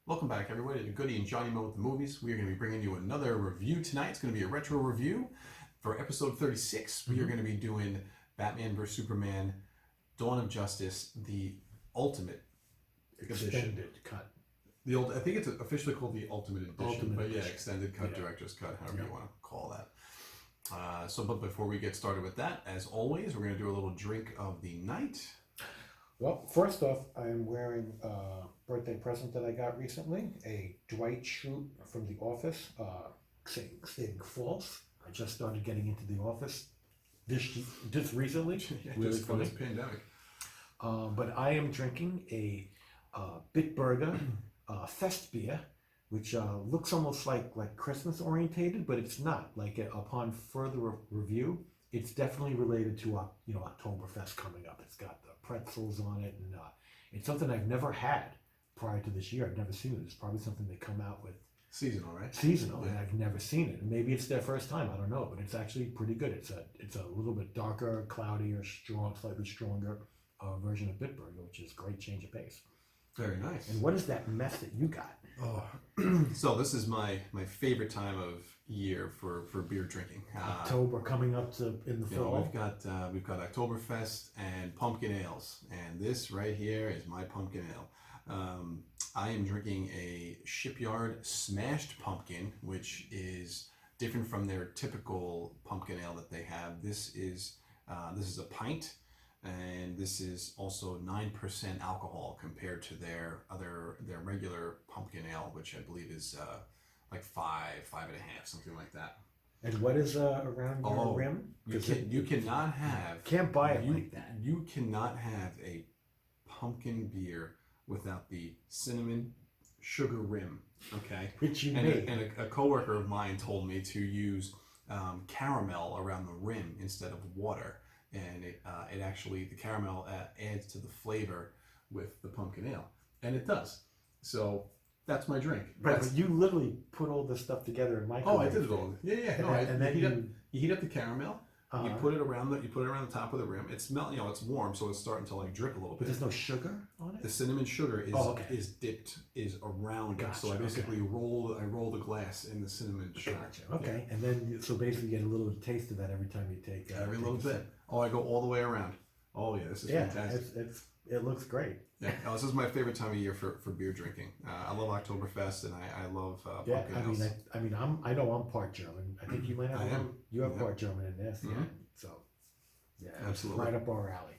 Welcome back, everybody, to Goody and Johnny Mo with the Movies. We are going to be bringing you another review tonight. It's going to be a retro review for episode 36. We are going to be doing Batman vs. Superman, Dawn of Justice, the Ultimate Edition. Extended cut. The old, I think it's officially called the Ultimate Edition, Ultimate but yeah, Edition. Extended Cut, Yeah. Director's Cut, however you want to call that. But before we get started with that, as always, we're going to do a little drink of the night. Well, first off, I'm wearing a birthday present that I got recently, a Dwight Schrute from The Office, saying false. I just started getting into The Office this recently. Really Just for funny. this pandemic. But I am drinking a Bitburger Fest beer, which looks almost like Christmas orientated, but it's not. Upon further review, it's definitely related to Oktoberfest coming up. It's got the pretzels on it, and it's something I've never had prior to this year. I've never seen it. It's probably something they come out with Seasonal, right? seasonal, and I've never seen it. And maybe it's their first time. I don't know, but it's actually pretty good. It's a little bit darker, cloudier, slightly stronger version of Bitburger, which is a great change of pace. Very nice. And what is that mess that you got? Oh, so this is my favorite time of year for beer drinking. October coming up in the fall. We've got Oktoberfest and pumpkin ales, and this right here is my pumpkin ale. I am drinking a Shipyard Smashed Pumpkin, which is different from their typical pumpkin ale that they have. This is a pint. And this is also 9% alcohol compared to their regular pumpkin ale, which I believe is like 5.5, something like that. And what is around your rim? You cannot have Can't buy it like that. You cannot have a pumpkin beer without the cinnamon sugar rim. Okay, Which you and made. a coworker of mine told me to use caramel around the rim instead of water. And it actually, the caramel adds to the flavor with the pumpkin ale, and it does. So that's my drink. Right, but you literally put all this stuff together in microwave. Oh, I did it all. Yeah. No, And then you heat up the caramel. You Uh-huh. put it around the top of the rim. It's it's warm, so it's starting to like drip a little But bit. there's no sugar on it? The cinnamon sugar is is around it. So I Gotcha, basically roll the glass in the cinnamon sugar. Gotcha. Okay, and then so basically you get a little taste of that every time you take Every take little a sip. bit. Oh, I go all the way around. Oh yeah, this is fantastic. it looks great. Yeah, this is my favorite time of year for beer drinking. I love Oktoberfest, and I love Yeah, pumpkin ales. I know I'm part German. I think you might have I am. you have Yep. part German in this, yeah. Mhm. So yeah, Absolutely. right up our alley.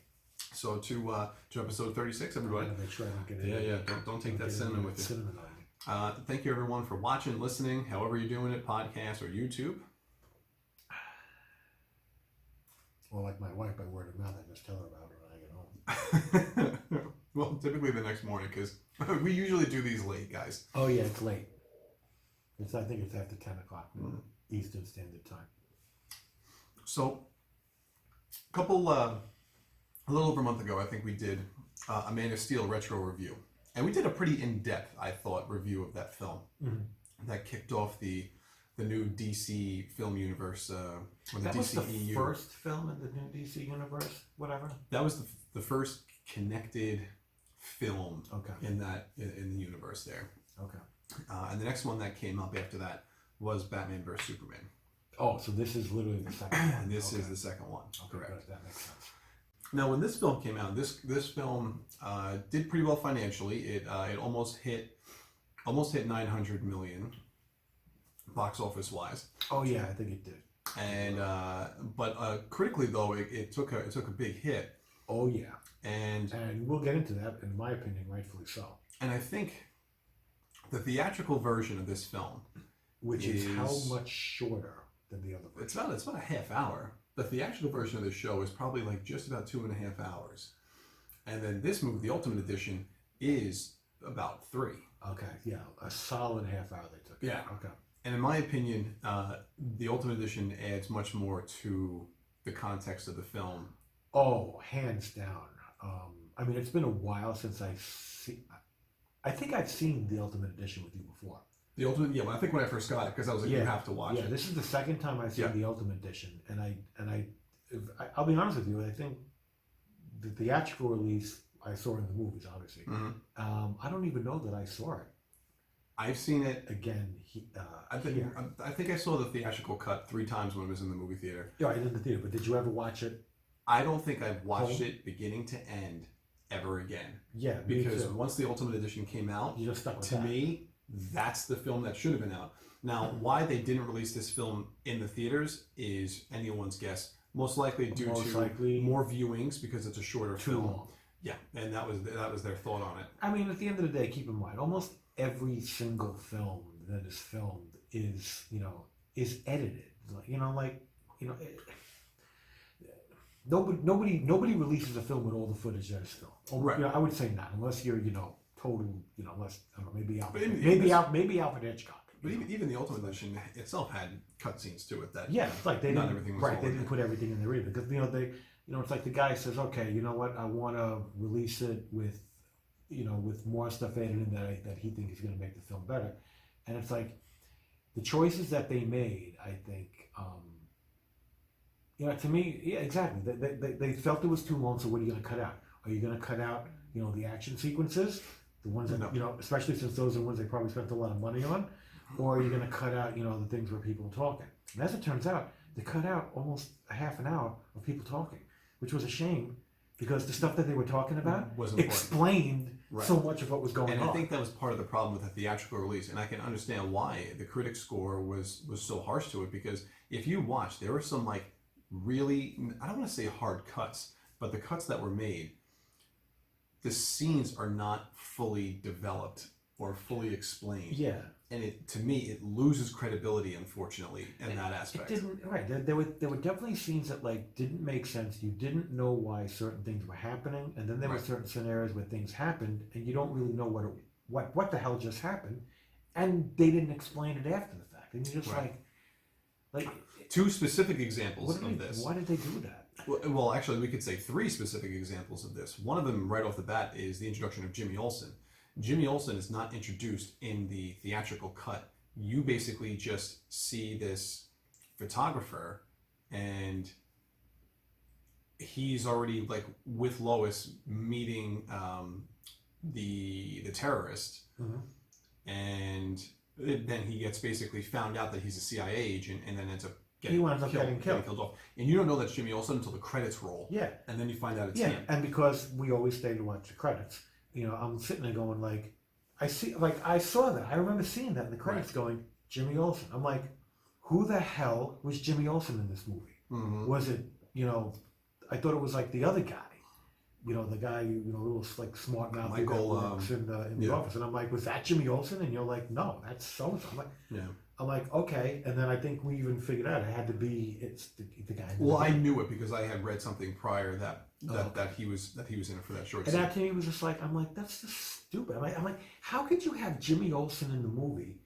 So to episode 36, everybody. Gotta make sure I don't get Yeah. Don't take that cinnamon with you. Cinnamon on me. Thank you everyone for watching, listening, however you're doing it, podcast or YouTube. Well, like my wife, by word of mouth, I just tell her about it when I get home. Well, typically the next morning, because we usually do these late, guys. Oh yeah, it's late. I think it's after 10 o'clock Eastern Standard Time. So, a little over a month ago, I think we did a Man of Steel retro review. And we did a pretty in-depth, I thought, review of that film. That kicked off the new DC film universe, or the That was DCEU. the first film in the new DC universe, whatever. That was the first connected film Okay. in the universe there. Okay. And the next one that came up after that was Batman vs. Superman. Oh, so this is literally the second one. And this Okay. is the second one. Okay, Correct. good. That makes sense. Now, when this film came out, this film did pretty well financially. It almost hit 900 million box office wise. Oh yeah, I think it did. And but critically though, it took a big hit. Oh yeah, And we'll get into that. In my opinion, rightfully so. I think the theatrical version of this film, Which is how is- much shorter than the other version? it's about a half hour. The theatrical version of the show is probably like just about 2.5 hours. And then this movie, the Ultimate Edition, is about 3. Okay, yeah, a solid half hour they took. Yeah. Okay. And in my opinion, the Ultimate Edition adds much more to the context of the film. Oh, hands down. I mean, it's been a while since I think I've seen the Ultimate Edition with you before. The Ultimate, yeah. Well, I think when I first got it, because I was like, you have to watch Yeah, it. this is the second time I've seen Yeah. the Ultimate Edition, and I'll be honest with you. I think the theatrical release I saw in the movies, obviously. Mhm. I don't even know that I saw it I've seen it. again. Here. I think I saw the theatrical cut 3 times when it was in the movie theater. Yeah, I did in the theater, but did you ever watch it? I don't think I've watched Home? it beginning to end ever again. Yeah, Because me too. once the Ultimate Edition came out, You just stuck with to that. me, that's the film that should have been out. Now, why they didn't release this film in the theaters is anyone's guess. Most likely due Most to likely more viewings because it's a shorter too film. long. Yeah, and that was their thought on it. I mean, at the end of the day, keep in mind, almost every single film that is filmed is, is edited. Nobody releases a film with all the footage that is filmed. Right. I would say not, unless you're, total, unless I don't know, maybe But even- maybe Alfred Hitchcock. But even the Ultimate Edition itself had cutscenes to it that Yeah, it's like they not didn't, everything was right. all They in didn't there. put everything in there either because it's like the guy says, okay, you know what, I want to release it with, with more stuff added in that he thinks is going to make the film better, and it's like the choices that they made. I think, to me, yeah, exactly. They felt it was too long. So what are you going to cut out? Are you going to cut out, the action sequences, the ones that No. especially since those are the ones they probably spent a lot of money on? Or are you going to cut out, the things where people are talking? And as it turns out, they cut out almost a half an hour of people talking, which was a shame because the stuff that they were talking about was important. explained Right. so much of what was going And on. I think that was part of the problem with the theatrical release, and I can understand why the critic score was so harsh to it. Because if you watch, there were some really, I don't want to say hard cuts, but the cuts that were made, the scenes are not fully developed or fully explained. Yeah. And to me, it loses credibility, unfortunately, in that It aspect. didn't, right. There were definitely scenes that didn't make sense. You didn't know why certain things were happening, and then there were Right. certain scenarios where things happened, and you don't really know what the hell just happened, and they didn't explain it after the fact, and you're just Right. like, 2 specific examples what did of they, this. why did they do that? Well, actually, we could say 3 specific examples of this. One of them, right off the bat, is the introduction of Jimmy Olsen. Jimmy Olsen is not introduced in the theatrical cut. You basically just see this photographer, and he's already with Lois meeting the terrorist, Mhm. and then he gets basically found out that he's a CIA agent, and then ends up He winds up getting killed. off. And you don't know that's Jimmy Olsen until the credits roll, Yeah. and then you find out it's Yeah, him. and because we always stay to watch the credits, I'm sitting there going I saw that. I remember seeing that in the credits going, Jimmy Olsen. I'm like, who the hell was Jimmy Olsen in this movie? Mm-hmm. Was it, I thought it was the other guy, the guy, little smart mouth that Michael, works in the yeah. office. And I'm like, was that Jimmy Olsen? And you're like, no, that's so-and-so. I'm like, okay. And then I think we even figured out it had to be, it's the guy. Well, I knew it because I had read something prior that okay. he was in it for that short And scene. that to me was just I'm like, that's just stupid. I'm like, how could you have Jimmy Olsen in the movie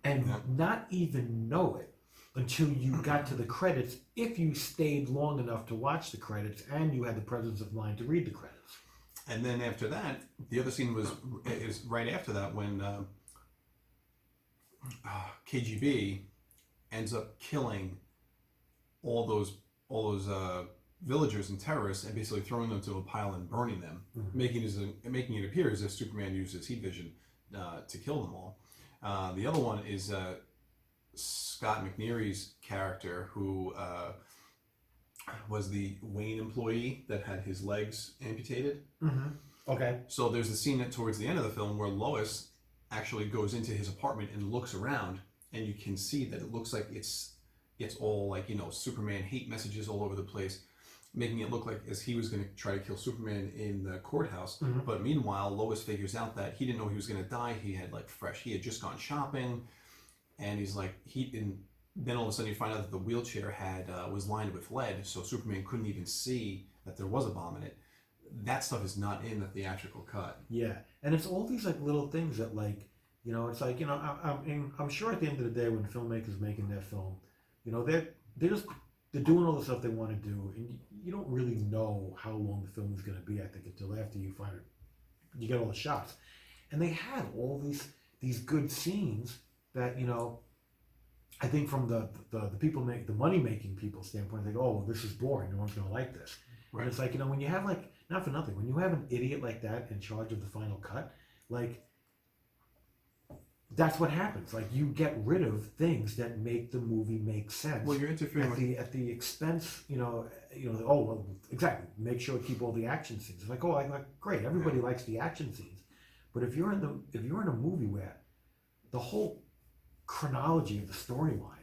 and Yeah. not even know it until you got to the credits if you stayed long enough to watch the credits and you had the presence of mind to read the credits? And then after that, the other scene is right after that when KGB ends up killing all those villagers and terrorists and basically throwing them to a pile and burning them, making it appear as if Superman used his heat vision to kill them all. The other one is Scott McNeary's character, who was the Wayne employee that had his legs amputated. Mm-hmm. Okay. So there's a scene towards the end of the film where Lois actually goes into his apartment and looks around, and you can see that it looks like it's all Superman hate messages all over the place, making it look like as he was going to try to kill Superman in the courthouse. Mhm. But meanwhile, Lois figures out that he didn't know he was going to die. He had he had just gone shopping, and he's then all of a sudden you find out that the wheelchair was lined with lead, so Superman couldn't even see that there was a bomb in it. That stuff is not in the theatrical cut. Yeah, and it's all these little things that it's I'm sure at the end of the day when filmmakers making their film, they're doing all the stuff they want to do, and you don't really know how long the film is going to be. I think until after you find it, you get all the shots, and they had all these good scenes that I think from the people the money making people standpoint, they go, oh, this is boring. No one's going to like this. Right. And it's when you have not for nothing, when you have an idiot like that in charge of the final cut, that's what happens. Like you get rid of things that make the movie make sense. Well, you're interfering with. At the expense, oh well, exactly. Make sure to keep all the action scenes. It's like, oh, like great, everybody likes the action scenes, but if you're in a movie where the whole chronology of the storyline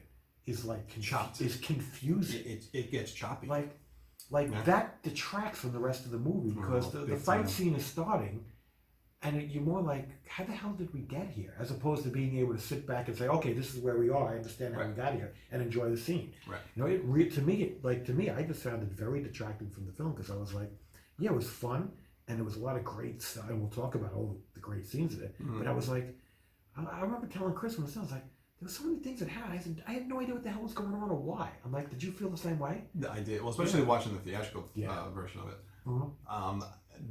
is like Chopped. is confusing, It gets choppy. like Yeah. that detracts from the rest of the movie because the big fight time. scene is starting. And you're more like, how the hell did we get here? As opposed to being able to sit back and say, okay, this is where we are. I understand how we Right. got here, and enjoy the scene. Right. To me, I just found it very detracting from the film because I was like, yeah, it was fun, and there was a lot of great stuff, and we'll talk about all the great scenes in it. Mhm. But I was like, I remember telling Chris when I was like, there were so many things that happened. I had no idea what the hell was going on or why. I'm like, did you feel the same way? I did. Well, especially watching the theatrical Yeah. version of it. Mm-hmm.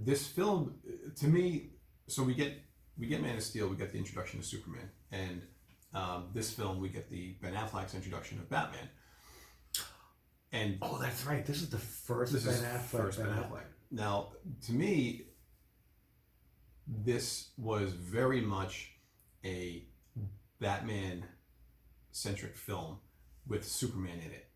This film, to me, so we get Man of Steel, we get the introduction of Superman, and this film we get the Ben Affleck's introduction of Batman. And Oh, that's right. This is the first this Ben is Affleck. first Ben Affleck. Now, to me, this was very much a Batman-centric film with Superman in it.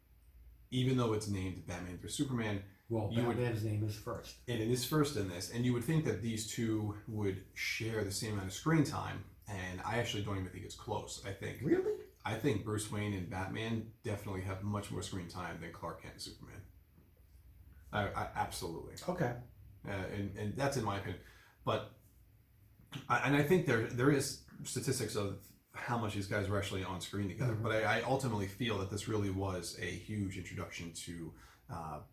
Even though it's named Batman vs Superman, Well, you would- Batman's name is first. and it is first in this, and you would think that these two would share the same amount of screen time, and I actually don't even think it's close. Really? I think Bruce Wayne and Batman definitely have much more screen time than Clark Kent and Superman. I absolutely, Okay. and that's in my opinion. But I think there is statistics of how much these guys were actually on screen together. Mhm. But I ultimately feel that this really was a huge introduction to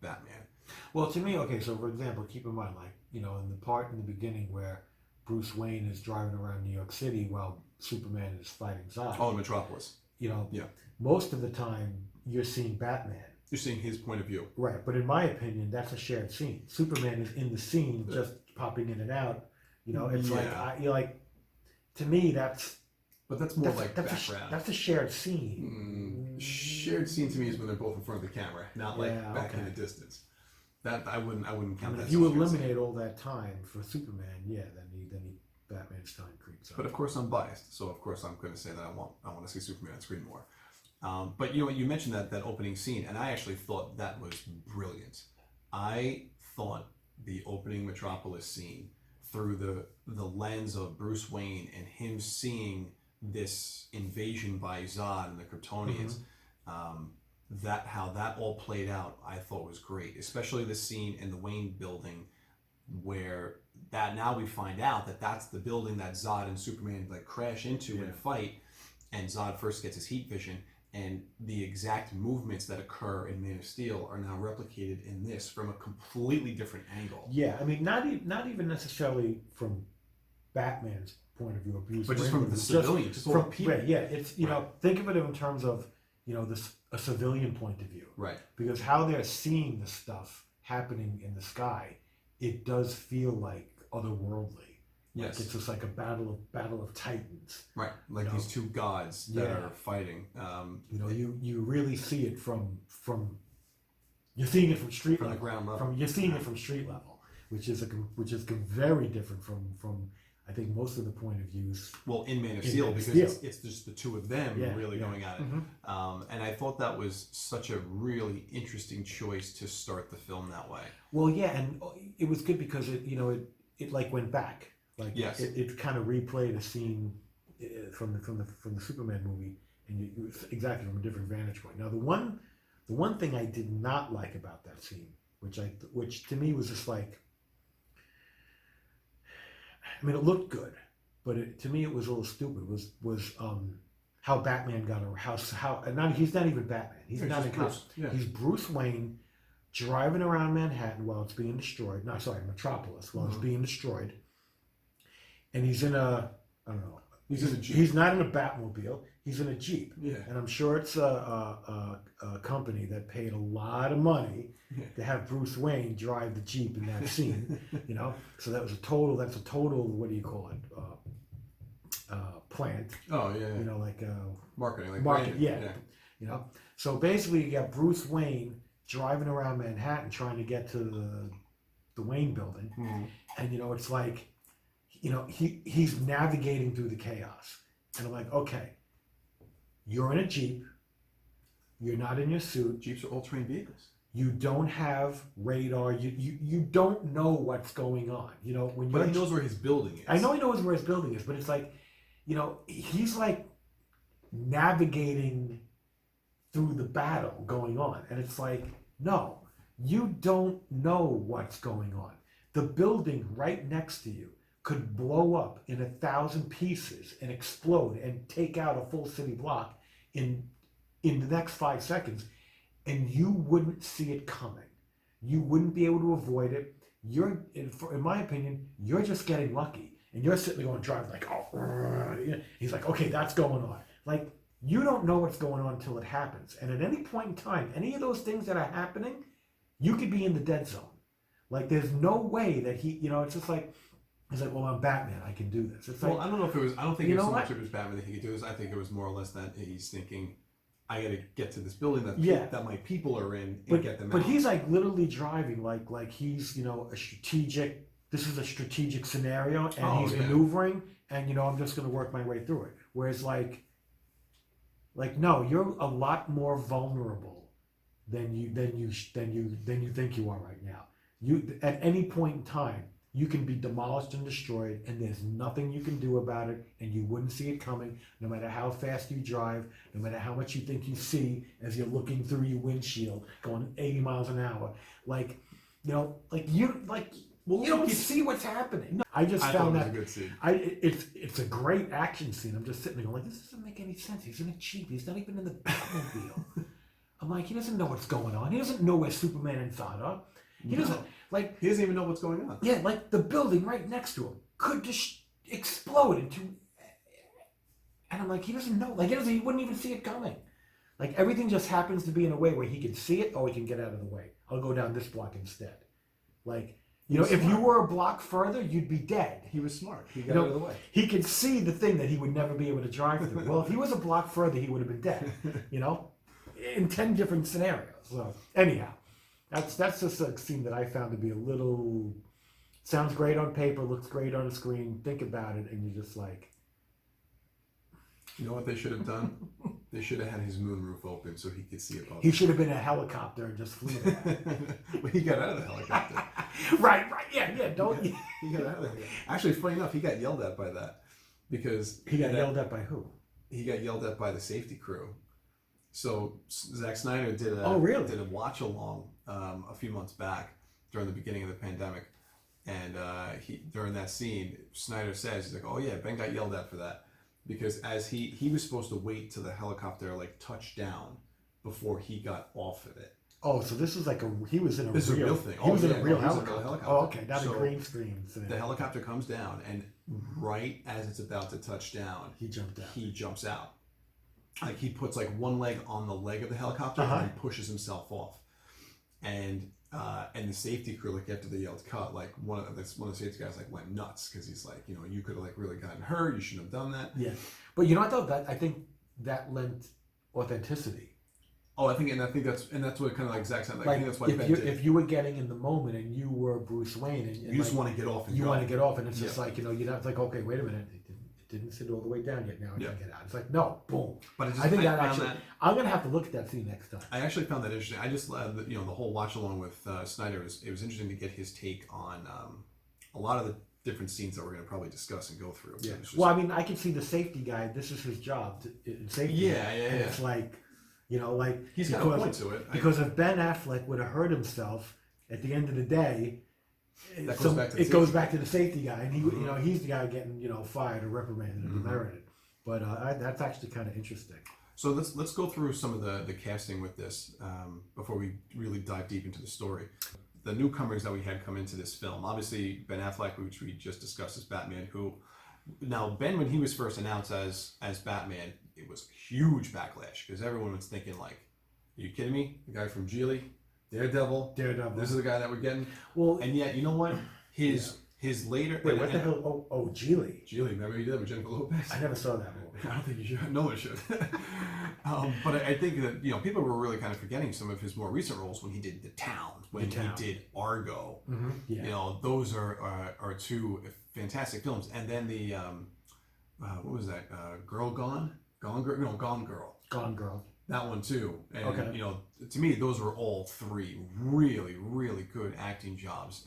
Batman. Well, to me, okay, so for example, keep in mind, like, in the part in the beginning where Bruce Wayne is driving around New York City while Superman is fighting Zod, Oh, Metropolis. Yeah. most of the time you're seeing Batman. You're seeing his point of view. Right, but in my opinion, that's a shared scene. Superman is in the scene, just popping in and out. It's Yeah. to me, that's But that's more like that's background. that's a shared scene. Shared scene to me is when they're both in front of the camera, not like Yeah, back in okay. the distance. That I wouldn't I count mean, that. if you as a shared scene. eliminate all that time for Superman, then Batman's time creeps up. But of course, I'm biased, so of course I'm going to say that I want to see Superman on screen more. But you mentioned that opening scene, and I actually thought that was brilliant. I thought the opening Metropolis scene through the lens of Bruce Wayne and him seeing this invasion by Zod and the Kryptonians, how that all played out, I thought was great. Especially the scene in the Wayne building where that now we find out that that's the building that Zod and Superman crash into and fight, and Zod first gets his heat vision, and the exact movements that occur in Man of Steel are now replicated in this from a completely different angle. Yeah, I mean, not even necessarily from Batman's point of view, But just from the civilians, just all the people. Right, yeah, it's think of it in terms of a civilian point of view, Right. because how they're seeing the stuff happening in the sky, it does feel like otherworldly. Yes. It's just like a battle of titans. Right. Like these two gods that are fighting. You really see it from you're seeing it from street From the level. ground level. You're seeing it from street level, which is very different from I think most of the point of views. Well, in Man of In Steel, Man of because Steel. it's just the two of them really going at it. And I thought that was such a really interesting choice to start the film that way. Well, yeah, and it was good because it like went back. Like Yes. it kind of replayed a scene from the Superman movie, and it was exactly from a different vantage point. Now the one thing I did not like about that scene, which to me was just like, I mean, it looked good, but to me it was a little stupid. Was how Batman got he's not even Batman. He's Yeah, not just in Bruce. Yeah. He's Bruce Wayne driving around Manhattan while it's being destroyed. No, sorry, Metropolis while it's being destroyed. And he's in I don't know. He's in a Jeep. He's not in a Batmobile. He's in a Jeep. Yeah. And I'm sure it's a company that paid a lot of money to have Bruce Wayne drive the Jeep in that scene. So that's a total, what do you call it? Plant. Oh, yeah. Like Marketing. Like market, branding. yeah. So basically you got Bruce Wayne driving around Manhattan trying to get to the Wayne building. Mhm. And it's like, he's navigating through the chaos. And I'm like, okay, you're in a Jeep. You're not in your suit. Jeeps are all-terrain vehicles. You don't have radar. You don't know what's going on. You know, when But you're he knows where his building is. I know he knows where his building is, but it's like, you know, he's like navigating through the battle going on. And it's like, no, you don't know what's going on. The building right next to you could blow up in 1,000 pieces and explode and take out a full city block in the next 5 seconds, and you wouldn't see it coming. You wouldn't be able to avoid it. In my opinion, you're just getting lucky. And you're sitting there going, driving like, oh, he's like, okay, that's going on. Like, you don't know what's going on until it happens. And at any point in time, any of those things that are happening, you could be in the dead zone. Like, there's no way that he, you know, it's just like, he's like, well, I'm Batman, I can do this. It's like, Well, I don't know if it was, I don't think You it was know so what? much it was Batman that he could do this. I think it was more or less that he's thinking, I got to get to this building that Yeah. that my people are in and but, get them but out. he's like literally driving like he's, you know, this is a strategic scenario, and Oh, he's yeah. maneuvering, and, you know, I'm just going to work my way through it. Whereas like no, you're a lot more vulnerable than you think you are right now. You, at any point in time, you can be demolished and destroyed, and there's nothing you can do about it, and you wouldn't see it coming, no matter how fast you drive, no matter how much you think you see as you're looking through your windshield, going 80 miles an hour. Like, you know, you don't see what's happening. I just I thought found it was that a good scene. it's a great action scene. I'm just sitting there going, like, this doesn't make any sense. He's in a Jeep. He's not even in the Batmobile. I'm like, he doesn't know what's going on. He doesn't know where Superman and Zod are. He doesn't, like, He doesn't even know what's going on. yeah, like the building right next to him could just explode into, and I'm like, he doesn't know. Like, he wouldn't even see it coming. Like, everything just happens to be in a way where he can see it or he can get out of the way. I'll go down this block instead. Like, you know, if you were a block further, you'd be dead. He was smart. He got You know, out of the way. He could see the thing that he would never be able to drive through. Well, if he was a block further, he would have been dead. You know, in 10 different scenarios. So anyhow, that's just a scene that I found to be a little. Sounds great on paper, looks great on a screen. Think about it, and you're just like, You know what they should have done? They should have had his moonroof open so he could see above. he should have been a helicopter and just flew there. Well, he got out of the helicopter. right, yeah. Don't He got out of the helicopter. Actually, funny enough, he got yelled at by that because he got yelled at by who? He got yelled at by the safety crew. So Zack Snyder did a did a watch along a few months back during the beginning of the pandemic, and he during that scene, Snyder says, he's like, "Oh yeah, Ben got yelled at for that." Because as he was supposed to wait till the helicopter like touched down before he got off of it. Oh, so this was like he was in a This is a real thing. He was in a real he was in helicopter. Oh, okay, not a green screen. The helicopter comes down, and right as it's about to touch down, he jumped out. He jumps out. Like he puts like one leg on the leg of the helicopter and pushes himself off. And the safety crew, like after they yelled cut, like one of the safety guys like went nuts because he's like, you know, you could have like really gotten hurt. You shouldn't have done that. Yeah, but you know what though? That I think that lent authenticity. Oh, I think that's what kind of like Zack said. Like, I think that's what Ben did. If you were getting in the moment and you were Bruce Wayne and you just want to get off. And you want to get off, and it's just like, you know, you'd have like, okay, wait a minute, it didn't sit all the way down yet. Now I can get out. It's like, no, boom. But I think I'm gonna have to look at that scene next time. I actually found that interesting. I just you know, the whole watch along with Snyder it was interesting to get his take on a lot of the different scenes that we're going to probably discuss and go through. Yeah. Well, I mean, I can see the safety guy. This is his job in safety. Yeah. And it's like, you know, like he's got a point to it. Because if Ben Affleck would have hurt himself at the end of the day, it goes back to the safety guy, and he, you know, he's the guy getting, you know, fired or reprimanded or demoted. But that's actually kind of interesting. So let's go through some of the casting with this before we really dive deep into the story. The newcomers that we had come into this film, obviously Ben Affleck, which we just discussed as Batman. Who now Ben, when he was first announced as Batman, it was huge backlash because everyone was thinking like, "Are you kidding me? The guy from Geely, Daredevil. This is the guy that we're getting." Well, and yet you know what? His later. Wait, what the hell? Oh, Geely. Remember you did that with Jennifer Lopez? I never saw that movie. I don't think you should. No one should. But I think that, you know, people were really kind of forgetting some of his more recent roles when he did The Town, when he did Argo. Mm-hmm. Yeah. You know, those are two fantastic films. And then what was that? Girl Gone? Gone Girl? No, Gone Girl. Gone Girl. That one too. And, Okay. you know, to me, those were all three really, really good acting jobs.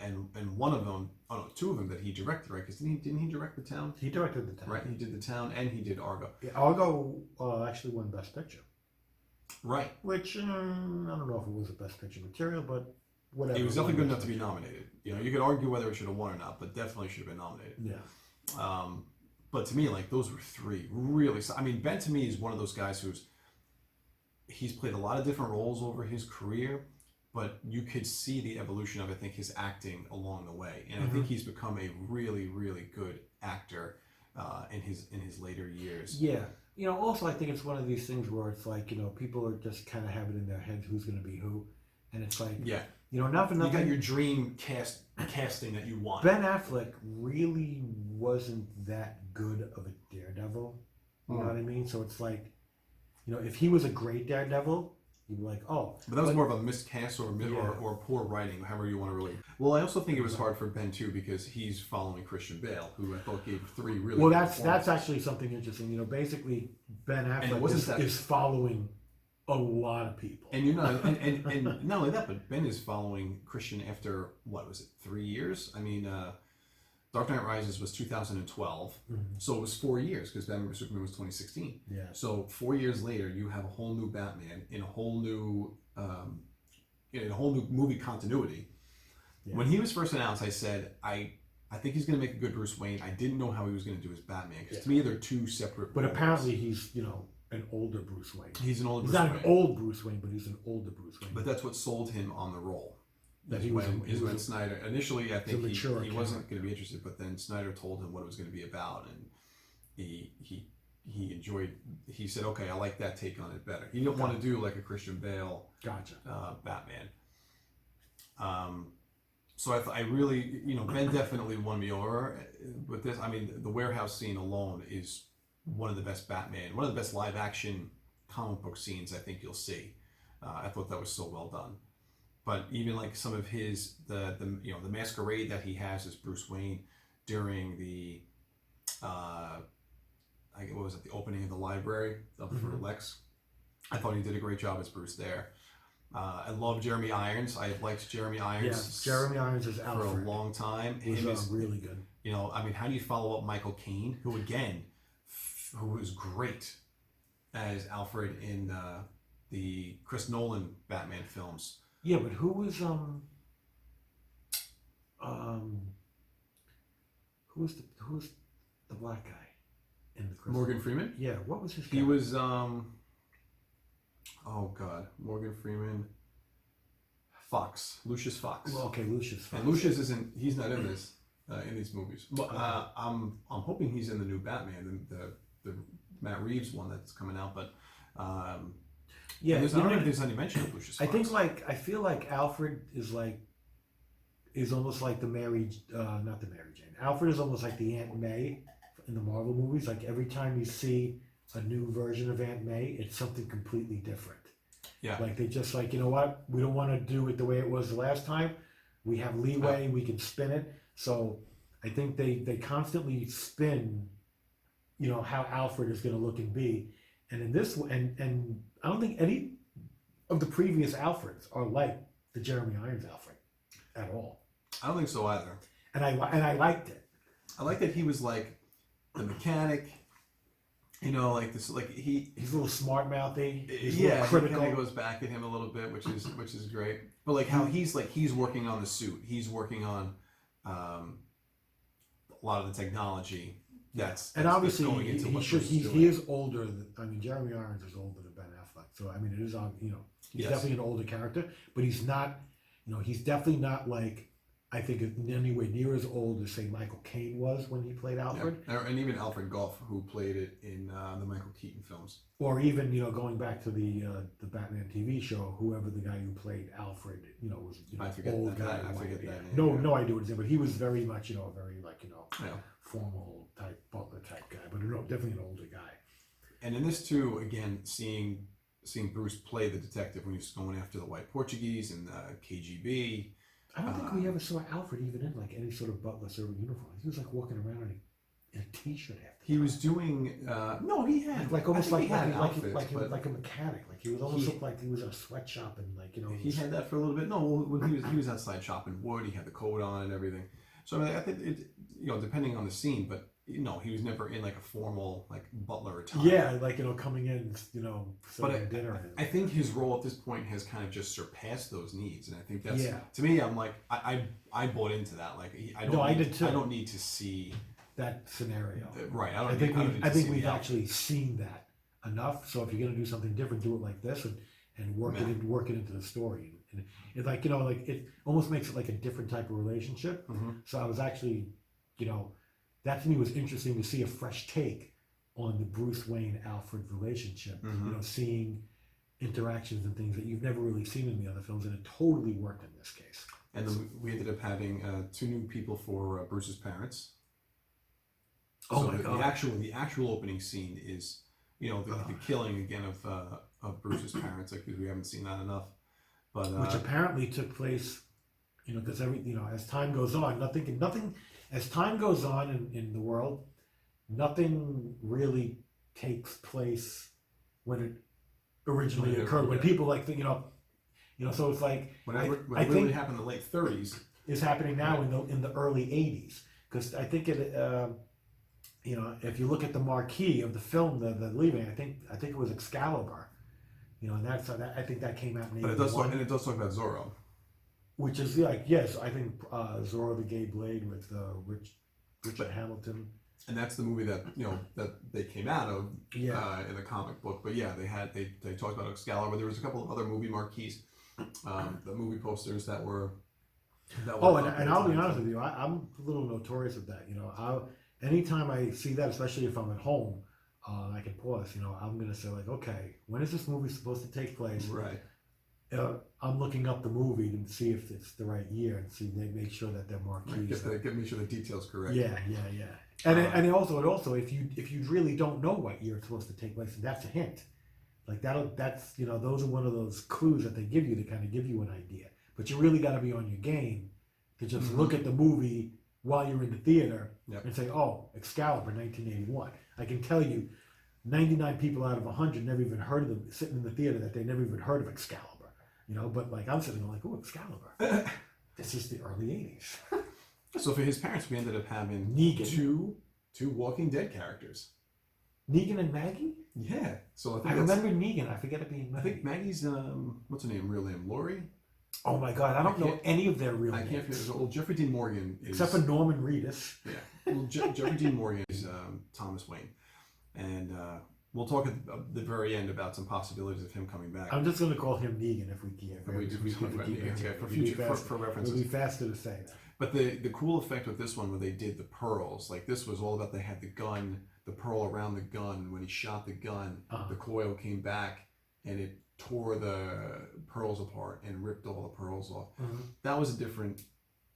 And one of them, oh no, two of them that he directed, right? Because didn't he direct The Town? He directed The Town. Right, he did The Town and he did Argo. Yeah, Argo actually won Best Picture. Right. Which, I don't know if it was a Best Picture material, but whatever. It was definitely good enough to be nominated. You know, you could argue whether it should have won or not, but definitely should have been nominated. Yeah. But to me, like, those were three really. I mean, Ben to me is one of those guys he's played a lot of different roles over his career, but you could see the evolution of, I think, his acting along the way, and I think he's become a really, really good actor in his later years. Yeah. You know, also I think it's one of these things where it's like, you know, people are just kind of have it in their heads who's going to be who, and it's like, Yeah, you know, not for you nothing. got your dream casting that you want. Ben Affleck really wasn't that good of a Daredevil. You know what I mean? So it's like, you know, if he was a great Daredevil, you'd be like, oh. But that was more of a miscast or Yeah. or poor writing, however you want to relate. Well, I also think it was hard for Ben too because he's following Christian Bale, who I thought gave three really. Well, good that's performances. actually something interesting. You know, basically Ben it Affleck wasn't is following a lot of people. And you're not, and not only that, but Ben is following Christian after what was it, 3 years? I mean, Dark Knight Rises was 2012, so it was 4 years because Batman vs Superman was 2016. Yeah. So 4 years later, you have a whole new Batman in a whole new, movie continuity. Yeah. When he was first announced, I said, I think he's going to make a good Bruce Wayne. I didn't know how he was going to do his Batman because to me they're two separate. But roles. apparently he's, you know, an older Bruce Wayne. He's an older He's Bruce not Wayne. an old Bruce Wayne, but he's an older Bruce Wayne. But that's what sold him on the role. That he was when Snyder initially, I think mature he wasn't going to be interested, but then Snyder told him what it was going to be about, and he enjoyed. He said, "Okay, I like that take on it better." He didn't want to do like a Christian Bale, Gotcha. Batman. So I really, you know, Ben definitely won me over with this. I mean, the warehouse scene alone is one of the best Batman, one of the best live action comic book scenes I think you'll see. I thought that was so well done. But even like some of his the masquerade that he has as Bruce Wayne during the what was it, the opening of the library for Lex, I thought he did a great job as Bruce there. I love Jeremy Irons. I have liked Jeremy Irons. Yeah, Jeremy Irons is Alfred. For a long time. He was really good. You know, I mean, how do you follow up Michael Caine, who again, who was great as Alfred in the Chris Nolan Batman films. Yeah, but who was the black guy in the Chris Morgan Freeman? Yeah, what was his He guy? was oh god, Morgan Freeman. Lucius Fox. Well, okay, Lucius Fox. And Lucius he's not in this in these movies. But I'm hoping he's in the new Batman, the Matt Reeves one that's coming out, but yeah, I don't know if there's any mention of Lucius Fox. I feel like Alfred is almost like not the Mary Jane. Alfred is almost like the Aunt May in the Marvel movies. Like every time you see a new version of Aunt May, it's something completely different. Yeah. Like they just like, you know what? We don't want to do it the way it was the last time. We have leeway. We can spin it. So I think they constantly spin, you know, how Alfred is going to look and be. And in this, and I don't think any of the previous Alfreds are like the Jeremy Irons Alfred at all. I don't think so either. And I liked it. I like that he was like the mechanic, you know, like this, like he's a little smart mouthy. He's a yeah, little critical. He kind of goes back at him a little bit, which is great. But like how he's working on the suit, he's working on a lot of the technology. That's obviously going into what he is older. Jeremy Irons is older than Ben Affleck. So I mean, it is on. You know, he's definitely an older character, but he's not. You know, he's definitely not like. I think anywhere near as old as say Michael Caine was when he played Alfred, and even Alfred Gough, who played it in the Michael Keaton films, or even going back to the Batman TV show, whoever the guy who played Alfred, was old guy. I forget that name. No idea what his name, but he was very much very formal type butler type guy, but no, definitely an older guy. And in this too, again, seeing Bruce play the detective when he's going after the white Portuguese and the KGB. I don't think we ever saw Alfred even in like any sort of butler servant uniform. He was like walking around and in a t-shirt after. He was doing no, he had Like almost I think like he had outfits, like but a mechanic. Like he was almost he- looked like he was in a sweatshop and like you know. he had that for a little bit. No, when he was outside chopping wood, he had the coat on and everything. So I mean, I think it, depending on the scene, but he was never in like a formal like butler attire. Yeah, like coming in, But serving dinner. And, I think his role at this point has kind of just surpassed those needs, and I think that's Yeah. to me. I'm like I bought into that. Like I don't. No, I need, did too. I don't need to see that scenario. right. I think we've we've actually seen that enough. So if you're gonna do something different, do it like this and work Yeah. work it into the story. And it like like it almost makes it like a different type of relationship. So I was actually, that to me was interesting to see a fresh take on the Bruce Wayne Alfred relationship. Seeing interactions and things that you've never really seen in the other films, and it totally worked in this case. And then we ended up having 2 new people for Bruce's parents. Oh So my God. The actual opening scene is, the killing again of Bruce's parents, like, because we haven't seen that enough. But Which apparently took place, because as time goes on, nothing, as time goes on in the world, nothing really takes place when it originally occurred. When people so it's like when I it really think happened in the late 30s. is happening now in the early 80s, because I think it. If you look at the marquee of the film, the leaving, I think it was Excalibur, and I think that came out in But '81. it does talk about Zorro. Which is like, yes, I think Zorro the Gay Blade with Richard Hamilton. And that's the movie that that they came out of Yeah. in the comic book. But yeah, they talked about Excalibur. There was a couple of other movie marquees, the movie posters that were. And I'll be honest with you, I'm a little notorious with that. Anytime I see that, especially if I'm at home, I can pause. I'm gonna say like, okay, when is this movie supposed to take place? Right. I'm looking up the movie to see if it's the right year and they make sure that they're marquees. Make sure the details correct. Yeah. And it also if you really don't know what year it's supposed to take place, that's a hint. Like that's those are one of those clues that they give you to kind of give you an idea. But you really got to be on your game to just look at the movie while you're in the theater and say, oh, Excalibur, 1981. I can tell you, 99 people out of 100 never even heard of them sitting in the theater that they never even heard of Excalibur. But like I'm sitting there like, oh, Excalibur. This is the early 80s. So for his parents, we ended up having Negan. two Walking Dead characters. Negan and Maggie? Yeah. So I remember Negan. I forget it being Maggie. I think Maggie's what's her name? Real name? Lori. Oh my God! I don't know any of their real names. I can't forget. Well, Jeffrey Dean Morgan is Except for Norman Reedus. Yeah. Well, Jeffrey Dean Morgan is Thomas Wayne, and we'll talk at the very end about some possibilities of him coming back. I'm just going to call him Negan if we can. For references. It'll be faster to say that. But the cool effect with this one, where they did the pearls, like this was all about, they had the gun, the pearl around the gun. When he shot the gun, the coil came back and it tore the pearls apart and ripped all the pearls off. That was a different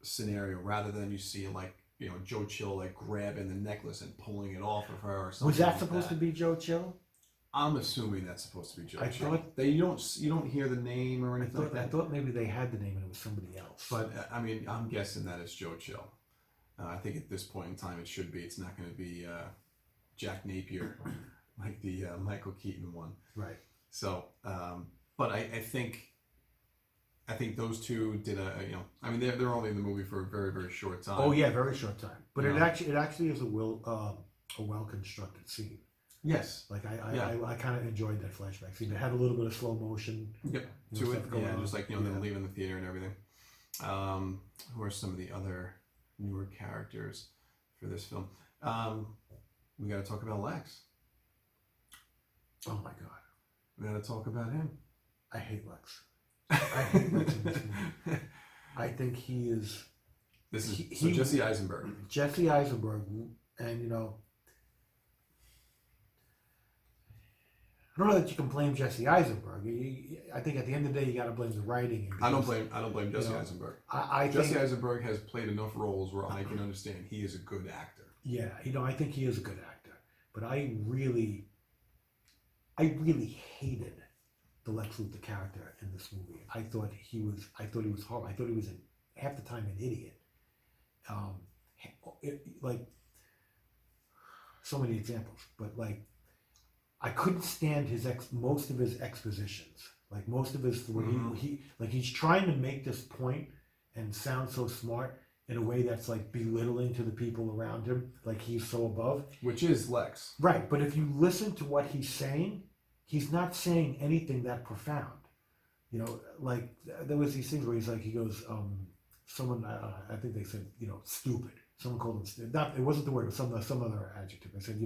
scenario, rather than you see like Joe Chill like grabbing the necklace and pulling it off of her or something. Was that supposed to be Joe Chill? I'm assuming that's supposed to be Joe Chill. Thought you don't hear the name or anything like that. I thought maybe they had the name and it was somebody else. But I mean, I'm guessing that it's Joe Chill. I think at this point in time it should be. It's not going to be Jack Napier like the Michael Keaton one. Right. So, but I think those two did I mean, they're only in the movie for a very, very short time. Oh yeah, very short time. But it actually is a well constructed scene. Yes. Like I kind of enjoyed that flashback scene. It had a little bit of slow motion. Yep. To it, just like them leaving the theater and everything. Who are some of the other newer characters for this film? We got to talk about Lex. Oh my God. We got to talk about him. I hate Lex. I hate Lex in this movie. I think he is. This is Jesse Eisenberg. Jesse Eisenberg, and I don't know that you can blame Jesse Eisenberg. I think at the end of the day, you got to blame the writing. I don't blame Jesse Eisenberg. Jesse Eisenberg has played enough roles where I can understand he is a good actor. Yeah, I think he is a good actor. But I really hated the Lex Luthor character in this movie. I thought he was horrible. I thought he was half the time an idiot. so many examples, but like I couldn't stand most of his expositions. Like most of his where he's trying to make this point and sound so smart in a way that's like belittling to the people around him, like he's so above. Which is Lex. Right, but if you listen to what he's saying, he's not saying anything that profound. You know, like there was these things where he goes, someone, I think they said, stupid. Someone called him stupid. Not, it wasn't the word, it was some other adjective. They said,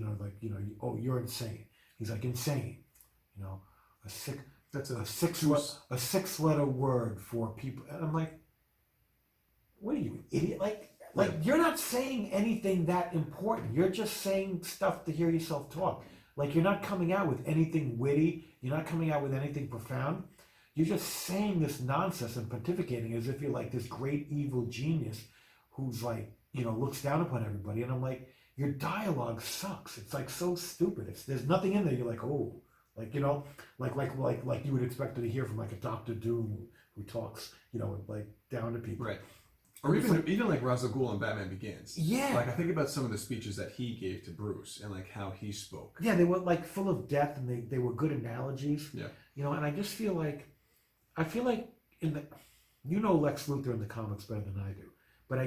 oh, you're insane. He's like, insane. A six-letter word for people. And I'm like, what are you, an idiot? Like you're not saying anything that important. You're just saying stuff to hear yourself talk. Like you're not coming out with anything witty. You're not coming out with anything profound. You're just saying this nonsense and pontificating as if you're like this great evil genius who's like, looks down upon everybody. And I'm like, your dialogue sucks. It's like so stupid. There's nothing in there. You're like, oh, like you would expect to hear from like a Dr. Doom who talks, like down to people. Right. Or even like Ra's al Ghul in Batman Begins. Yeah. Like I think about some of the speeches that he gave to Bruce and like how he spoke. Yeah, they were like full of depth and they were good analogies. Yeah. And I just feel like Lex Luthor in the comics better than I do. But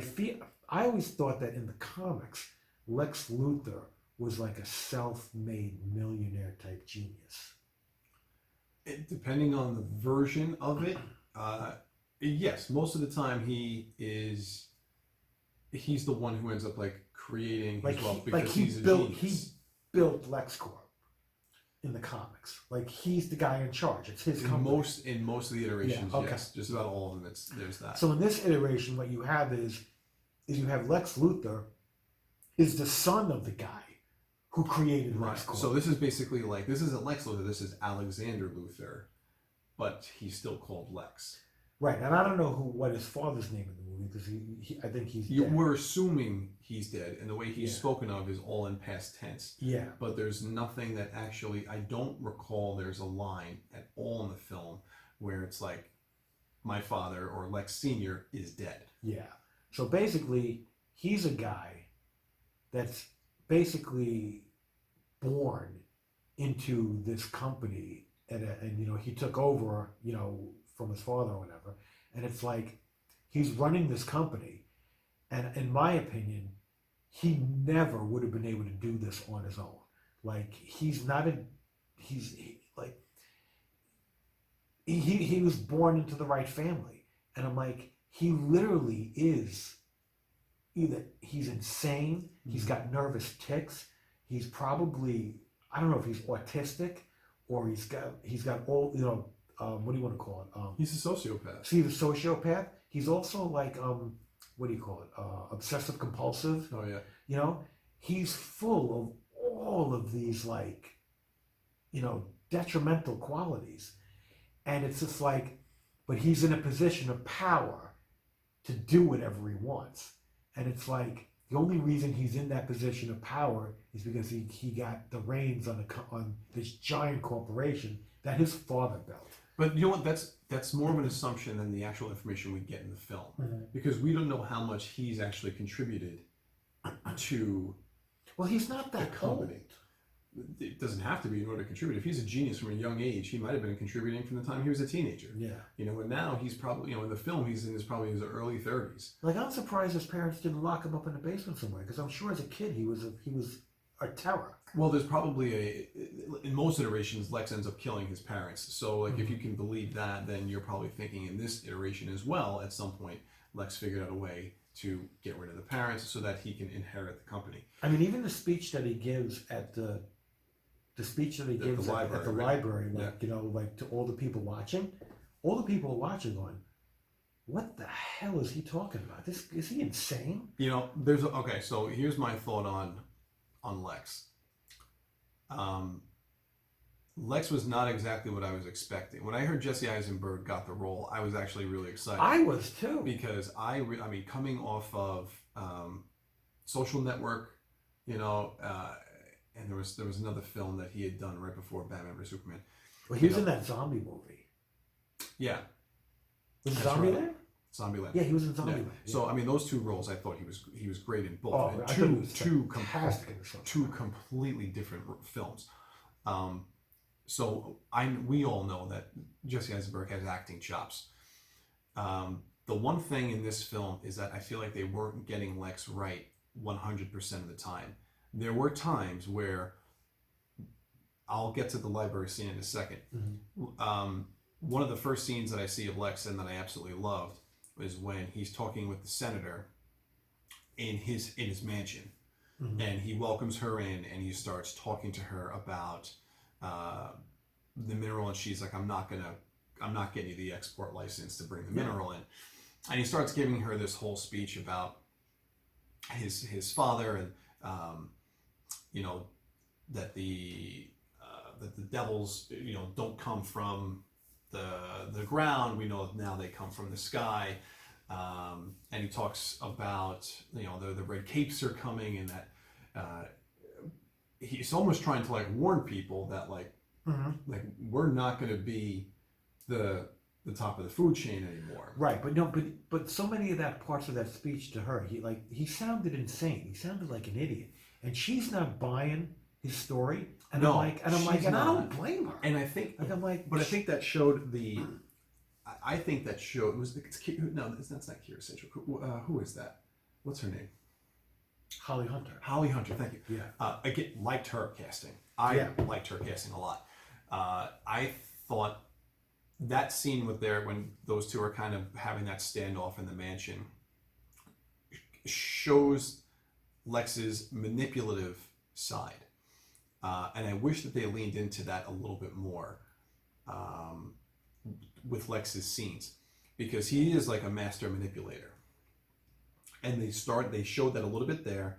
I always thought that in the comics, Lex Luthor was like a self-made millionaire type genius. Depending on the version of it, yes, most of the time he's the one who ends up like creating his wealth because he's a genius. He built LexCorp in the comics. Like he's the guy in charge. It's his company. In most of the iterations, Yeah, okay. yes, just about all of them. There's that. So in this iteration, what you have is you have Lex Luthor is the son of the guy who created LexCorp. So this is basically like, this isn't Lex Luthor, this is Alexander Luthor, but he's still called Lex. Right, and I don't know what his father's name in the movie because I think he's dead. We're assuming he's dead, and the way he's spoken of is all in past tense. Yeah. But there's nothing that actually, I don't recall there's a line at all in the film where it's like, my father or Lex Sr. is dead. Yeah. So basically, he's a guy that's basically born into this company, and he took over, from his father or whatever, and it's like he's running this company, and in my opinion, he never would have been able to do this on his own. Like he was born into the right family, and I'm like, he literally is either he's insane, he's got nervous tics, he's probably, I don't know if he's autistic or he's got all, what do you want to call it? He's a sociopath. So he's a sociopath. He's also like, what do you call it? Obsessive compulsive. Oh yeah. He's full of all of these like, detrimental qualities. And it's just like, but he's in a position of power to do whatever he wants. And it's like, the only reason he's in that position of power is because he got the reins on this giant corporation that his father built. But you know what? That's more of an assumption than the actual information we get in the film, because we don't know how much he's actually contributed to. Well, he's not that company. It doesn't have to be in order to contribute. If he's a genius from a young age, he might have been contributing from the time he was a teenager. Yeah. And now he's probably, in the film, he's in probably his early 30s. Like, I'm surprised his parents didn't lock him up in the basement somewhere, because I'm sure as a kid he was a terror. Well, there's probably in most iterations, Lex ends up killing his parents. So, like, if you can believe that, then you're probably thinking in this iteration as well, at some point, Lex figured out a way to get rid of the parents so that he can inherit the company. I mean, even the speech that he gives at the library, like, like to all the people watching going, what the hell is he talking about? Is he insane? So here's my thought on Lex. Lex was not exactly what I was expecting. When I heard Jesse Eisenberg got the role, I was actually really excited. I was too. Because I mean, coming off of Social Network, and there was another film that he had done right before Batman vs Superman. Well, he was in that zombie movie. Yeah. Was the zombie there? Zombieland. Yeah, he was in Zombieland. Yeah. Yeah. So I mean, those two roles, I thought he was great in both. Oh, And I thought he was two fantastic in this one. two completely different films. So we all know that Jesse Eisenberg has acting chops. The one thing in this film is that I feel like they weren't getting Lex right 100% of the time. There were times where, I'll get to the library scene in a second. One of the first scenes that I see of Lex and that I absolutely loved is when he's talking with the senator in his mansion, and he welcomes her in and he starts talking to her about the mineral, and she's like, I'm not getting you the export license to bring the mineral in. And he starts giving her this whole speech about his father, and you know, that the devils, you know, don't come from the ground. We know now they come from the sky. And he talks about, you know, the red capes are coming, and that he's almost trying to like warn people that like we're not going to be the top of the food chain anymore. Right, but so many of that parts of that speech to her, he sounded insane. He sounded like an idiot, and she's not buying his story. And No, I'm like, I don't blame her. And I think, but I think that showed the. I think that showed that's not Kira Sedgwick. Who is that? What's her name? Holly Hunter. Holly Hunter. Thank you. Yeah. Again, liked her casting. I liked her casting a lot. I thought that scene when those two are kind of having that standoff in the mansion shows Lex's manipulative side. And I wish that they leaned into that a little bit more with Lex's scenes, because he is like a master manipulator. And they showed that a little bit there.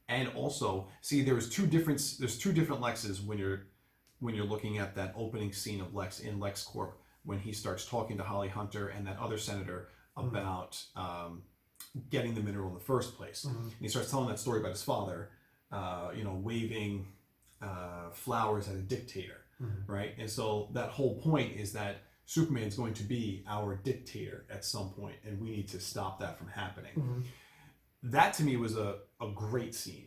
And also, see, there's two different Lexes when you're looking at that opening scene of Lex in LexCorp, when he starts talking to Holly Hunter and that other senator about getting the mineral in the first place. And he starts telling that story about his father, waving flowers at a dictator, right? And so that whole point is that Superman's going to be our dictator at some point, and we need to stop that from happening. That to me was a great scene.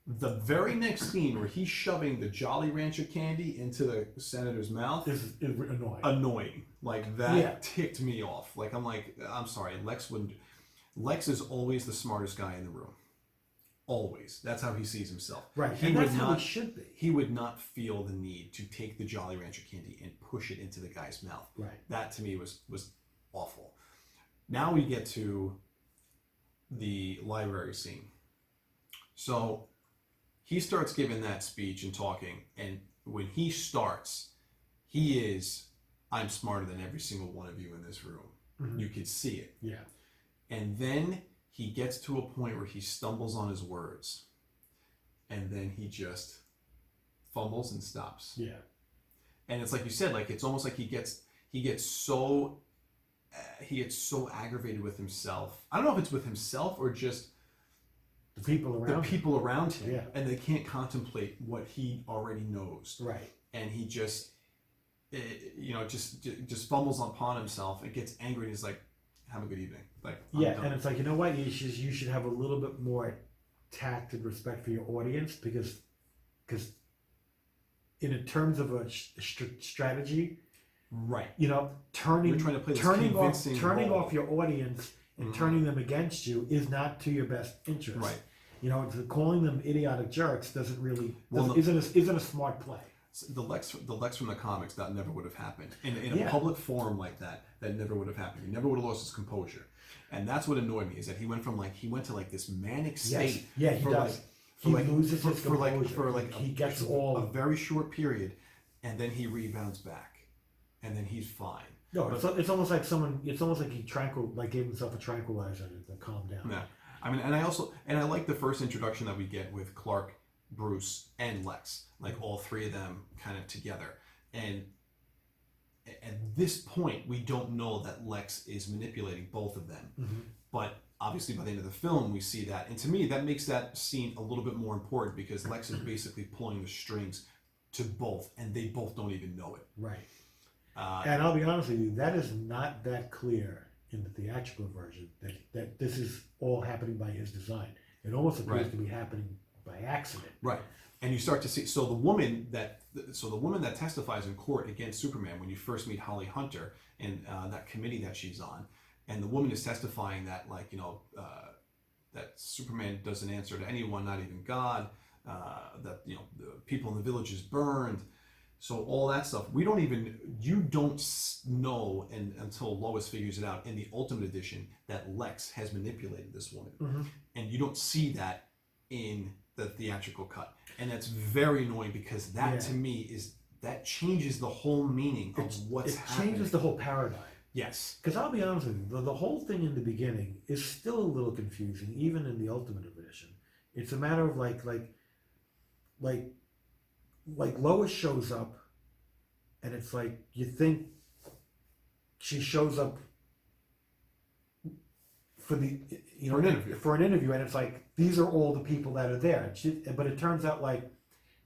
The very next scene where he's shoving the Jolly Rancher candy into the senator's mouth is annoying. Annoying. Like that ticked me off. Like I'm sorry, Lex is always the smartest guy in the room. Always. That's how he sees himself. Right. That's how it should be. He would not feel the need to take the Jolly Rancher candy and push it into the guy's mouth. Right. That to me was awful. Now we get to the library scene. So he starts giving that speech and talking, and when he starts, he is, I'm smarter than every single one of you in this room. You could see it. Yeah. And then he gets to a point where he stumbles on his words, and then he just fumbles and stops. Yeah. And it's like you said, like it's almost like he gets so aggravated with himself. I don't know if it's with himself or just the people around him. Yeah. And they can't contemplate what he already knows. Right. And he just fumbles upon himself and gets angry and he's like, have a good evening. Like, and it's like, you know what? You should have a little bit more tact and respect for your audience, because in terms of a strategy, right? You know, turning off your audience and turning them against you is not to your best interest. Right. You know, calling them idiotic jerks isn't a smart play. The Lex from the comics, that never would have happened in a public forum like that. That never would have happened. He never would have lost his composure, and that's what annoyed me, is that he went to like this manic state. Yes. Yeah, he does. He loses his composure. For he gets a very short period, and then he rebounds back, and then he's fine. No, it's almost like he gave himself a tranquilizer to calm down. Yeah, I mean, and I like the first introduction that we get with Clark, Bruce, and Lex, like all three of them kind of together. And at this point, we don't know that Lex is manipulating both of them. But obviously by the end of the film, we see that. And to me, that makes that scene a little bit more important, because Lex is basically pulling the strings to both, and they both don't even know it. Right. And I'll be honest with you, that is not that clear in the theatrical version that this is all happening by his design. It almost appears Right. to be happening by accident. Right. And you start to see, so the woman that testifies in court against Superman, when you first meet Holly Hunter and that committee that she's on, and the woman is testifying that, like, that Superman doesn't answer to anyone, not even God, that, the people in the village is burned. So all that stuff, you don't know until Lois figures it out in the Ultimate Edition that Lex has manipulated this woman. Mm-hmm. And you don't see that in the theatrical cut. And that's very annoying because that to me that changes the whole meaning of what's happening. It changes the whole paradigm. Yes. Because I'll be honest with you, the whole thing in the beginning is still a little confusing, even in the Ultimate Edition. It's a matter of like Lois shows up, and it's like you think she shows up for the for an interview, and it's like these are all the people that are there. But it turns out like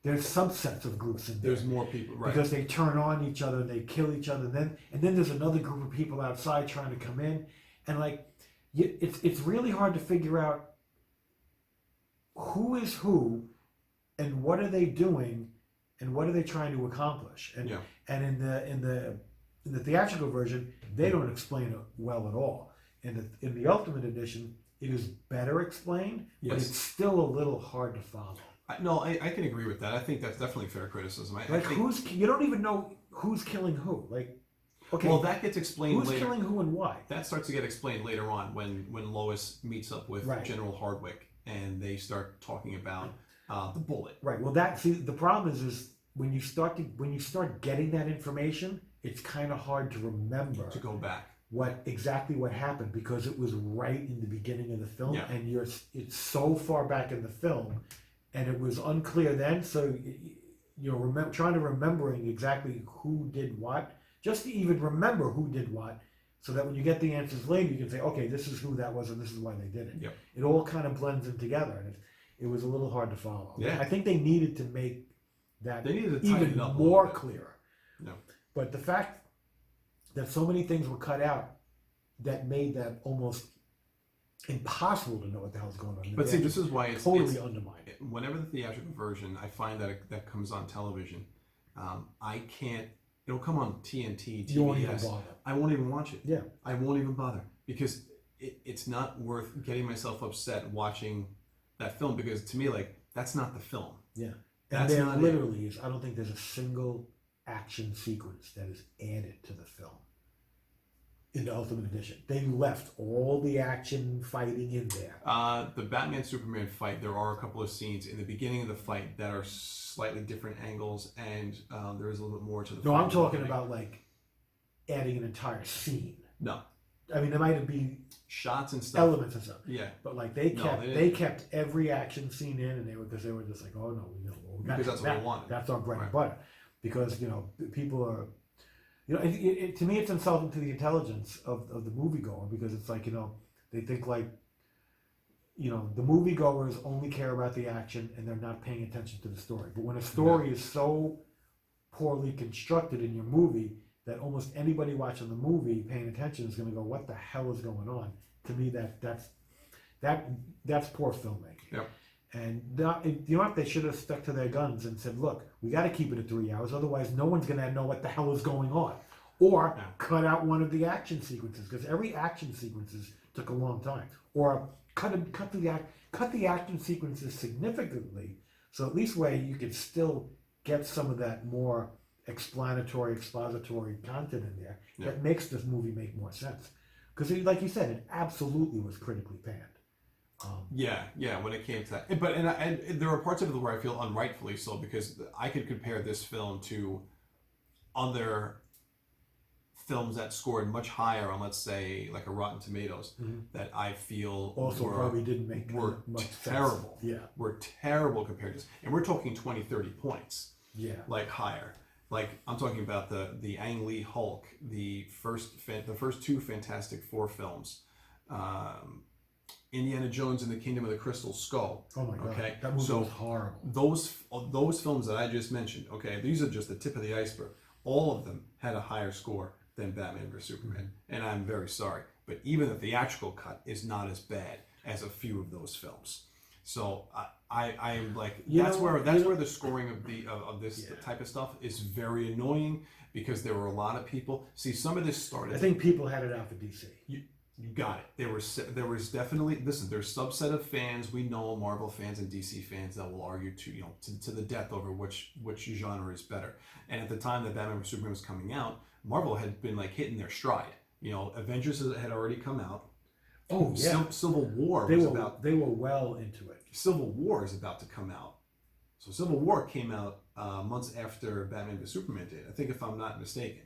there's subsets of groups in there. There's more people, right? Because they turn on each other and they kill each other, and then there's another group of people outside trying to come in, and like it's really hard to figure out who is who, and what are they doing, and what are they trying to accomplish. And in the theatrical version, they don't explain it well at all. In the Ultimate Edition, it is better explained, but it's still a little hard to follow. I can agree with that. I think that's definitely fair criticism. I think, you don't even know who's killing who. Like, okay, well, that gets explained who's later. killing who and why. That starts to get explained later on when Lois meets up with General Hardwick and they start talking about the bullet. Right. Well, the problem is when you start getting that information, it's kind of hard to remember to go back exactly what happened because it was right in the beginning of the film, and it's so far back in the film, and it was unclear then. So trying to remembering exactly who did what, just to even remember who did what, so that when you get the answers later, you can say, okay, this is who that was, and this is why they did it. Yep. It all kind of blends in together, and it was a little hard to follow. Yeah. I think they needed to make that even up more clear. No. But the fact that so many things were cut out that made that almost impossible to know what the hell's going on. But see, this is why it's totally undermined. Whenever the theatrical version, I find that comes on television, I can't. It'll come on TNT, TBS. You won't even bother. I won't even watch it. Yeah. I won't even bother because it's not worth getting myself upset watching that film because to me, like, that's not the film. Yeah. And there literally is. I don't think there's a single action sequence that is added to the film in the Ultimate Edition. They left all the action fighting in there. The Batman-Superman fight, there are a couple of scenes in the beginning of the fight that are slightly different angles, and there is a little bit more to the fight. No, I'm talking about, like, adding an entire scene. No. I mean, there might be shots and stuff. Elements and stuff. Yeah. But, like, they kept every action scene in, and they were just like, oh, no, because that's what they wanted. That's our bread and butter. Because, people are... to me, it's insulting to the intelligence of the moviegoer because it's like, they think like, the moviegoers only care about the action and they're not paying attention to the story. But when a story is so poorly constructed in your movie that almost anybody watching the movie paying attention is going to go, what the hell is going on? To me, that's poor filmmaking. Yep. And what they should have stuck to their guns and said, look, we got to keep it at 3 hours, otherwise no one's going to know what the hell is going on. Or cut out one of the action sequences, because every action sequences took a long time. Or cut the action sequences significantly, so at least way you could still get some of that more expository content in there that makes this movie make more sense. Because like you said, it absolutely was critically panned. When it came to that, but and there are parts of it where I feel unrightfully so because I could compare this film to other films that scored much higher on, let's say, like a Rotten Tomatoes, that I feel also probably didn't make much terrible. Sense. Yeah, were terrible compared to this, and we're talking 20, 30 points. Yeah, like higher. Like I'm talking about the Ang Lee Hulk, the first two Fantastic Four films. Indiana Jones and the Kingdom of the Crystal Skull. Oh my God, okay? That movie was horrible. Those films that I just mentioned, okay, these are just the tip of the iceberg. All of them had a higher score than Batman vs Superman, and I'm very sorry. but even the theatrical cut is not as bad as a few of those films. So I am like, that's where the scoring of this type of stuff is very annoying, because there were a lot of people. See, some of this started. I think people had it out for DC. You got it. There was definitely, listen, there's a subset of fans we know, Marvel fans and DC fans, that will argue to the death over which genre is better. And at the time that Batman vs Superman was coming out, Marvel had been like hitting their stride. Avengers had already come out. Oh yeah. Civil War They were well into it. Civil War is about to come out. So Civil War came out months after Batman vs Superman did. I think, if I'm not mistaken.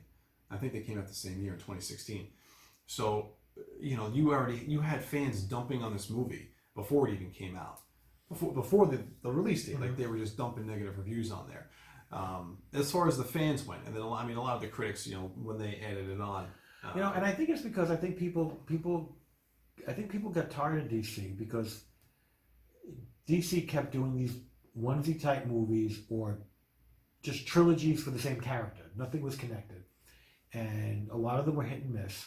I think they came out the same year in 2016. So you had fans dumping on this movie before it even came out, before the release date. Like, they were just dumping negative reviews on there. As far as the fans went, and then a lot of the critics, when they added it on, and I think it's because I think people got tired of DC, because DC kept doing these onesie type movies, or just trilogies for the same character. Nothing was connected, and a lot of them were hit and miss.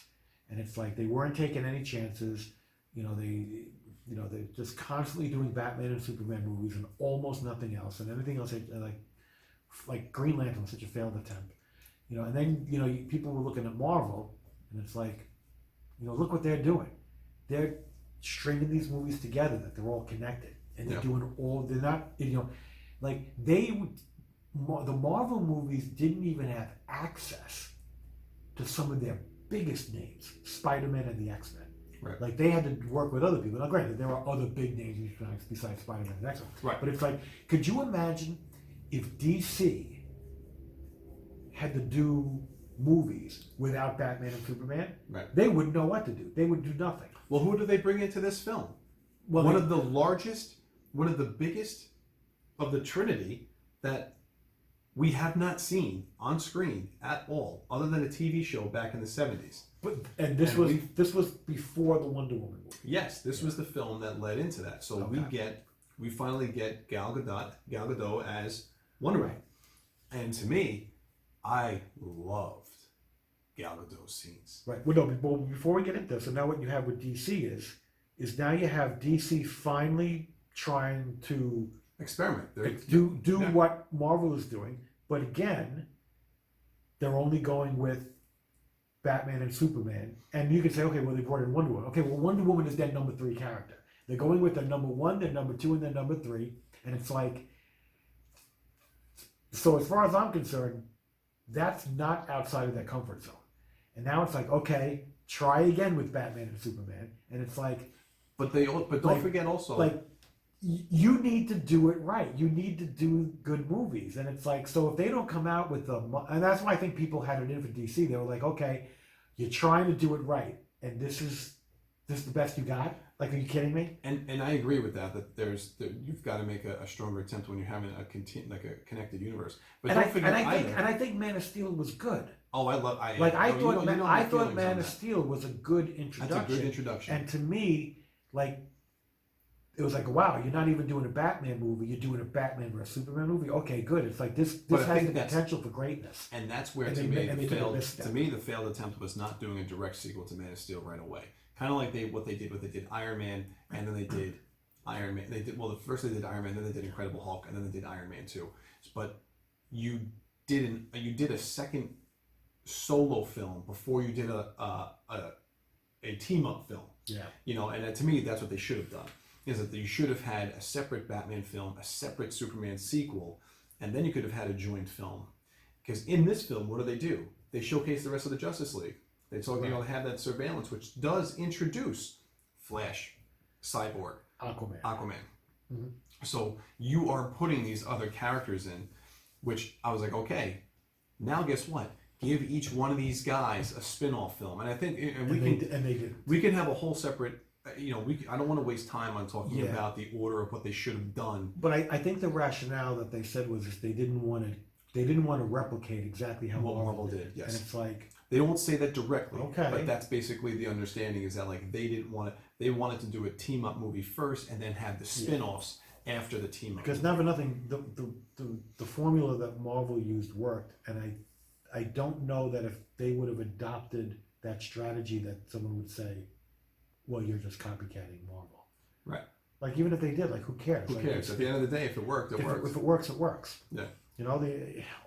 And it's like they weren't taking any chances. They're just constantly doing Batman and Superman movies and almost nothing else. And everything else, like Green Lantern was such a failed attempt. And then people were looking at Marvel, and it's like, look what they're doing. They're stringing these movies together that they're all connected, and they're doing all. They're not, like the Marvel movies didn't even have access to some of their biggest names, Spider-Man and the X-Men. Right. Like, they had to work with other people. Now, granted, there are other big names besides Spider-Man and X-Men. Right. But it's like, could you imagine if DC had to do movies without Batman and Superman? Right. They wouldn't know what to do. They would do nothing. Well, who do they bring into this film? Well, one of the biggest of the Trinity that we have not seen on screen at all, other than a TV show back in the 70s. This was before the Wonder Woman movie. Yes, this was the film that led into that. So we finally get Gal Gadot as Wonder Woman. And to me, I loved Gal Gadot's scenes. Right. Well, no, before we get into this, so now what you have with DC is now you have DC finally trying to experiment. Do what Marvel is doing, but again, they're only going with Batman and Superman. And you can say, okay, well, they brought in Wonder Woman. Okay, well, Wonder Woman is their number 3 character. They're going with their number 1, their number 2, and their number 3. And it's like, so as far as I'm concerned, that's not outside of their comfort zone. And now it's like, okay, try again with Batman and Superman. And it's like, but don't forget also, like, you need to do it right. You need to do good movies. And it's like, so if they don't come out with and that's why I think people had it in for DC. They were like, okay, you're trying to do it right, and this is the best you got? Like, are you kidding me? And I agree with that you've got to make a stronger attempt when you're having a connected universe. But don't forget I think Man of Steel was good. Oh, I thought Man of Steel was a good introduction. That's a good introduction. And to me, like, it was like, wow, you're not even doing a Batman movie, you're doing a Batman versus Superman movie. Okay, good. It's like this has the potential for greatness. And that's where, to me, the failed attempt was not doing a direct sequel to Man of Steel right away. Kind of like what they did Iron Man, and then they did Iron Man. First they did Iron Man, then they did Incredible Hulk, and then they did Iron Man 2. But you did a second solo film before you did a team up film. Yeah. And to me, that's what they should have done. Is that you should have had a separate Batman film, a separate Superman sequel, and then you could have had a joint film. Because in this film, what do? They showcase the rest of the Justice League. They have that surveillance, which does introduce Flash, Cyborg, Aquaman. Mm-hmm. So you are putting these other characters in, which I was like, okay, now guess what? Give each one of these guys a spin-off film. And I think we can have a whole separate, I don't want to waste time on talking about the order of what they should have done. But I think the rationale that they said was they didn't want to replicate exactly how Marvel did. Yes. And it's like, they don't say that directly. Okay. But that's basically the understanding, is that like they wanted to do a team up movie first and then have the spin-offs after the team up. Because not for nothing, the formula that Marvel used worked, and I don't know that if they would have adopted that strategy that someone would say, well, you're just copycatting Marvel. Right. Like, even if they did, like, who cares? Who Like, cares? At the end of the day, if it worked, it works. if it works, it works. Yeah. You know,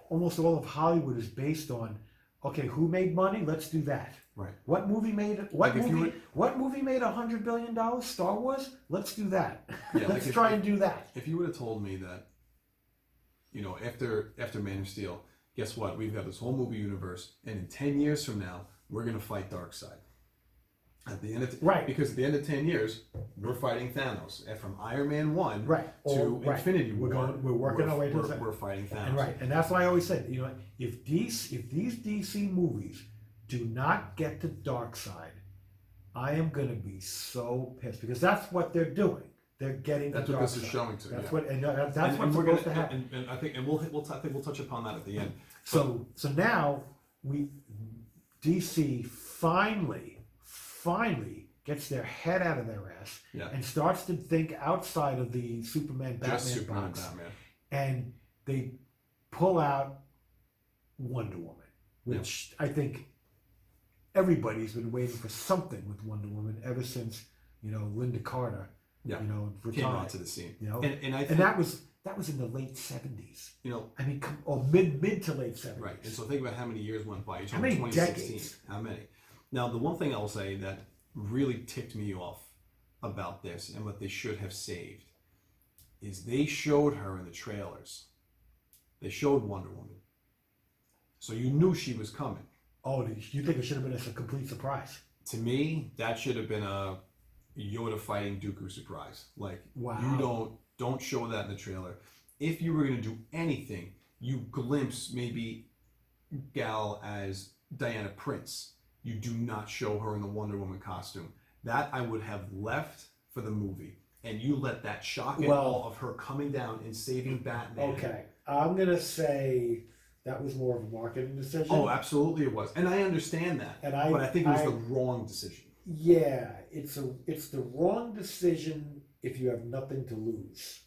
almost all of Hollywood is based on, okay, who made money? Let's do that. Right. What movie made Like if you would- what movie made $100 billion? Star Wars. Let's do that. Yeah, Let's like try and do that. If you would have told me that, you know, after Man of Steel, guess what? We've got this whole movie universe, and in 10 years from now, we're gonna fight Darkseid. At the end of Right. Because at the end of 10 years, we're fighting Thanos, and from Iron Man 1 Right. to Right. Infinity War, We're working our way to we're fighting Thanos. And right, and that's why I always said, you know, if these DC movies do not get to Darkseid, I am gonna be so pissed, because that's what they're doing. They're getting That's to what this is Darkseid. showing to. That's Yeah. what, and that's And what's we're supposed gonna, to happen. and I think, and I think we'll touch upon that at the end. So now DC finally gets their head out of their ass Yeah. and starts to think outside of the Superman Batman Just Superman and box, Batman. and they pull out Wonder Woman, which I think everybody's been waiting for something with Wonder Woman ever since, you know, Linda Carter, Yeah. you know, Came retired. onto the scene. You know, And I think, and that was in the late 70s. you know, I mean, or mid to late 70s. right. And so think about how many years went by. You're How talking many 2016. decades? How many? Now, the one thing I'll say that really ticked me off about this, and what they should have saved, is they showed her in the trailers. They showed Wonder Woman. So you knew she was coming. Oh, you think it should have been a complete surprise? To me, that should have been a Yoda fighting Dooku surprise. Like, Wow. you don't show that in the trailer. If you were going to do anything, you glimpse maybe Gal as Diana Prince. You do not show her in the Wonder Woman costume. That I would have left for the movie. And you let that shock and Well- awe of her coming down and saving Batman. Okay, I'm gonna say that was more of a marketing decision. Oh, absolutely it was. And I understand that. And but I think it was the wrong decision. Yeah, it's the wrong decision if you have nothing to lose,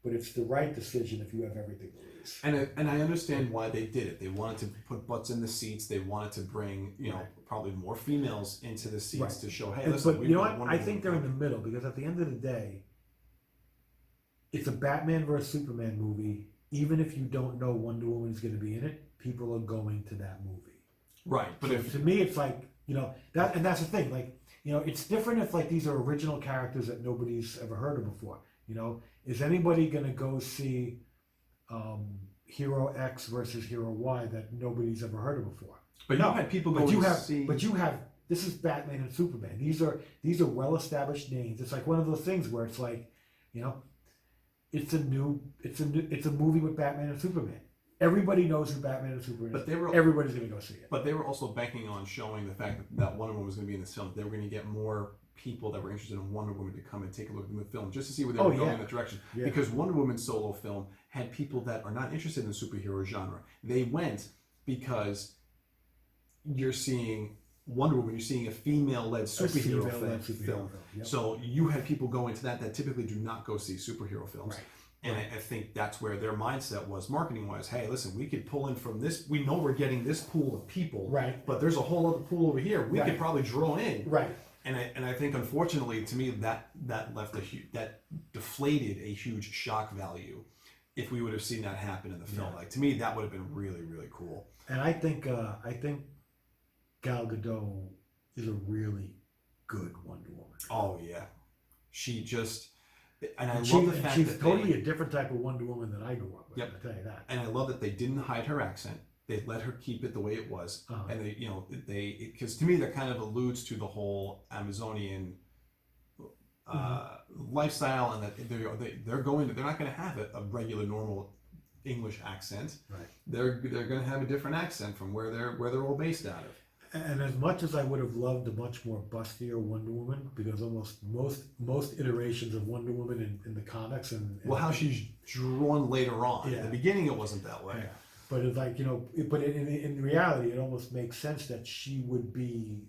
but it's the right decision if you have everything to lose. And I understand why they did it. They wanted to put butts in the seats. They wanted to bring, you know, Right. probably more females into the seats Right. to show, hey, And- listen, but we've you know got what? Wonder I think Woman they're in the coming. middle, because at the end of the day, it's a Batman versus Superman movie. Even if you don't know Wonder Woman is going to be in it, people are going to that movie. Right, but So if to me, it's like, you know, and that's the thing. Like, you know, it's different if like these are original characters that nobody's ever heard of before. You know, is anybody going to go see Hero X versus Hero Y that nobody's ever heard of before? but No, you had people But going you to have, see. but you have. This is Batman and Superman. These are well-established names. It's like one of those things where it's like, you know, it's a movie with Batman and Superman. Everybody knows who Batman and Superman But is. they were- Everybody's going to go see it. But they were also banking on showing the fact that Wonder Woman was going to be in this film. They were going to get more people that were interested in Wonder Woman to come and take a look at the film just to see where they were going in that direction. Yeah. Because Wonder Woman's solo film had people that are not interested in the superhero genre. They went because you're seeing Wonder Woman, you're seeing a female-led superhero film. Yep. So you had people going to that typically do not go see superhero films. Right. And I think that's where their mindset was marketing-wise. Hey, listen, we could pull in from this. We know we're getting this pool of people, Right. but there's a whole other pool over here. We Right. could probably draw in. Right. And I think, unfortunately, to me, that left that deflated a huge shock value if we would have seen that happen in the film. Yeah. Like, to me, that would have been really, really cool. And I think Gal Gadot is a really good Wonder Woman. Oh, yeah. She just... And I love She- the fact she's that totally a different type of Wonder Woman than I grew up with. Yep. I'll tell you that. And I love that they didn't hide her accent. They let her keep it the way it was. Uh-huh. And because to me that kind of alludes to the whole Amazonian lifestyle, and that they're not going to have a regular normal English accent. Right. They're going to have a different accent from where they're all based out of. And as much as I would have loved a much more bustier Wonder Woman, because most iterations of Wonder Woman in the comics and Well, how she's drawn later on. Yeah. In the beginning, it wasn't that way. yeah. But it's like, you know, but in reality, it almost makes sense that she would be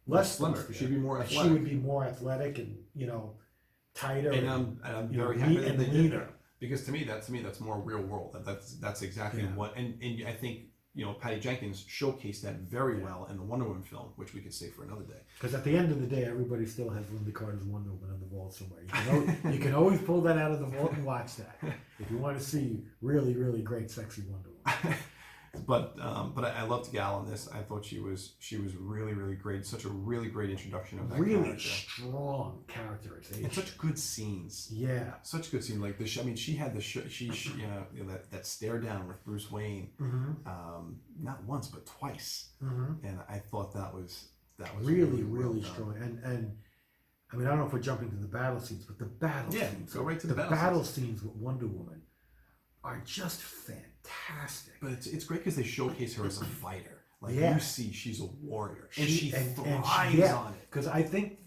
less Slimmer. bustier. She'd be more That athletic. She would be more athletic and, you know, tighter And I'm you know, very happy lean- that and they did leaner. that. Because to me that's more real world. That's exactly Yeah. what and I think Patty Jenkins showcased that very well in the Wonder Woman film, which we could save for another day. Because at the end of the day, everybody still has Linda Carter's Wonder Woman in the vault somewhere. You can always pull that out of the vault and watch that if you want to see really, really great, sexy Wonder Woman. But I loved Gal in this. I thought she was really, really great. Such a really great introduction of that Really character. strong characterization. And such good scenes. Yeah. Such good scene. Like she had that stare down with Bruce Wayne, not once but twice. And I thought that was really, well really done. strong. And I mean, I don't know if we're jumping to the battle scenes, but the battle scenes. Go right to the the battle scenes with Wonder Woman are just fantastic. But it's great because they showcase her as a fighter. Like Yeah. you see, she's a warrior, and she thrives yeah, on it. Because I think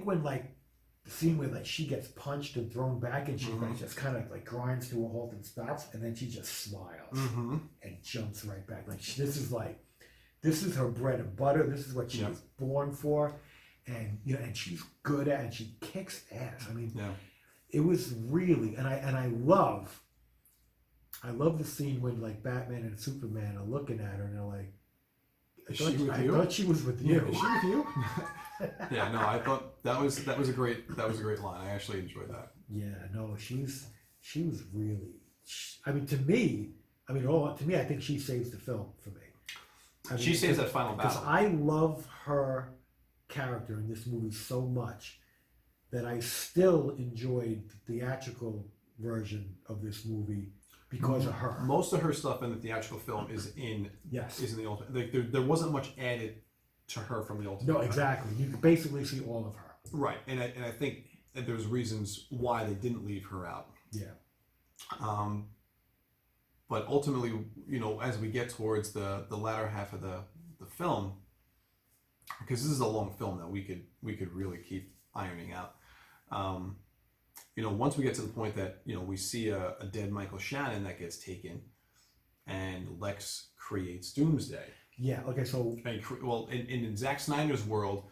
when like the scene where like she gets punched and thrown back, and she like, just kind of like grinds to a halt and stops, and then she just smiles and jumps right back. Like this is her bread and butter. This is what she was born for, and and she's good at, and she kicks ass. I mean, it was really, and I love the scene when like Batman and Superman are looking at her and they're like, I thought she was with you. Yeah, is she with you? Yeah, no, I thought that was a great line. I actually enjoyed that. Yeah, no, she was really. I mean, to me, I think she saves the film for me. I mean, She saves that final because battle. I love her character in this movie so much that I still enjoyed the theatrical version of this movie because of her. Most of her stuff in the theatrical film is in the ultimate. Like there wasn't much added to her from the ultimate. No, exactly. You can basically see all of her. Right, and I think that there's reasons why they didn't leave her out. Yeah. But ultimately, as we get towards the latter half of the film, because this is a long film that we could really keep ironing out. Once we get to the point that we see a dead Michael Shannon that gets taken, and Lex creates Doomsday. Yeah. Okay. So. In Zack Snyder's world,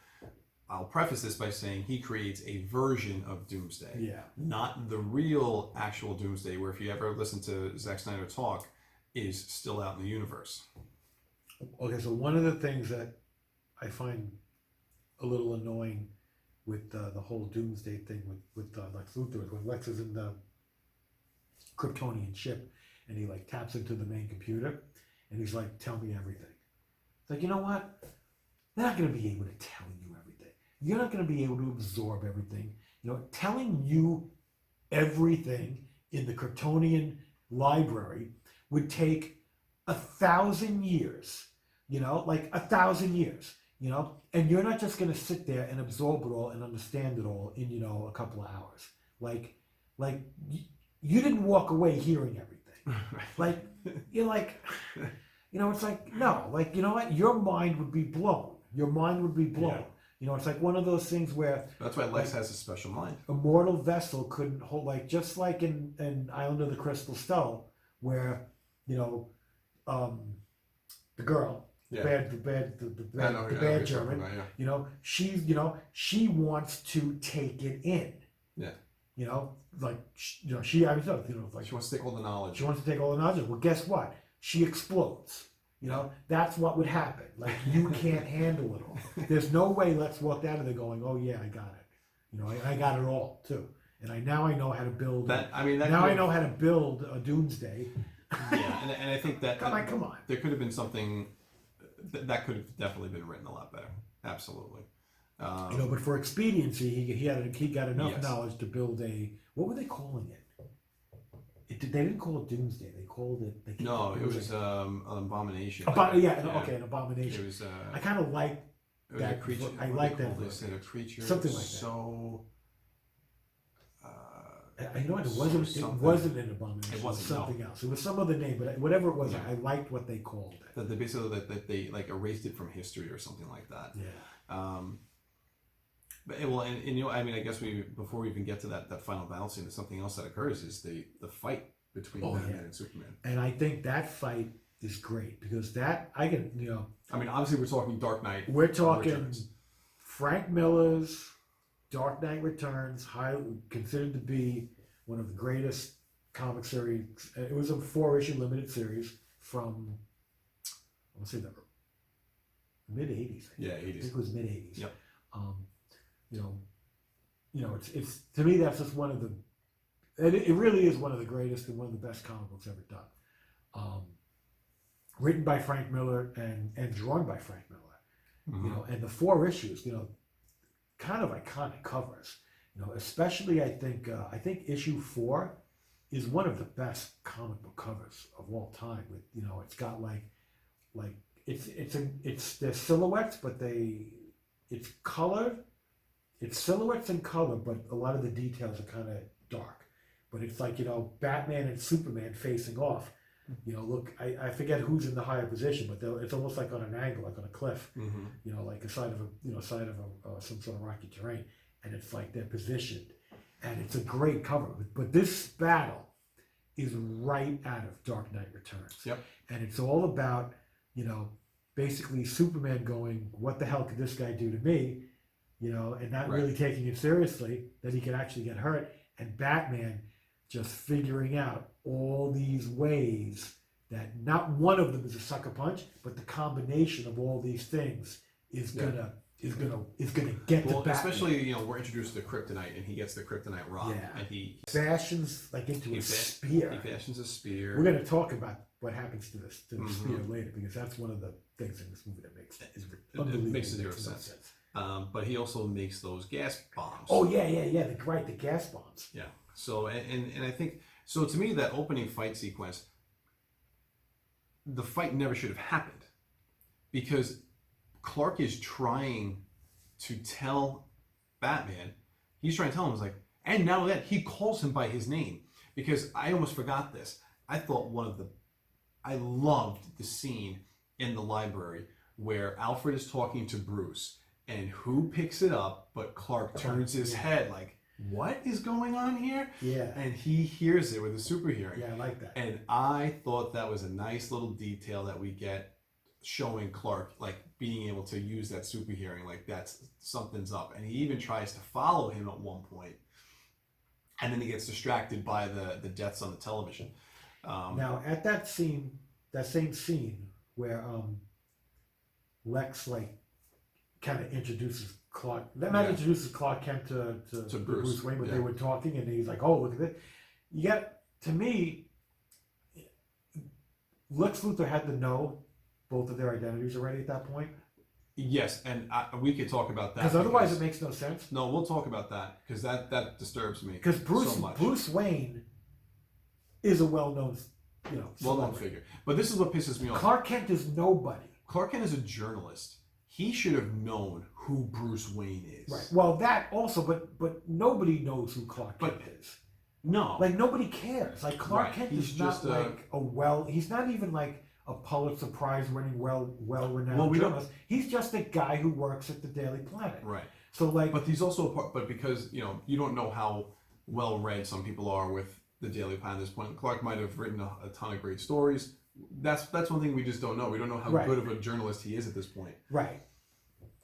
I'll preface this by saying he creates a version of Doomsday. Yeah. Not the real actual Doomsday, where if you ever listen to Zack Snyder talk, is still out in the universe. Okay. So one of the things that I find a little annoying with the whole Doomsday thing with Lex Luthor is when Lex is in the Kryptonian ship and he like taps into the main computer and he's like, "Tell me everything." It's like, you know what? They're not going to be able to tell you everything. You're not going to be able to absorb everything. Telling you everything in the Kryptonian library would take 1,000 years. Like 1,000 years. And you're not just going to sit there and absorb it all and understand it all in, a couple of hours. Like you didn't walk away hearing everything. Like, you're like, it's like, no, like, you know what? Your mind would be blown. Your mind would be blown. Yeah. It's like one of those things where... That's why Lex has a special mind. A mortal vessel couldn't hold, like, just like in Island of the Crystal Skull, where, the girl... Yeah. The bad German. About, she wants to take it in. Yeah. Like she wants to take all the knowledge. She wants to take all the knowledge. Well, guess what? She explodes. That's what would happen. Like you can't handle it all. There's no way Lex walked out of there going, "Oh yeah, I got it." I got it all too. And now I know how to build. I know how to build a Doomsday. Yeah, and I think that come on. There could have been something. That could have definitely been written a lot better. Absolutely. But for expediency, he got enough knowledge to build what were they calling it? They didn't call it Doomsday. They called it. It was an abomination. An abomination. It was. I kind of like that. A creature. I like that. They said a creature. Something like that. So. It wasn't an abomination. It was something else. It was some other name, but whatever it was, I liked what they called it. That they basically that they like erased it from history or something like that. Yeah. I guess before we even get to that final battle scene, there's something else that occurs is the fight between Batman and Superman. And I think that fight is great because obviously we're talking Dark Knight. We're talking Frank Miller's Dark Knight Returns, considered to be one of the greatest comic series. It was a 4-issue limited series from I'll say the mid '80s. Yeah, I think 80s. it was mid '80s. Yep. You know, it's to me that's just one of the, and it really is one of the greatest and one of the best comic books ever done. Written by Frank Miller and drawn by Frank Miller. Mhm. You know, and the 4 issues, you know, kind of iconic covers. You know, especially I think issue 4 is one of the best comic book covers of all time. With, you know, it's got like it's their silhouettes, but it's colored. It's silhouettes and color, but a lot of the details are kind of dark. But it's like, you know, Batman and Superman facing off. You know, look, I forget who's in the higher position, but it's almost like on an angle, like on a cliff. Mhm. You know, like a side of some sort of rocky terrain, and it's like they're positioned, and it's a great cover. But this battle is right out of Dark Knight Returns. Yep. And it's all about, you know, basically Superman going, what the hell could this guy do to me? You know, and not really taking it seriously that he could actually get hurt, and Batman just figuring out all these ways that not one of them is a sucker punch, but the combination of all these things is gonna get to Batman. Especially, you know, we're introduced to Kryptonite, and he gets the Kryptonite rock, Yeah. and he fashions like into a spear. He fashions a spear. We're gonna talk about what happens to the Mhm. spear later, because that's one of the things in this movie that makes It unbelievable. makes zero no sense. But he also makes those gas bombs. Oh yeah. The gas bombs. Yeah. So and I think so. To me, that opening fight sequence, the fight never should have happened, because Clark is trying to tell Batman. He's trying to tell him, it's like, and not only that, he calls him by his name. Because I almost forgot this. I thought I loved the scene in the library where Alfred is talking to Bruce, and who picks it up but Clark turns his head like, what is going on here? Yeah. And he hears it with a super hearing. Yeah, I like that. And I thought that was a nice little detail that we get, showing Clark like being able to use that super hearing, like that's something's up. And he even tries to follow him at one point, and then he gets distracted by the deaths on the television. Now at that scene, that same scene where Lex like kind of introduces Clark, introduces Clark Kent to Bruce Wayne, but they were talking, and he's like, "Oh, look at it." You got, to me, Lex Luthor had to know both of their identities already at that point. Yes, and we could talk about that. Because otherwise it makes no sense. No, we'll talk about that, because that disturbs me. Because so much. Bruce Wayne is a well-known, well-known figure. But this is what pisses me off. Clark Kent is nobody. Clark Kent is a journalist. He should have known who Bruce Wayne is. Right. Well, that also, but nobody knows who Clark Kent is. No. Like, nobody cares. Like, Clark Kent is just not like he's not even like a Pulitzer Prize winning, well-renowned journalist. He's just a guy who works at the Daily Planet. Right. So like, but he's also but because you don't know how well read some people are with the Daily Planet at this point. Clark might have written a ton of great stories. That's one thing we just don't know. We don't know how good of a journalist he is at this point. Right.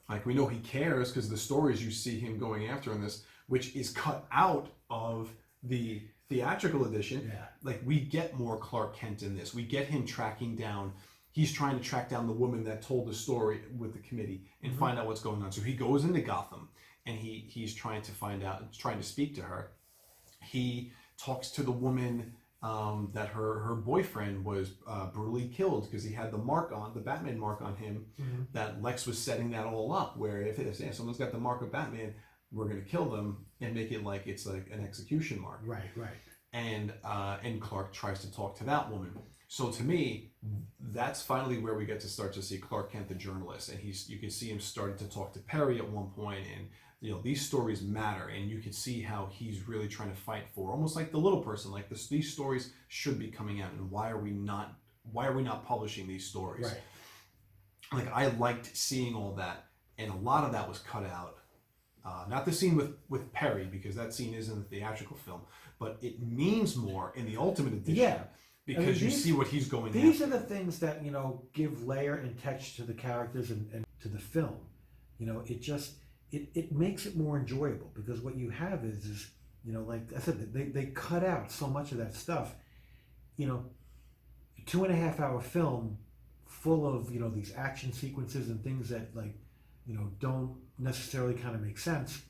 Like, we know he cares because the stories you see him going after in this, which is cut out of the theatrical edition. Yeah. Like, we get more Clark Kent in this. We get him tracking down. He's trying to track down the woman that told the story with the committee and find out what's going on. So he goes into Gotham, and he's trying to find out, trying to speak to her. He talks to the woman that her boyfriend was brutally killed because he had the Batman mark on him. That Lex was setting that all up, where if someone's got the mark of Batman, we're going to kill them and make it like it's like an execution mark. Right. And Clark tries to talk to that woman. So to me, that's finally where we get to start to see Clark Kent, the journalist, and you can see him starting to talk to Perry at one point, and these stories matter, and you can see how he's really trying to fight for, almost like the little person, like these stories should be coming out, and why are we not publishing these stories? Right. Like, I liked seeing all that, and a lot of that was cut out. Not the scene with Perry, because that scene is in the theatrical film, but it means more in the Ultimate Edition. Yeah. Because you see what he's going after. These are the things that, give layer and texture to the characters and to the film. It makes it more enjoyable, because what you have is like I said, they cut out so much of that stuff. 2.5 hour film full of these action sequences and things that don't necessarily kind of make sense.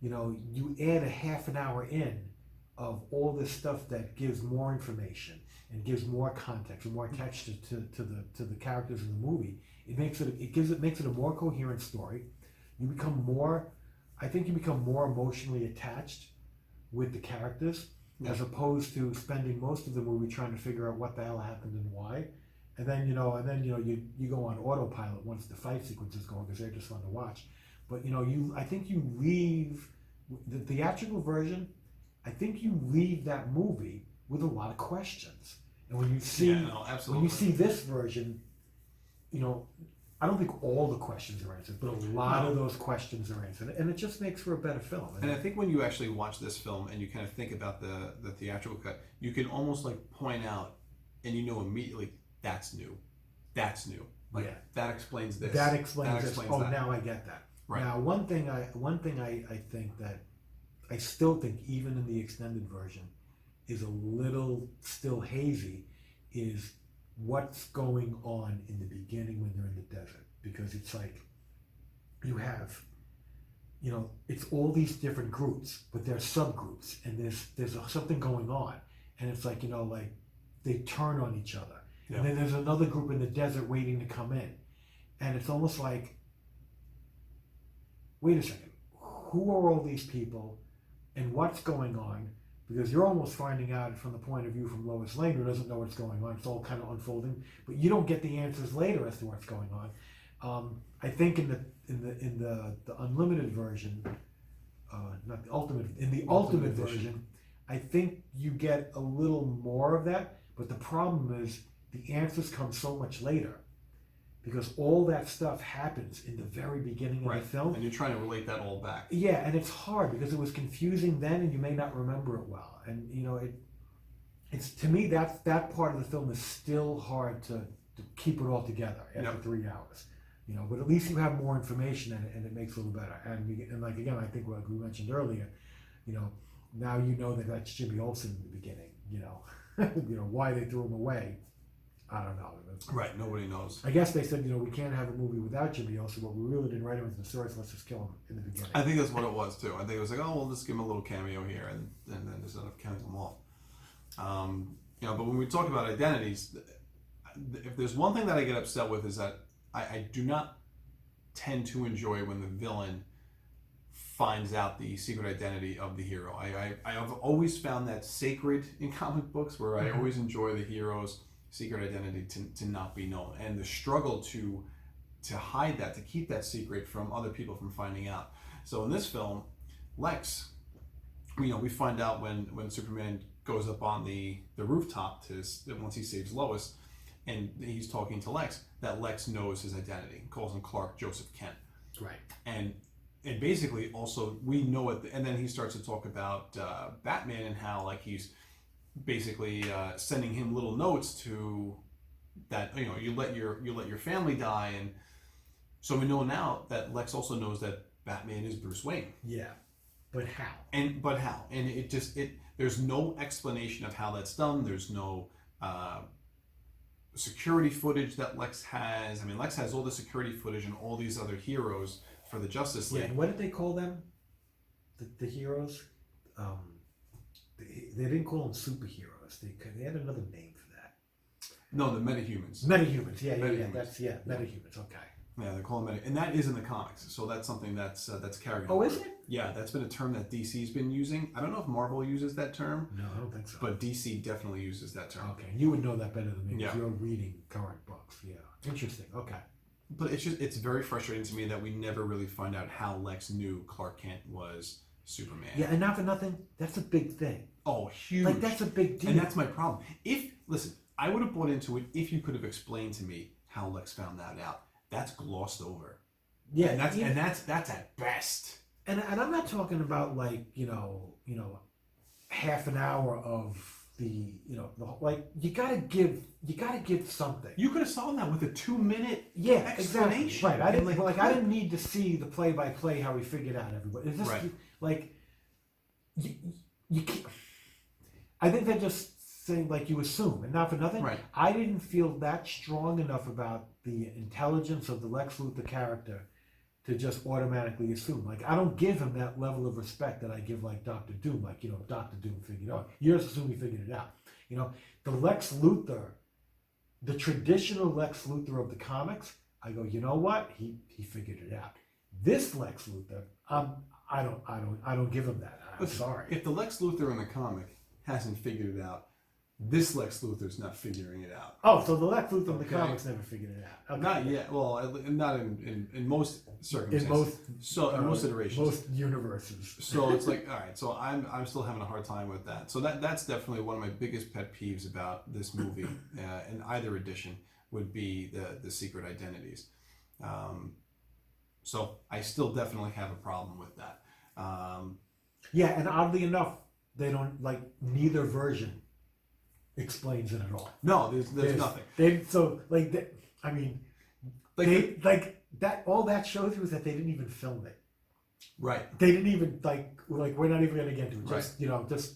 You add a half an hour in of all this stuff that gives more information and gives more context and more texture to the characters in the movie. It makes it a more coherent story. You become more emotionally attached with the characters, as opposed to spending most of the movie trying to figure out what the hell happened and why. And then you go on autopilot once the fight sequences go, because they're just fun to watch. But I think you leave the theatrical version. I think you leave that movie with a lot of questions. And when you see this version, I don't think all the questions are answered, but a lot of those questions are answered, and it just makes for a better film. And I think when you actually watch this film and you kind of think about the theatrical cut, you can almost like point out, and immediately that's new. That explains this. That explains this. Oh, that. Now I get that. Right. Now, one thing I think that I still think, even in the extended version, is a little still hazy, is what's going on in the beginning when they're in the desert. Because it's like you have, it's all these different groups, but they're subgroups, and there's something going on, and it's like like they turn on each other, and then there's another group in the desert waiting to come in, and it's almost like, wait a second, who are all these people, and what's going on? Because you're almost finding out from the point of view from Lois Lane, who doesn't know what's going on. It's all kind of unfolding, but you don't get the answers later as to what's going on. I think in the unlimited version, not the ultimate, in the ultimate version, I think you get a little more of that. But the problem is the answers come so much later, because all that stuff happens in the very beginning of the film. And you're trying to relate that all back. Yeah, and it's hard because it was confusing then, and you may not remember it well. And it's to me that part of the film is still hard to keep it all together after 3 hours. But at least you have more information, and it makes it a little better. And like again, I think what we mentioned earlier, now that that's Jimmy Olsen in the beginning. Why they threw him away, I don't know. Right, nobody knows. I guess they said, we can't have a movie without Jimmy Olsen, but we really didn't write him into the story, so let's just kill him in the beginning. I think that's what it was too. I think it was like, oh, we'll just give him a little cameo here, and then just end up killing him off. But when we talk about identities, if there's one thing that I get upset with, is that I do not tend to enjoy when the villain finds out the secret identity of the hero. I have always found that sacred in comic books, where I always enjoy the hero's secret identity to not be known, and the struggle to hide that, to keep that secret from other people from finding out. So in this film, Lex, we find out when Superman goes up on the rooftop once he saves Lois, and he's talking to Lex, that Lex knows his identity, calls him Clark Joseph Kent. Right. And basically also we know it, and then he starts to talk about Batman, and how like he's basically sending him little notes to that, you let your family die. And so we know now that Lex also knows that Batman is Bruce Wayne. Yeah, but how? And there's no explanation of how that's done. There's no security footage that Lex has. I mean, Lex has all the security footage and all these other heroes for the Justice League. Yeah, and what did they call them? The heroes? They didn't call them superheroes. They had another name for that. No, the metahumans. Metahumans, yeah. Metahumans, okay. Yeah, they call them and that is in the comics. So that's something that's carried over. Oh, is it? Yeah, that's been a term that DC's been using. I don't know if Marvel uses that term. No, I don't think so. But DC definitely uses that term. Okay, you would know that better than me, because you're reading current books. Yeah, interesting. Okay. But it's very frustrating to me that we never really find out how Lex knew Clark Kent was Superman. Yeah, and not for nothing, that's a big thing. Oh, huge. Like, that's a big deal. And that's my problem. Listen, I would have bought into it if you could have explained to me how Lex found that out. That's glossed over. Yeah, and that's at best. And I'm not talking about like half an hour of the you gotta give something. You could have solved that with a 2-minute explanation. Exactly. Right. I didn't need to see the play-by-play how he figured out everybody. It's just like you can't. I think they're just saying like you assume, and not for nothing. Right. I didn't feel that strong enough about the intelligence of the Lex Luthor character to just automatically assume. Like I don't give him that level of respect that I give like Doctor Doom. Like Doctor Doom figured it out. You just assume he figured it out. The Lex Luthor, the traditional Lex Luthor of the comics. I go, you know what? He figured it out. This Lex Luthor, I don't give him that. I'm sorry. If the Lex Luthor in the comic hasn't figured it out, this Lex Luthor's not figuring it out. Oh, so the Lex Luthor in the Okay. comics never figured it out. Okay. Not yet. Well, not in most circumstances. In most iterations. most universes. So it's like, all right. So I'm still having a hard time with that. So that's definitely one of my biggest pet peeves about this movie, in either edition, would be the secret identities. So I still definitely have a problem with that. Yeah, and oddly enough, they don't like neither version explains it at all. No, there's nothing. I mean, Like that. All that shows you is that they didn't even film it. right. They didn't even like we're not even going to get to it. Just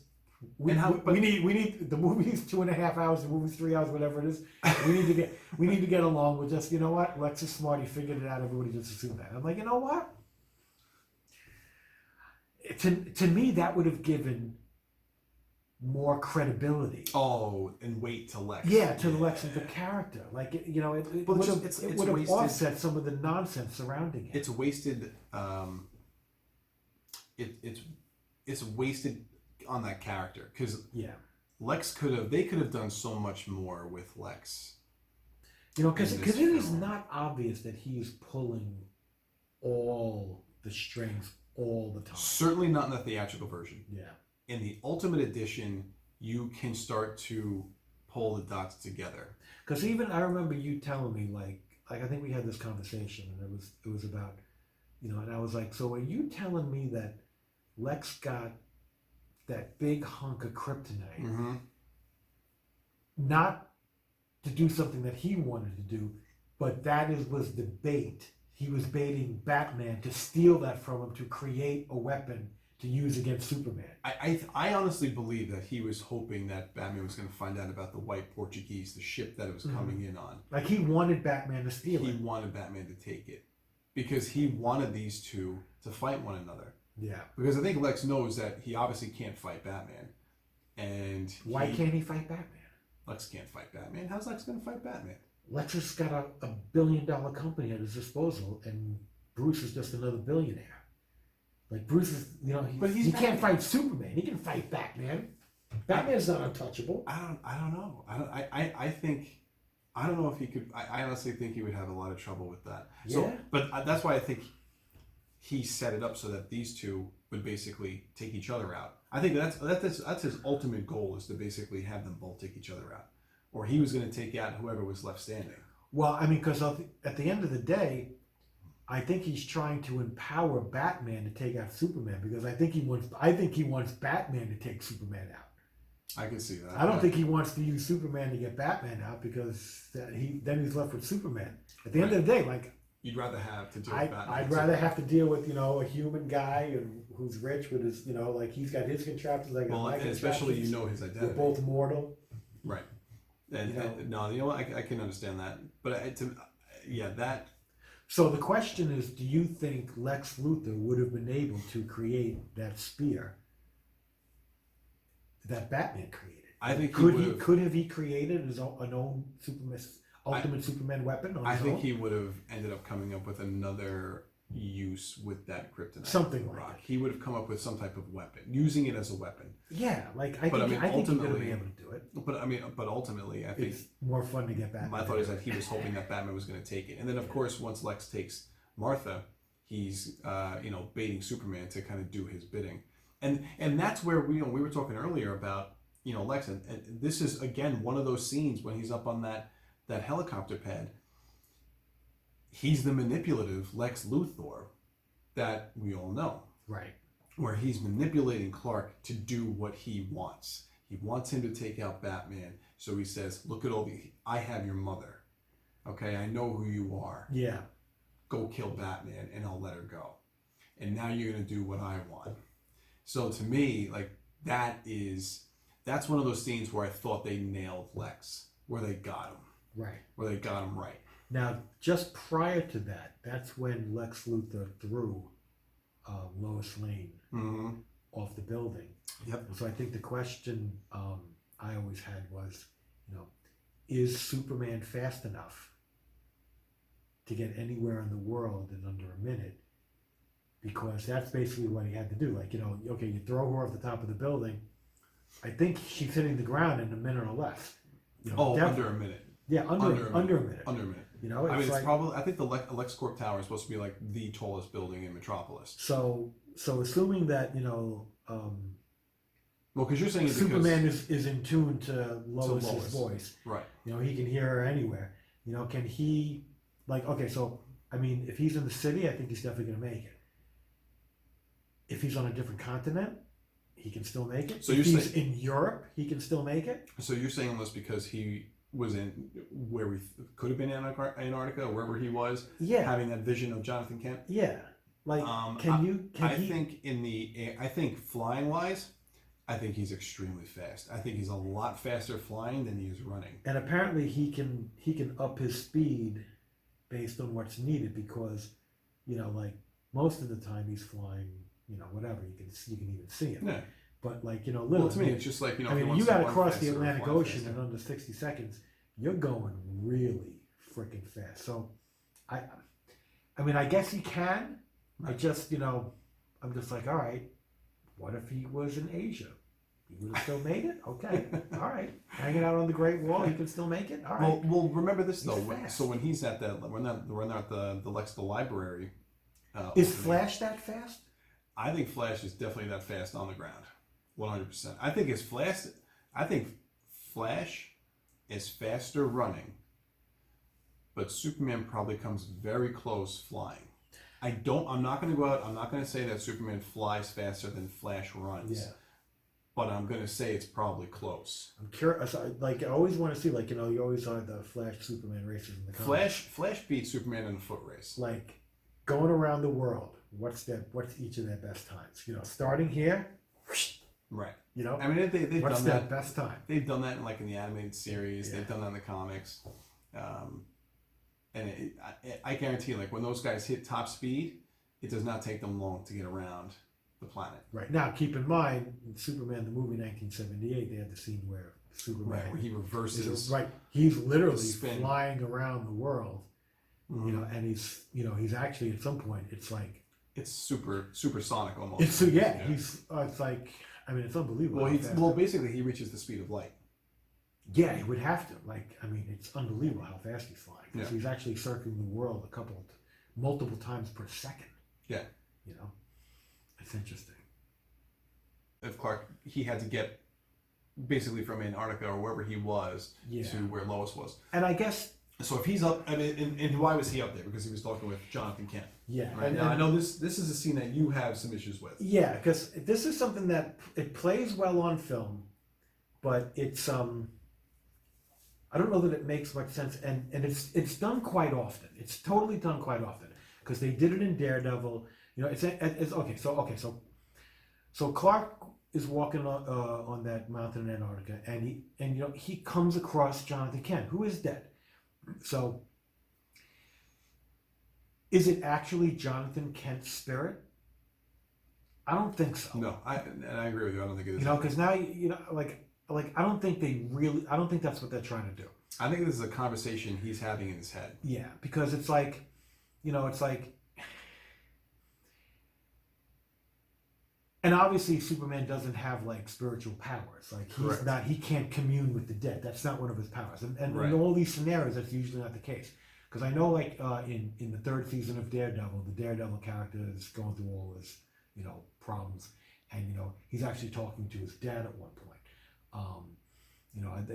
we need the movie's 2.5 hours, the movie's 3 hours, whatever it is. We need to get along with just, you know what, Lex is smart, he figured it out, everybody just assumed that. I'm like, you know what? To me, that would have given more credibility. Oh, and wait to Lex. Yeah, to the Lex Luthor character. Like, it Well, would have it's wasted, offset some of the nonsense surrounding it. It's wasted. It's wasted on that character because Yeah. they could have done so much more with Lex. Because in it this is film. not obvious that he's pulling all the strings all the time. Certainly not in the theatrical version. Yeah. In the Ultimate Edition, you can start to pull the dots together. Because even I remember you telling me like I think we had this conversation and it was about, and I was like, so are you telling me that Lex got that big hunk of kryptonite Mm-hmm. not to do something that he wanted to do, but was the bait. He was baiting Batman to steal that from him to create a weapon to use against Superman. I honestly believe that he was hoping that Batman was going to find out about the White Portuguese, the ship that it was coming in on. Like he wanted Batman to steal He it. wanted Batman to take it because he wanted these two to fight one another. Yeah. Because I think Lex knows that he obviously can't fight Batman. And Why can't he fight Batman? Lex can't fight Batman. How's Lex going to fight Batman? Lex has got a $1 billion company at his disposal, and Bruce is just another billionaire. Like Bruce is, he can't fight Superman. He can fight Batman. Batman's not untouchable. I don't know. I think I don't know if he could. I honestly think he would have a lot of trouble with that. So, Yeah. But that's why I think he set it up so that these two would basically take each other out. I think that's his ultimate goal, is to basically have them both take each other out, or he was going to take out whoever was left standing. Well, I mean, because at the end of the day, I think he's trying to empower Batman to take out Superman, because I think he wants Batman to take Superman out. I can see that. I don't think he wants to use Superman to get Batman out, because then he's left with Superman. At the end of the day, like, you'd rather have to deal with Batman. I'd rather have to deal with a human guy who's rich with his like he's got his contraptions. Like Well, and especially his identity. They're both mortal. Right. And no, I can understand that, but that. So the question is, do you think Lex Luthor would have been able to create that spear that Batman created? I think could he created his own ultimate Superman weapon on his own? I think he would have ended up coming up with another use with that kryptonite. Something like rock. that. He would have come up with some type of weapon, using it as a weapon. Yeah, like I think he's going to be able to do it. But ultimately, I think It's more fun to get Batman. my thought is that he was hoping that Batman was going to take it, and then of course once Lex takes Martha, he's baiting Superman to kind of do his bidding, and that's where we were talking earlier about Lex, and this is again one of those scenes when he's up on that helicopter pad. He's the manipulative Lex Luthor that we all know. Right. Where he's manipulating Clark to do what he wants. He wants him to take out Batman. So he says, look at I have your mother. Okay, I know who you are. Yeah. Go kill Batman and I'll let her go. And now you're going to do what I want. So to me, like, that's one of those scenes where I thought they nailed Lex, where they got him, Right. where they got him right. Now, just prior to that, that's when Lex Luthor threw Lois Lane Mm-hmm. off the building. Yep. And so I think the question I always had was, is Superman fast enough to get anywhere in the world in under a minute? Because that's basically what he had to do. Like, okay, you throw her off the top of the building. I think she's hitting the ground in a minute or less. Under a minute. Yeah, under a minute. Under a minute. It's I mean, like, it's probably. I think the LexCorp Tower is supposed to be like the tallest building in Metropolis. so assuming that Well, because you're saying Superman is in tune to Lois's Lois. voice. right. He can hear her anywhere. Can he, okay, so, I mean, if he's in the city, I think he's definitely going to make it. If he's on a different continent, he can still make it. So if you're he's in Europe, he can still make it. So you're saying this because he was in where we could have been in Antarctica, or wherever he was, Yeah. having that vision of Jonathan Kent. Yeah. Like, I think flying wise, I think he's extremely fast. I think he's a lot faster flying than he is running. And apparently he can up his speed based on what's needed because, most of the time he's flying, whatever, you can even see him. Yeah. But literally. Well, to me, it's just like, I mean, you got to cross the Atlantic Ocean in under 60 seconds. You're going really freaking fast. So, I mean, I guess he can. I just, I'm just like, all right, what if he was in Asia? He would have still made it? Okay. All right. Hanging out on the Great Wall, he can still make it? All right. Well, remember this, though. fast. So when he's at when they're at the Lex library. Is opening, Flash that fast? I think Flash is definitely that fast on the ground. 100%. I think Flash is faster running, but Superman probably comes very close flying. I'm not going to go out. I'm not going to say that Superman flies faster than Flash runs. Yeah. But I'm going to say it's probably close. I'm curious. I always want to see, you always are the Flash Superman races in the comics. Flash beats Superman in a foot race. Like, going around the world, what's each of their best times? Starting here, Right. I mean, they've what's done their that. best time? They've done that in the animated series. Yeah. They've done that in the comics. And I guarantee you, when those guys hit top speed, it does not take them long to get around the planet. Right. Now, keep in mind, in Superman, the movie 1978, they had the scene where Superman... Where he reverses. Right. He's literally spin. flying around the world, Mm-hmm. and he's actually, at some point, it's like... It's supersonic almost. It's like, I mean, it's unbelievable. Well, basically, he reaches the speed of light. Yeah, he would have to. It's unbelievable how fast he's flying. Because Yeah. he's actually circling the world multiple times per second. Yeah. It's interesting. If Clark, he had to get basically from Antarctica or wherever he was to where Lois was. And I guess... So if he's up, I mean, and why was he up there? Because he was talking with Jonathan Kent. Yeah. Right? Now, I know this is a scene that you have some issues with. Yeah, because this is something that it plays well on film, but it's I don't know that it makes much sense, and it's done quite often. It's totally done quite often because they did it in Daredevil. It's okay. So Clark is walking on that mountain in Antarctica, and he comes across Jonathan Kent, who is dead. So, is it actually Jonathan Kent's spirit? I don't think so. No, I agree with you. I don't think it is. Because now I don't think I don't think that's what they're trying to do. I think this is a conversation he's having in his head. Yeah, because it's like, and obviously Superman doesn't have spiritual powers. He can't commune with the dead. That's not one of his powers. And Right. in all these scenarios, that's usually not the case. Because I know in the third season of Daredevil, the Daredevil character is going through all his, problems. And, he's actually talking to his dad at one point.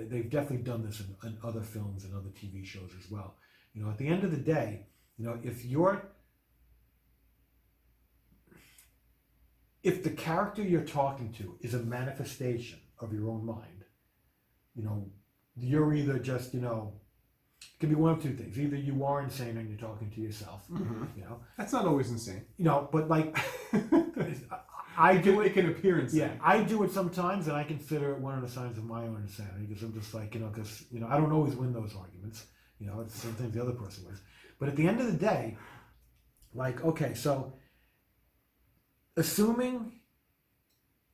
They've definitely done this in other films and other TV shows as well. At the end of the day, if the character you're talking to is a manifestation of your own mind, you're either just, it can be one of two things. Either you are insane and you're talking to yourself, That's not always insane. but I do it can appear insane. Yeah, I do it sometimes, and I consider it one of the signs of my own insanity because I'm just like, because I don't always win those arguments. It's sometimes the other person wins. But at the end of the day, like, okay, so assuming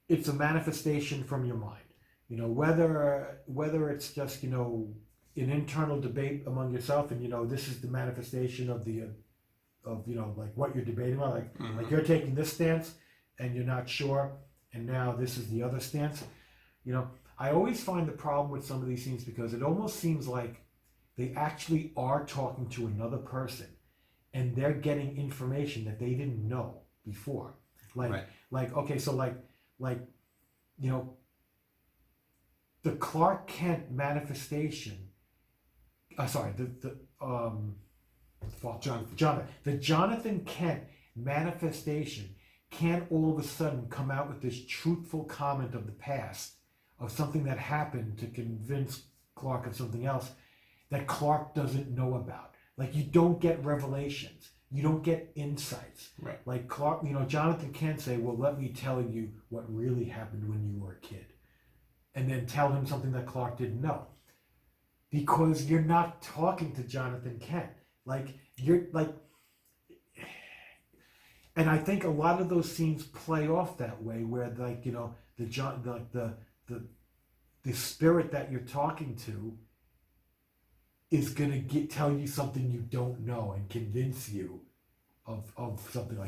it's a manifestation from your mind, whether it's just an internal debate among yourself, and this is the manifestation of like what you're debating about, like you're taking this stance and you're not sure, and now this is the other stance. I always find the problem with some of these things because it almost seems like they actually are talking to another person and they're getting information that they didn't know before. Okay, so the Clark Kent manifestation, the Jonathan Kent manifestation can't all of a sudden come out with this truthful comment of the past, of something that happened to convince Clark of something else that Clark doesn't know about. Like, you don't get revelations. You don't get insights. Right. Like Clark, Jonathan can't say, well, let me tell you what really happened when you were a kid. And then tell him something that Clark didn't know. Because you're not talking to Jonathan Kent. And I think a lot of those scenes play off that way, where the spirit that you're talking to is gonna tell you something you don't know and convince you of something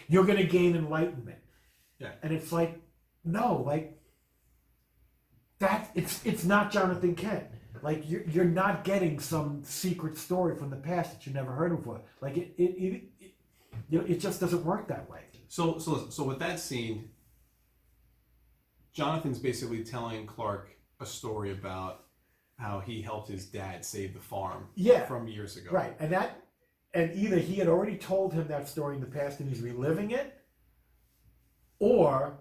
you're gonna gain enlightenment. Yeah. And it's like, no, that it's not Jonathan Kent. Like, you're not getting some secret story from the past that you never heard before. Like, it just doesn't work that way. So with that scene, Jonathan's basically telling Clark a story about how he helped his dad save the farm from years ago. Right. And either he had already told him that story in the past and he's reliving it, or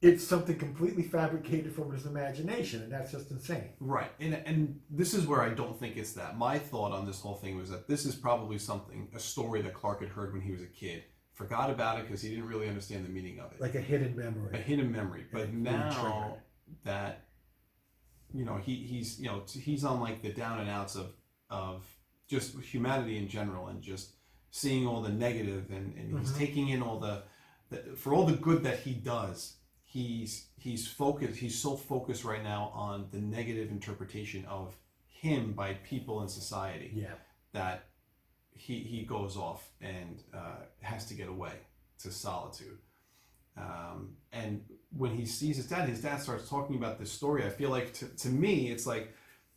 it's something completely fabricated from his imagination, and that's just insane. Right. And this is where I don't think it's that. My thought on this whole thing was that this is probably a story that Clark had heard when he was a kid. Forgot about it because he didn't really understand the meaning of it. Like a hidden memory. But now that, he's on like the down and outs of just humanity in general, and just seeing all the negative, and he's taking in all for all the good that he does. He's focused. He's so focused right now on the negative interpretation of him by people in society. Yeah. That he goes off and has to get away to solitude. And when he sees his dad starts talking about this story. I feel like to me, it's like,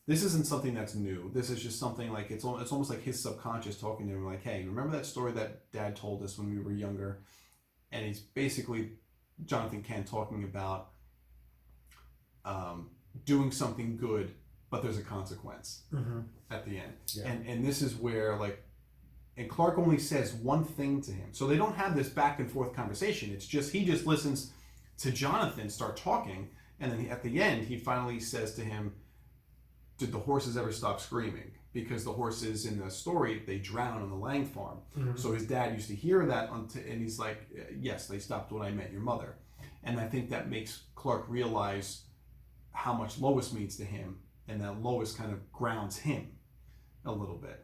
this isn't something that's new. This is just something like, it's almost like his subconscious talking to him, like, hey, remember that story that Dad told us when we were younger? And he's basically Jonathan Kent talking about doing something good, but there's a consequence at the end. Yeah. And this is where, and Clark only says one thing to him. So they don't have this back and forth conversation. It's just, he just listens to Jonathan start talking. And then at the end, he finally says to him, did the horses ever stop screaming? Because the horses in the story, they drown on the Lang farm. So his dad used to hear that, and he's like, yes, they stopped when I met your mother. And I think that makes Clark realize how much Lois means to him, and that Lois kind of grounds him a little bit.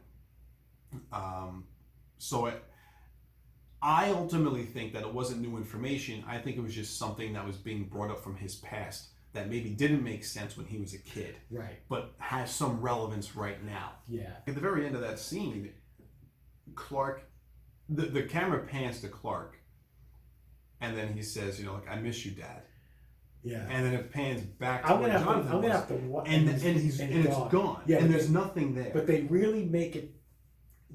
I ultimately think that it wasn't new information. I think it was just something that was being brought up from his past that maybe didn't make sense when he was a kid, right? But has some relevance right now. Yeah. At the very end of that scene, Clark, the camera pans to Clark, and then he says, I miss you, Dad. Yeah. And then it pans back to Jonathan was. I'm gonna have to watch. And it's gone. Yeah, and there's nothing there. But they really make it.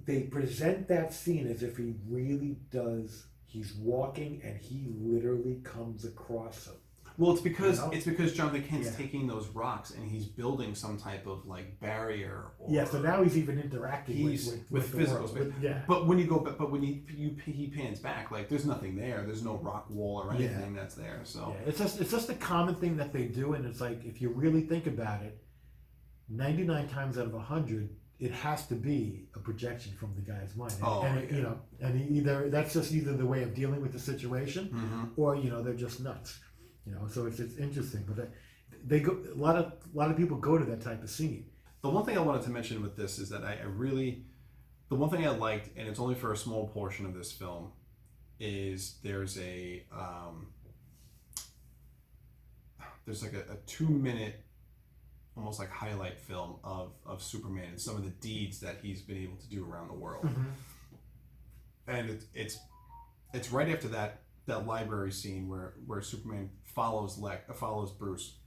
They present that scene as if he really does. He's walking, and he literally comes across him. Well, it's because Jonathan Kent's taking those rocks and he's building some type of barrier. So now he's even interacting with physical space. But when you go back, he pans back, there's nothing there. There's no rock wall or anything that's there. So it's just a common thing that they do, and it's like, if you really think about it, 99 times out of 100, it has to be a projection from the guy's mind, Oh, and it, yeah. you know, and either that's just either the way of dealing with the situation, or you know they're just nuts, you know. So it's interesting, but they go a lot of people go to that type of scene. The one thing I wanted to mention with this is that I really, the one thing I liked, and it's only for a small portion of this film, is there's like a 2 minute, almost like highlight film of Superman and some of the deeds that he's been able to do around the world. And it's right after that library scene where Superman follows Bruce,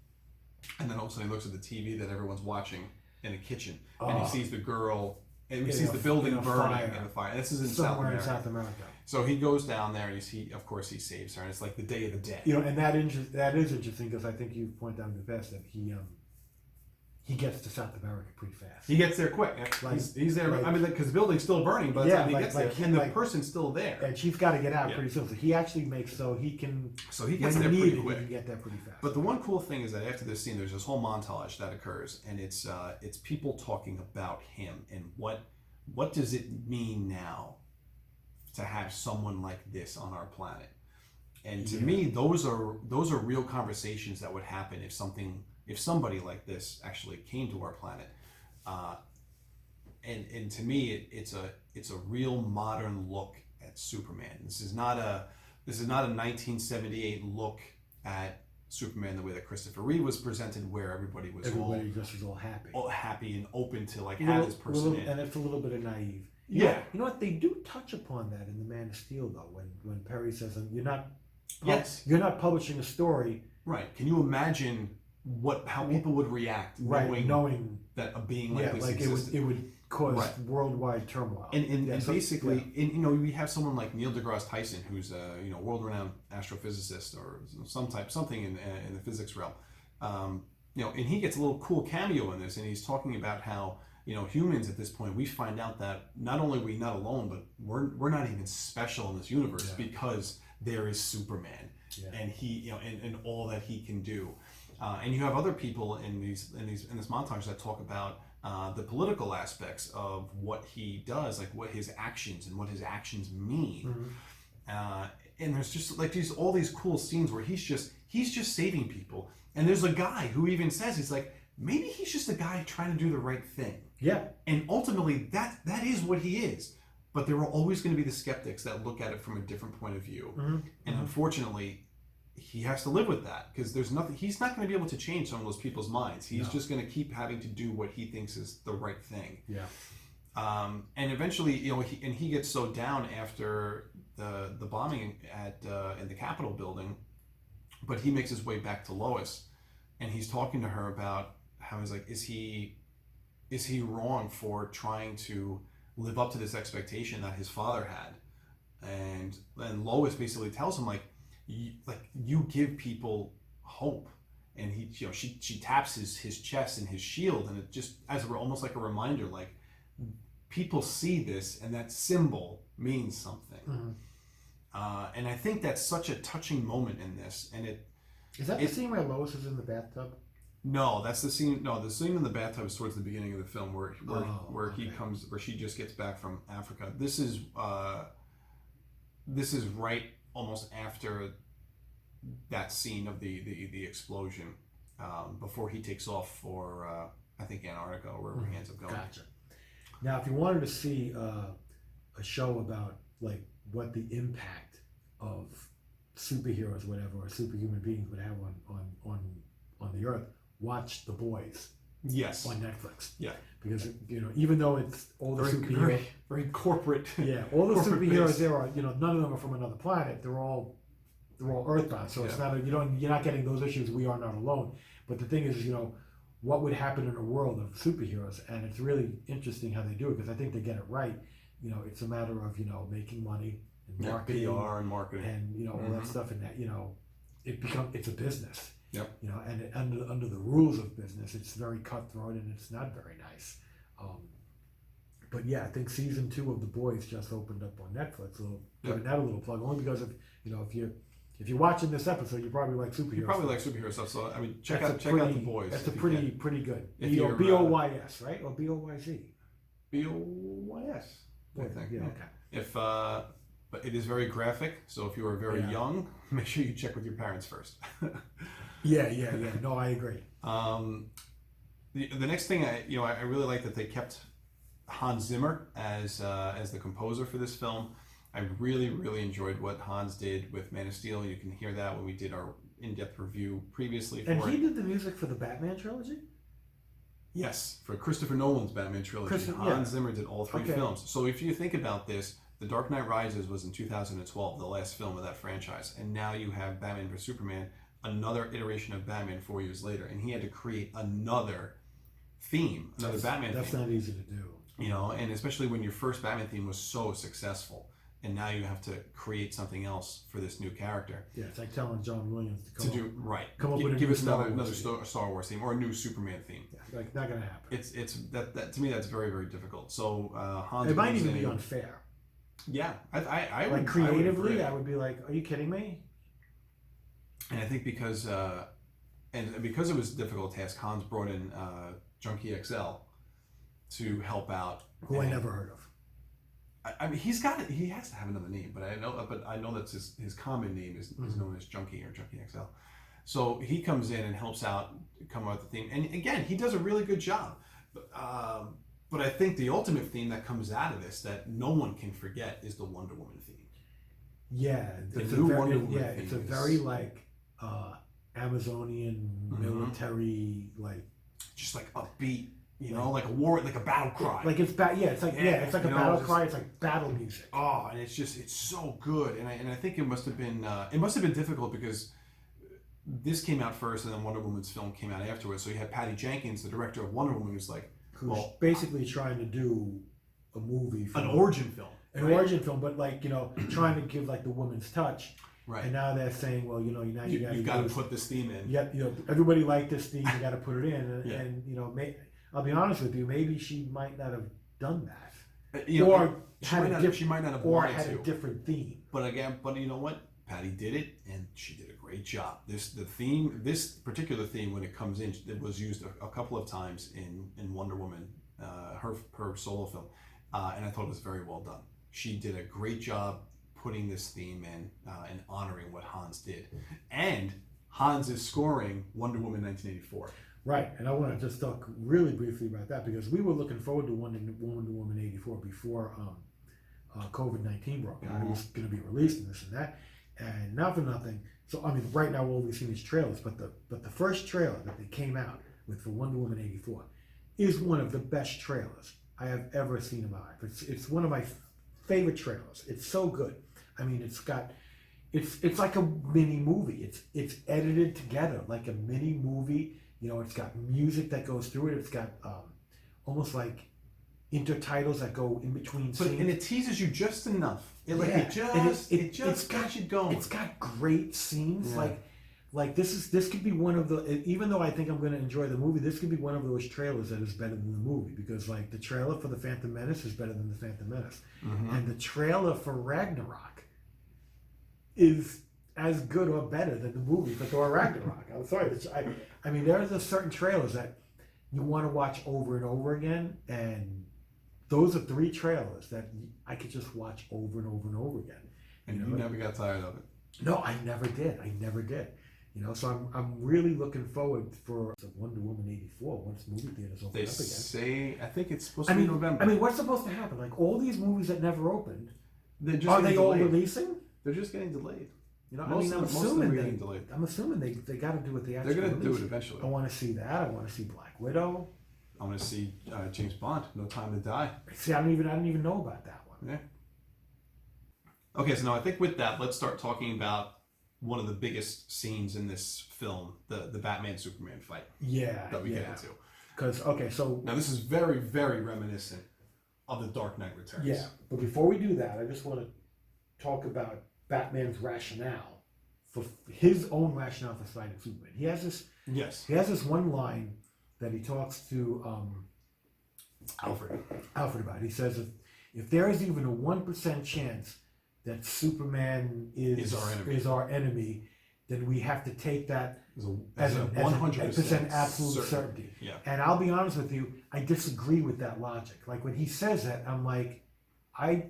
and then all of a sudden he looks at the TV that everyone's watching in a kitchen, and he sees the girl, and he sees the building burning in the fire. And this is in somewhere in South America. So he goes down there, and he saves her, and it's like the Day of the Dead. You know, and that is interesting because I think you point out in the past that he gets to South America pretty fast. He gets there quick. Like, he's there. like, I mean, because the building's still burning, but yeah, he like, gets like there, and the person's still there, and she's got to get out pretty soon. So he actually makes so he can. So he gets there when pretty needed, quick. He can get there pretty fast. But the one cool thing is that after this scene, there's this whole montage that occurs, and it's people talking about him and what does it mean now to have someone like this on our planet. And to me, those are real conversations that would happen if somebody like this actually came to our planet. And to me, it's a real modern look at Superman. This is not a 1978 look at Superman the way that Christopher Reeve was presented, where everybody just was all happy and open to like have this person in. And it's a little bit of naive. Yeah. You know what? They do touch upon that in The Man of Steel, though, when Perry says, "You're not publishing a story." Right. Can you imagine how people would react knowing that a being like this existed? It would cause worldwide turmoil. And basically, we have someone like Neil deGrasse Tyson, who's a world-renowned astrophysicist or something in the physics realm. And he gets a little cool cameo in this, and he's talking about how humans at this point, we find out that not only are we not alone, but we're not even special in this universe because there is Superman, and he and all that he can do. And you have other people in this montage that talk about the political aspects of what he does, like what his actions mean. And there's just like all these cool scenes where he's just saving people. And there's a guy who even says, he's like, maybe he's just a guy trying to do the right thing. Yeah. And ultimately, that is what he is. But there are always going to be the skeptics that look at it from a different point of view. And unfortunately, he has to live with that because he's not going to be able to change some of those people's minds. He's just going to keep having to do what he thinks is the right thing. Yeah. And eventually, he gets so down after the bombing in the Capitol building, but he makes his way back to Lois, and he's talking to her about how he's like, is he wrong for trying to live up to this expectation that his father had? And Lois basically tells him you give people hope, and she taps his chest and his shield, and it just almost like a reminder, like people see this and that symbol means something. And I think that's such a touching moment in this. And is that the scene where Lois is in the bathtub? No, that's the scene. No, the scene in the bathtub is towards the beginning of the film where she just gets back from Africa. This is right almost after that scene of the explosion, before he takes off for I think Antarctica or wherever he ends up going. Gotcha. Now, if you wanted to see a show about like what the impact of superheroes, whatever, or superhuman beings would have on the earth, watch The Boys. Yes. On Netflix. Yeah. Because even though it's all the superheroes, very corporate. Yeah, all the superheroes there are none of them are from another planet. They're all Earthbound. So it's not you're not getting those issues. We are not alone. But the thing is, what would happen in a world of superheroes, and it's really interesting how they do it because I think they get it right. It's a matter of making money and marketing, PR and marketing, and all that stuff, and that it's a business. Yep. And under the rules of business, it's very cutthroat and it's not very nice. But yeah, I think season 2 of The Boys just opened up on Netflix. Giving that a little plug, only because if you're watching this episode, you probably like superheroes. You probably like superhero stuff. So check out The Boys. That's pretty good. BOYS, right, or BOYZ? BOYS, I think. Yeah, okay. If but it is very graphic, so if you are very Yeah. young, make sure you check with your parents first. Yeah. No, I agree. The next thing I really like that they kept Hans Zimmer as the composer for this film. I really enjoyed what Hans did with Man of Steel. You can hear that when we did our in-depth review previously for And it. he did the music for the Batman trilogy? Yes, for Christopher Nolan's Batman trilogy. Hans Zimmer did all three films. So if you think about this, The Dark Knight Rises was in 2012, the last film of that franchise. And now you have Batman vs. Superman, another iteration of Batman 4 years later. And he had to create another theme, another Batman theme. That's not easy to do. You know, and especially when your first Batman theme was so successful. And now you have to create something else for this new character. Yeah, it's like telling John Williams to Come up with a new us Star another Wars Star Wars theme or a new Superman theme. Yeah, like not gonna happen. It's that to me that's very difficult. So Hans. It might even be unfair. Yeah, I like would, creatively, I would be like, "Are you kidding me?" And I think because it was a difficult task, Hans brought in Junkie XL to help out. Who I never heard of. I mean, he has to have another name, but I know that's his common name is known as Junkie or Junkie XL. So he comes in and helps out come up with the theme, and again, he does a really good job. But I think the ultimate theme that comes out of this that no one can forget is the Wonder Woman theme. Yeah, it's Wonder Woman. Yeah, it's a very like Amazonian military like just like upbeat. You know, like a war, like a battle cry. Like it's it's like it's like a battle cry. It's like battle music. Oh, and it's so good. And I think it must have been difficult because this came out first, and then Wonder Woman's film came out afterwards. So you had Patty Jenkins, the director of Wonder Woman, who's like, who's basically trying to do a movie, an origin film, origin film, but like trying to give like the woman's touch. Right. And now they're saying, well, now you've got to put this theme in. Yeah, everybody liked this theme. You got to put it in, and I'll be honest with you. Maybe she might not have done that, she might not have wanted had to. a different theme. But you know what? Patty did it, and she did a great job. This particular theme, when it comes in, it was used a couple of times in Wonder Woman, her solo film, and I thought it was very well done. She did a great job putting this theme in and honoring what Hans did, and Hans is scoring Wonder Woman 1984. Right, and I want to just talk really briefly about that because we were looking forward to Wonder Woman 84 before COVID-19 broke out. It was going to be released and this and that, and not for nothing. So I mean, right now all we've seen is trailers, but the first trailer that they came out with for Wonder Woman 84 is one of the best trailers I have ever seen in my life. It's one of my favorite trailers. It's so good. I mean, it's like a mini movie. It's edited together like a mini movie. It's got music that goes through it. It's got almost like intertitles that go in between scenes. And it teases you just enough. It just got you going. It's got great scenes. Yeah. Like this could be one of the, even though I think I'm going to enjoy the movie, this could be one of those trailers that is better than the movie because like the trailer for The Phantom Menace is better than The Phantom Menace. Mm-hmm. And the trailer for Ragnarok is as good or better than the movie for Thor Ragnarok. I'm sorry. I mean, there's a certain trailers that you want to watch over and over again, and those are 3 trailers that I could just watch over and over and over again. And you never got tired of it? No, I never did. So I'm really looking forward for Wonder Woman 84 once movie theaters open up again. They say, I think it's supposed to be November. I mean, what's supposed to happen? Like all these movies that never opened, are they all releasing? They're just getting delayed. I'm assuming they got to do what they actually. They're going to do it eventually. I want to see that. I want to see Black Widow. I want to see James Bond. No Time to Die. See, I didn't even know about that one. Yeah. Okay, so now I think with that, let's start talking about one of the biggest scenes in this film, the Batman Superman fight. Yeah. That we get into. Because so now this is very, very reminiscent of The Dark Knight Returns. Yeah, but before we do that, I just want to talk about Batman's rationale for his own rationale for fighting Superman. He has this. Yes. He has this one line that he talks to Alfred about. He says, if there is even a 1% chance that Superman is our enemy, then we have to take that as a 100% absolute certainty. Yeah. And I'll be honest with you, I disagree with that logic. Like when he says that, I'm like, I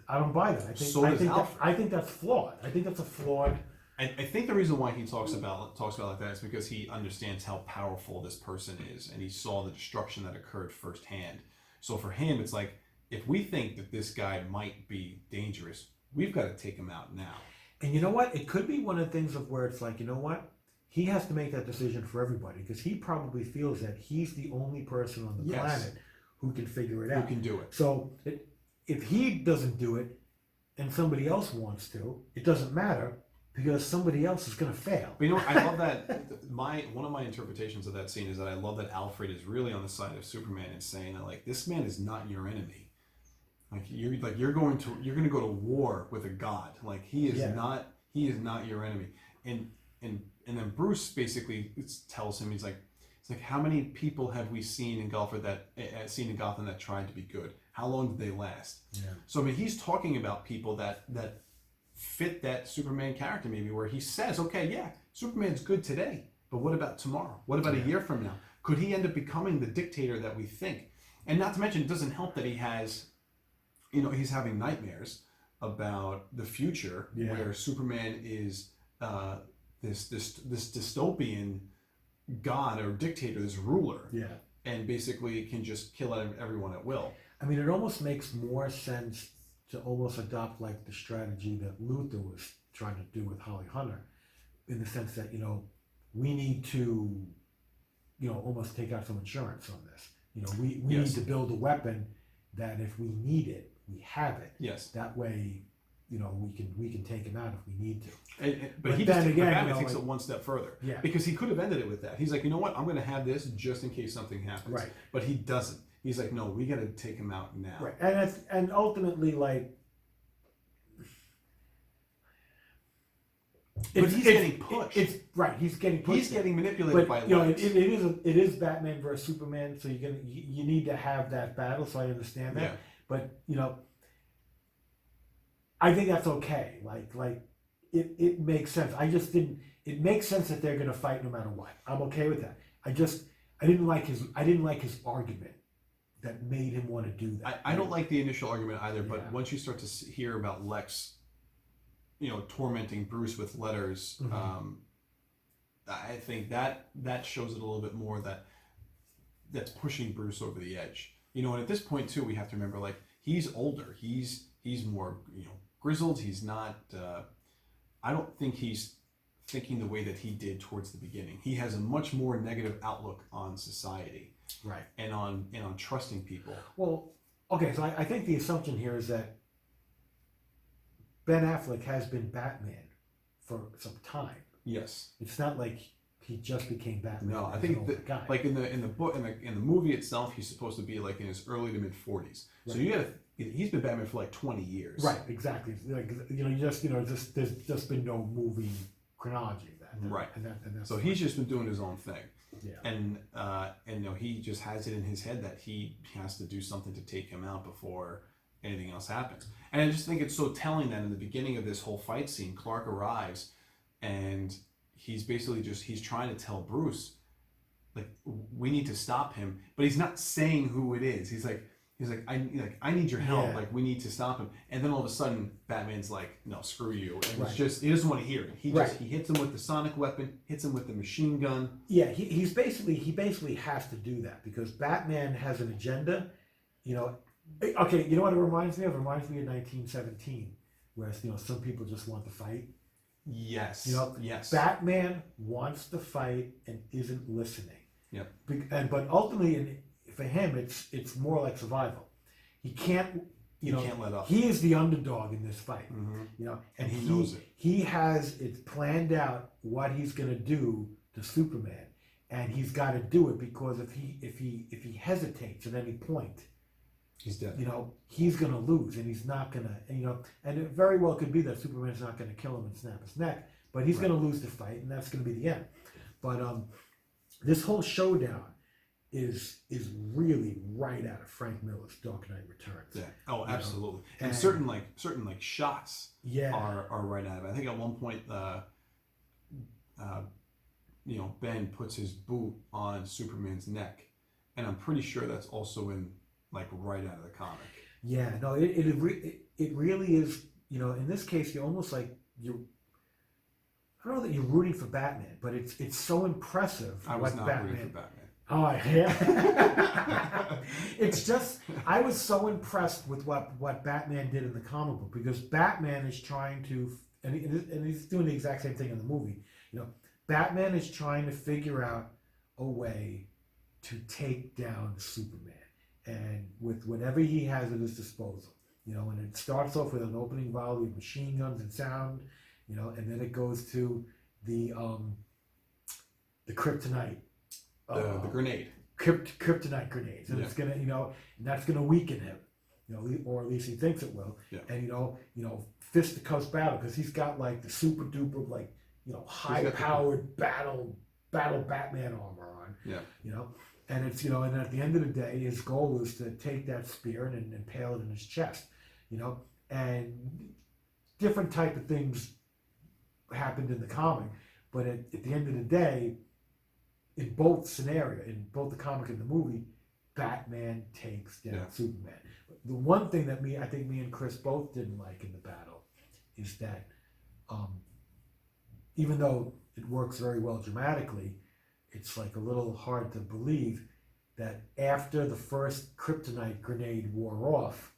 don't buy that. I think that's flawed. I think that's a flawed. I think the reason why he talks about it like that is because he understands how powerful this person is, and he saw the destruction that occurred firsthand. So for him, it's like, if we think that this guy might be dangerous, we've got to take him out now. And you know what? It could be one of the things of where it's like, you know what? He has to make that decision for everybody because he probably feels that he's the only person on the planet who can figure it out. Who can do it. So if he doesn't do it and somebody else wants to, it doesn't matter because somebody else is going to fail. But you know what? I love that. One of my interpretations of that scene is that I love that Alfred is really on the side of Superman and saying that, like, this man is not your enemy. You're going to go to war with a god. Like he is not your enemy. And then Bruce basically tells him, it's like how many people have we seen in Gotham that tried to be good? How long did they last? Yeah. So I mean, he's talking about people that fit that Superman character, maybe, where he says, okay, yeah, Superman's good today, but what about tomorrow? What about a year from now? Could he end up becoming the dictator that we think? And not to mention, it doesn't help that he has, he's having nightmares about the future where Superman is this dystopian god or dictator, this ruler, and basically can just kill everyone at will. I mean, it almost makes more sense to almost adopt like the strategy that Luthor was trying to do with Holly Hunter, in the sense that, we need to, almost take out some insurance on this. We need to build a weapon that if we need it, we have it. Yes. That way, we can take him out if we need to. But Batman takes it one step further. Yeah. Because he could have ended it with that. He's like, you know what? I'm going to have this just in case something happens. Right. But he doesn't. He's like, no, we got to take him out now. Right. And ultimately, like, but he's getting pushed. He's getting pushed. He's getting manipulated by Lex. It is Batman versus Superman, so you need to have that battle. So I understand that. Yeah. But I think that's okay. Like it makes sense. It makes sense that they're gonna fight no matter what. I'm okay with that. I didn't like his argument that made him want to do that. I don't like the initial argument either, but once you start to hear about Lex, tormenting Bruce with letters, I think that shows it a little bit more that's pushing Bruce over the edge. And at this point too, we have to remember, like, he's older. He's more, grizzled. He's not, I don't think he's thinking the way that he did towards the beginning. He has a much more negative outlook on society. Right. And on trusting people. Well, okay, so I think the assumption here is that Ben Affleck has been Batman for some time. Yes. It's not like he just became Batman. No, I think like in the book, in the movie itself, he's supposed to be like in his early to mid 40s. Right. So he's been Batman for like 20 years. Right, exactly. Like, there's just been no movie chronology of that. Right. And so he's just been doing his own thing. Yeah. And he just has it in his head that he has to do something to take him out before anything else happens. And I just think it's so telling that in the beginning of this whole fight scene, Clark arrives and he's basically he's trying to tell Bruce, like, we need to stop him, but he's not saying who it is. He's like, I need your help. Yeah. Like, we need to stop him. And then all of a sudden, Batman's like, no, screw you. And it's just, he doesn't want to hear it. He hits him with the sonic weapon, hits him with the machine gun. Yeah, he basically has to do that because Batman has an agenda. Okay, you know what it reminds me of? It reminds me of 1917, where some people just want to fight. Yes. Yes. Batman wants to fight and isn't listening. Yep. But ultimately, for him, it's more like survival. He can't. He can't let up. He is the underdog in this fight. Mm-hmm. And he knows it. He has it planned out what he's going to do to Superman, and he's got to do it because if he hesitates at any point, he's dead. He's going to lose, and he's not going to. And it very well could be that Superman's not going to kill him and snap his neck, but he's going to lose the fight, and that's going to be the end. But this whole showdown is really right out of Frank Miller's Dark Knight Returns. Yeah. Oh, absolutely. And certain shots are right out of it. I think at one point Ben puts his boot on Superman's neck, and I'm pretty sure that's also in like right out of the comic. Yeah, no, it really is. In this case, you're almost like you. I don't know that you're rooting for Batman, but it's so impressive. I was not rooting for Batman. Oh yeah. It's just I was so impressed with what Batman did in the comic book, because Batman is trying to, and he's doing the exact same thing in the movie. Batman is trying to figure out a way to take down Superman, and with whatever he has at his disposal. And it starts off with an opening volley of machine guns and sound, and then it goes to the kryptonite. The grenade. Kryptonite grenades, and it's gonna, and that's gonna weaken him, or at least he thinks it will. Yeah. And fisticuffs battle, because he's got like the super duper high powered battle Batman armor on. Yeah. And it's and at the end of the day, his goal is to take that spear and impale it in his chest. And different type of things happened in the comic, but at the end of the day, in both scenario, in both the comic and the movie, Batman takes down Superman. The one thing that I think me and Chris both didn't like in the battle is that even though it works very well dramatically, it's like a little hard to believe that after the first kryptonite grenade wore off,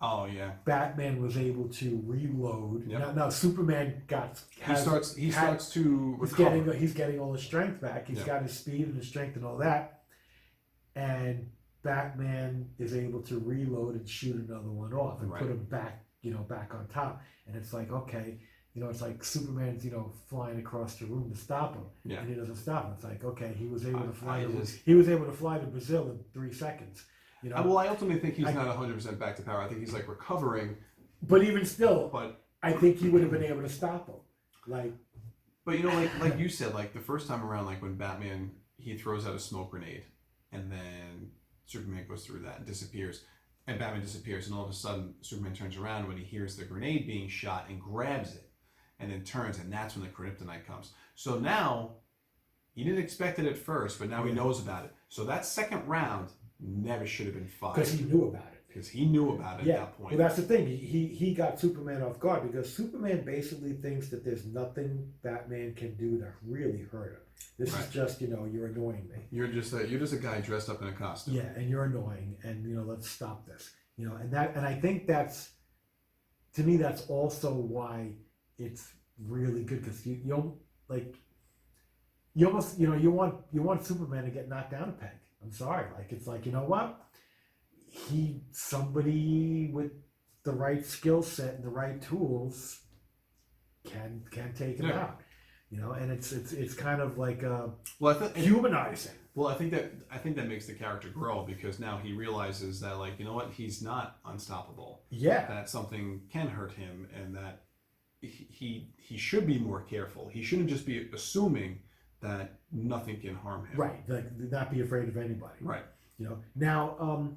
oh yeah, Batman was able to reload. Yep. Now Superman he starts to recover. He's getting all his strength back. He's got his speed and his strength and all that, and Batman is able to reload and shoot another one off and put him back, back on top. And it's like, okay, it's like Superman's, flying across the room to stop him, and he doesn't stop him. It's like, okay, he was able to fly. He was able to fly to Brazil in 3 seconds. Well, I ultimately think he's not 100% back to power. I think he's like recovering. But even still, I think he would have been able to stop him. But like you said, like the first time around, like when Batman, he throws out a smoke grenade, and then Superman goes through that and disappears, and Batman disappears, and all of a sudden Superman turns around when he hears the grenade being shot and grabs it, and then turns, and that's when the kryptonite comes. So now he didn't expect it at first, but now he knows about it. So that second round never should have been fired. Because he knew about it. At that point. Well, that's the thing. He got Superman off guard, because Superman basically thinks that there's nothing Batman can do to really hurt him. This is just, you're annoying me. You're just a guy dressed up in a costume. Yeah, and you're annoying, and let's stop this. And I think that's, to me, that's also why it's really good, because you almost you want Superman to get knocked down a peg. I'm sorry, it's like, you know what? Somebody with the right skill set and the right tools can take him out. And it's kind of like humanizing. Well, I think that makes the character grow, because now he realizes that, like, you know what, he's not unstoppable. Yeah. That something can hurt him, and that he should be more careful. He shouldn't just be assuming that nothing can harm him. Right. Like, not be afraid of anybody. Right. Now,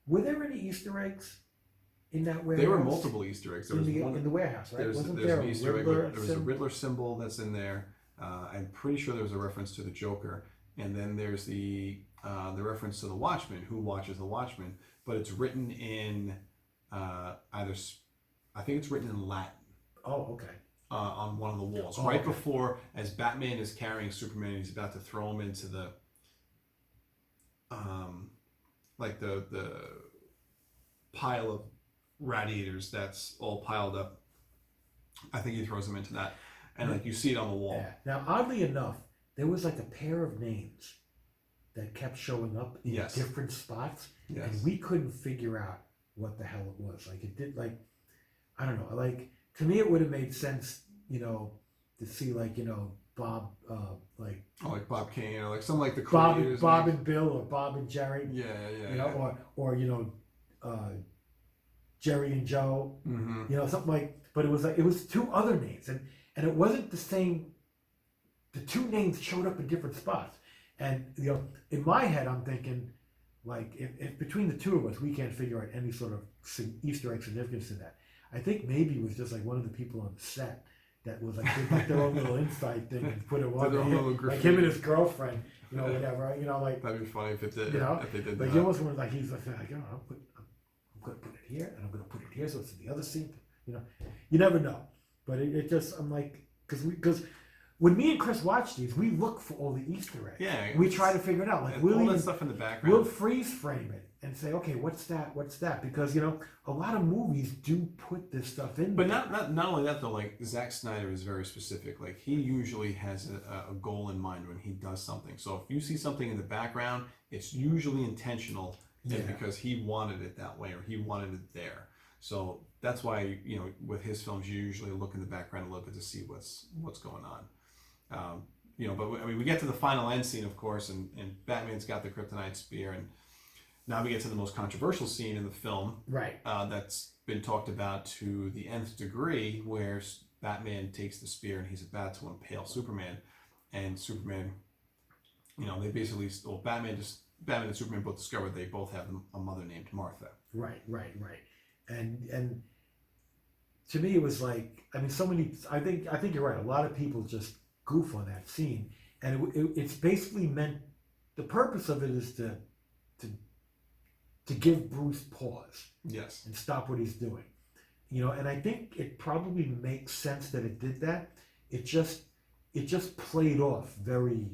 were there any Easter eggs in that warehouse? There were multiple Easter eggs. There was in the warehouse, right? There's an Easter egg. There was a Riddler symbol that's in there. I'm pretty sure there was a reference to the Joker, and then there's the reference to the Watchman, who watches the Watchman, but it's written in I think it's written in Latin. Oh, okay. On one of the walls, right before, as Batman is carrying Superman, he's about to throw him into the the pile of radiators that's all piled up. I think he throws him into that, and you see it on the wall. Yeah. Now, oddly enough, there was like a pair of names that kept showing up in different spots, and we couldn't figure out what the hell it was. Like, it did, I don't know. Like, to me, it would have made sense, to see Bob, like Bob Kane, or some the creators, Bob and Bill, or Bob and Jerry. Or Jerry and Joe. Mm-hmm. Something but it was two other names, and it wasn't the same. The two names showed up in different spots, and in my head, I'm thinking, if between the two of us we can't figure out any sort of Easter egg significance in that, I think maybe it was just one of the people on the set that was like did like their own little inside thing and put it on Their own there. little Like graffiti. him and his girlfriend, whatever, like That'd be funny if it did. You know, if they did like that. you almost want like he's like, I'm gonna put it here and I'm gonna put it here so it's in the other scene. You never know, but it just I'm like because when me and Chris watch these, we look for all the Easter eggs. Yeah, we try to figure it out. Like all we'll that even, stuff in the background. we'll freeze frame it and say, okay, what's that? Because a lot of movies do put this stuff in. But there. not only that though, like Zack Snyder is very specific. Like he usually has a goal in mind when he does something. So if you see something in the background, it's usually intentional, and because he wanted it that way or he wanted it there. So that's why with his films you usually look in the background a little bit to see what's going on. But I mean we get to the final end scene, of course, and Batman's got the kryptonite spear, and now we get to the most controversial scene in the film. Right. That's been talked about to the nth degree, where Batman takes the spear and he's about to impale Superman, and Superman, they basically, Batman and Superman both discovered they both have a mother named Martha. Right. And to me, it was like, I mean, so many. I think you're right. A lot of people just goof on that scene, and it's basically meant. The purpose of it is to give Bruce pause. Yes. And stop what he's doing, And I think it probably makes sense that it did that. It just played off very.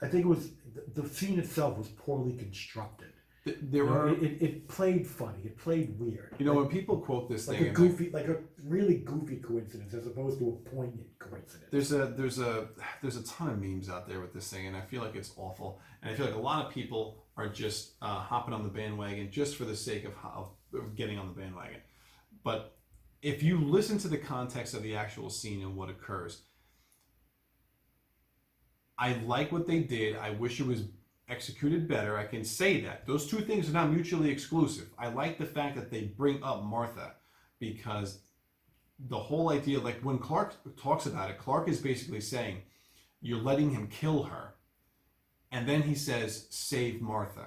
I think it was the scene itself was poorly constructed. It played funny. It played weird. When people quote this like thing, like a really goofy coincidence as opposed to a poignant coincidence. There's a ton of memes out there with this thing, and I feel like it's awful. And I feel like a lot of people are just hopping on the bandwagon just for the sake of getting on the bandwagon. But if you listen to the context of the actual scene and what occurs, I like what they did. I wish it was executed better. I can say that. Those two things are not mutually exclusive. I like the fact that they bring up Martha, because the whole idea, like when Clark talks about it, Clark is basically saying, you're letting him kill her. And then he says, save Martha.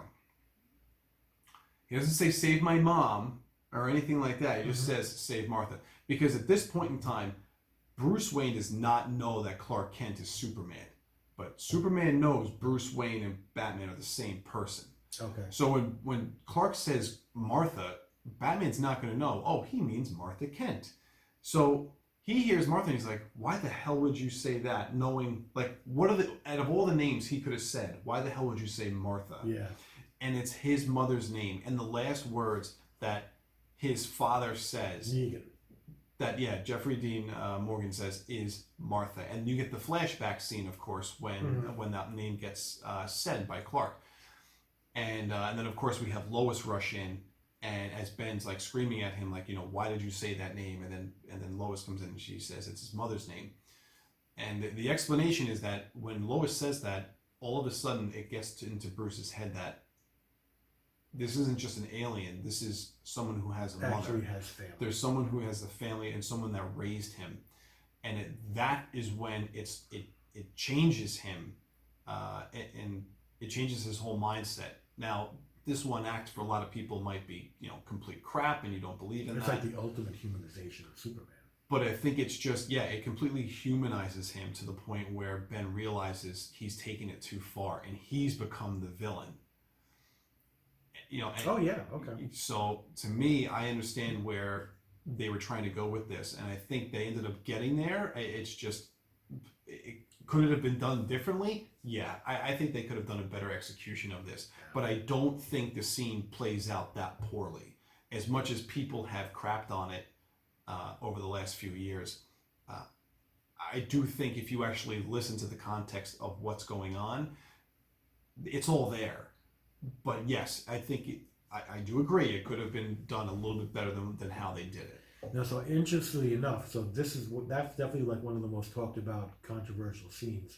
He doesn't say save my mom or anything like that. He just says save Martha. Because at this point in time, Bruce Wayne does not know that Clark Kent is Superman. But Superman knows Bruce Wayne and Batman are the same person. Okay. So when Clark says Martha, Batman's not going to know, oh, he means Martha Kent. So he hears Martha and he's like, why the hell would you say that? Knowing, like, out of all the names he could have said, why the hell would you say Martha? Yeah. And it's his mother's name. And the last words that his father says, Negan. Jeffrey Dean Morgan says is Martha. And you get the flashback scene, of course, when that name gets said by Clark. And then, of course, we have Lois rush in. And as Ben's like screaming at him, like, why did you say that name? And then Lois comes in and she says it's his mother's name. And the explanation is that when Lois says that, all of a sudden it gets into Bruce's head that this isn't just an alien. This is someone who has a mother. Actually has family. There's someone who has a family and someone that raised him. And that is when it changes him, and it changes his whole mindset. Now, this one act for a lot of people might be, complete crap, and you don't believe in that. It's like the ultimate humanization of Superman. But I think it's just, it completely humanizes him to the point where Ben realizes he's taken it too far, and he's become the villain. Oh yeah, okay. So to me, I understand where they were trying to go with this, and I think they ended up getting there. It's just, could it have been done differently? Yeah, I think they could have done a better execution of this, but I don't think the scene plays out that poorly. As much as people have crapped on it over the last few years, I do think if you actually listen to the context of what's going on, it's all there. But yes, I think I do agree it could have been done a little bit better than how they did it. Now, so interestingly enough, that's definitely like one of the most talked about controversial scenes.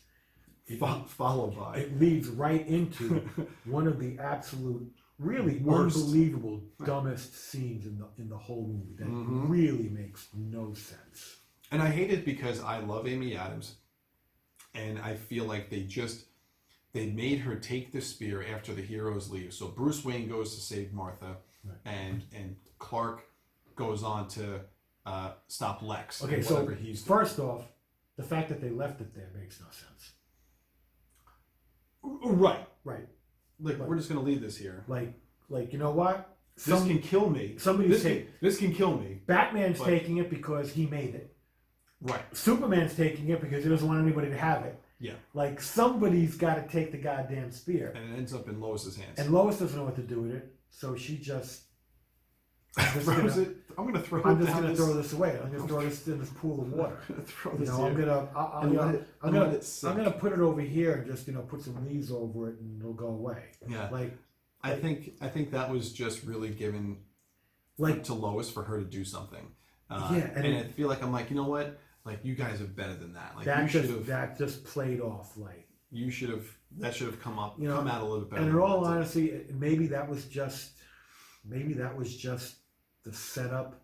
Followed by it leads right into one of the absolute, really worst, unbelievable, dumbest scenes in the whole movie that really makes no sense. And I hate it because I love Amy Adams, and I feel like they made her take the spear after the heroes leave. So Bruce Wayne goes to save Martha, right. and Clark goes on to stop Lex. Okay, and so whatever he's doing. first off, the fact that they left it there makes no sense. Right. Right. Like, we're just gonna leave this here. Like you know what? This can kill me. This can kill me. Batman's taking it because he made it. Right. Superman's taking it because he doesn't want anybody to have it. Yeah. Like, somebody's got to take the goddamn spear. And it ends up in Lois's hands. And Lois doesn't know what to do with it, so she just throws it. I'm gonna throw. I'm just gonna throw this away. I'm gonna throw this in this pool of water. Throw You this know, here. I'm gonna put it over here and just put some leaves over it and it'll go away. Yeah. Like I think that was just really given to Lois for her to do something. And I feel like I'm like, you know what? Like, you guys are better than that. Like, that just played off. Like, you should have. That should have come out a little bit better. And in all honesty, maybe that was just the setup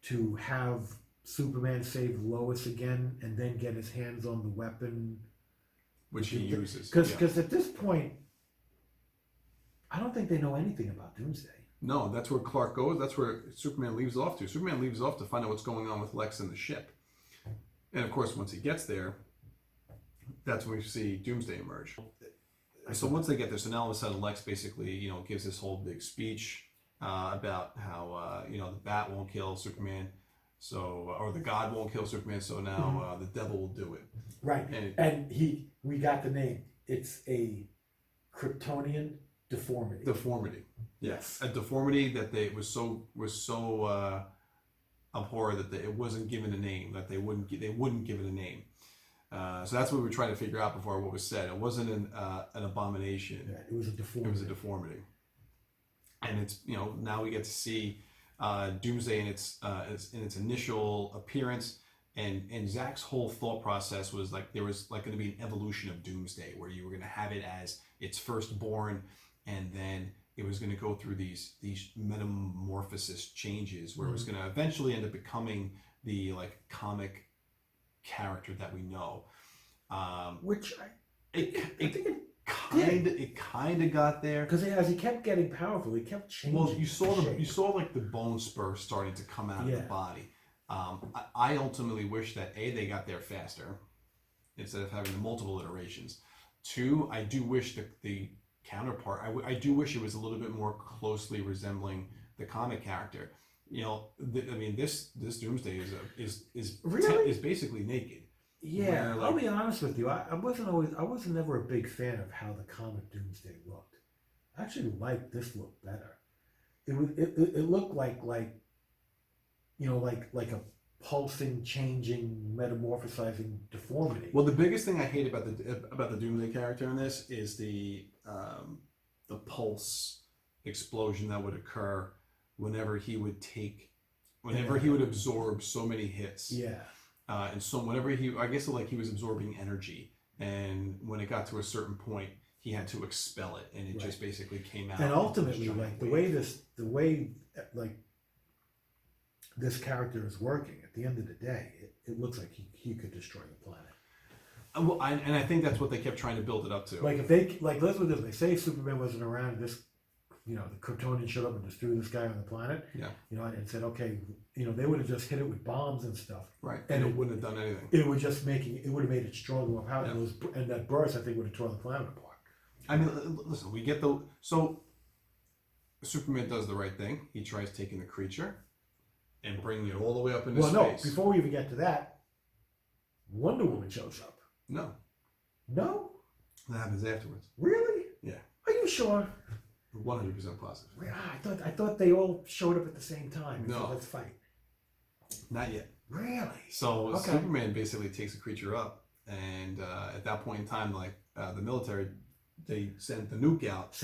to have Superman save Lois again and then get his hands on the weapon, which he uses. Because at this point, I don't think they know anything about Doomsday. No, that's where Clark goes. That's where Superman leaves off to. Superman leaves off to find out what's going on with Lex and the ship. And of course, once he gets there, that's when we see Doomsday emerge. So once they get there, so now all of a sudden Lex basically, gives this whole big speech about how the Bat won't kill Superman, or the God won't kill Superman. So now the devil will do it. Right, and we got the name. It's a Kryptonian deformity. Deformity, yes, a deformity that was so abhorrent that it wasn't given a name. That they wouldn't give it a name. So that's what we were trying to figure out before what was said. It wasn't an abomination. Yeah, it was a deformity. It was a deformity. And it's now we get to see Doomsday in its initial appearance, and Zach's whole thought process was like there was like going to be an evolution of Doomsday where you were going to have it as its firstborn, and then it was going to go through these metamorphosis changes where it was going to eventually end up becoming the comic character that we know, which I think it kind of got there because as he kept getting powerful, he kept changing. Well, you saw like the bone spur starting to come out of the body. I ultimately wish that they got there faster instead of having the multiple iterations. 2, I do wish that the counterpart. I do wish it was a little bit more closely resembling the comic character. This Doomsday is basically naked. Yeah, I'll be honest with you. I wasn't never a big fan of how the comic Doomsday looked. I actually liked this look better. It looked like a pulsing, changing, metamorphosizing deformity. Well, the biggest thing I hate about the Doomsday character in this is the pulse explosion that would occur whenever he would absorb so many hits. Yeah. And so whenever he was absorbing energy, and when it got to a certain point, he had to expel it, and it just basically came out. And ultimately, the way this character is working, at the end of the day, it looks like he could destroy the planet. Well, and I think that's what they kept trying to build it up to. Like, if they let's put this, they say Superman wasn't around, and this, the Kryptonians showed up and just threw this guy on the planet. Yeah. And said, okay, they would have just hit it with bombs and stuff. Right. And it wouldn't have done anything. It would have made it stronger, more powerful. Yeah. And that burst, I think, would have torn the planet apart. I mean, listen, so Superman does the right thing. He tries taking the creature and bringing it all the way up into space. Well, no, before we even get to that, Wonder Woman shows up. No. No? That happens afterwards. Really? Yeah. Are you sure? 100% positive. I thought they all showed up at the same time. No. So let's fight. Not yet. Really? So Superman basically takes the creature up, and at that point in time, the military, they sent the nuke out.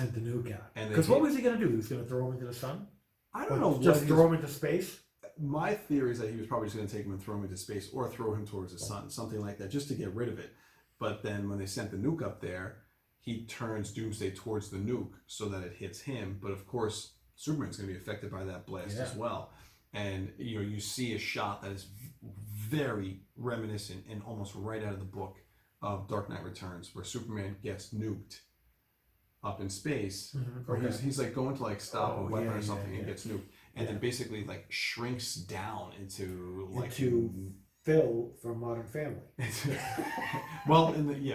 Because what was he going to do? He was going to throw him into the sun? I don't know. Just throw him into space? My theory is that he was probably just going to take him and throw him into space, or throw him towards the sun, something like that, just to get rid of it. But then when they sent the nuke up there, he turns Doomsday towards the nuke so that it hits him. But of course, Superman's going to be affected by that blast as well. And you see a shot that is very reminiscent and almost right out of the book of Dark Knight Returns, where Superman gets nuked up in space, or he's like going to stop a weapon or something and gets nuked. and then Yeah. basically like shrinks down into like Into Phil from Modern Family. well, into he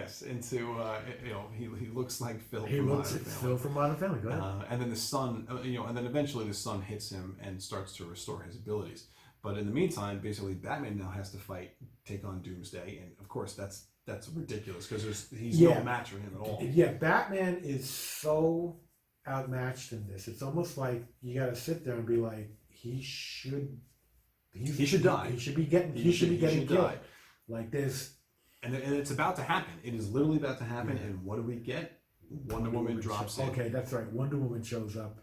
looks like Phil He from looks Modern at Family. Phil from Modern Family. Go ahead. And then the sun, and then eventually the sun hits him and starts to restore his abilities. But in the meantime, basically, Batman now has to take on Doomsday, and of course that's ridiculous because he's no match for him at all. Yeah, Batman is so outmatched in this. It's almost like you got to sit there and be like, he should die. He should be getting killed. Die. Like this, and it's about to happen. It is literally about to happen. Yeah. And what do we get? Wonder Woman drops in. Okay, that's right. Wonder Woman shows up.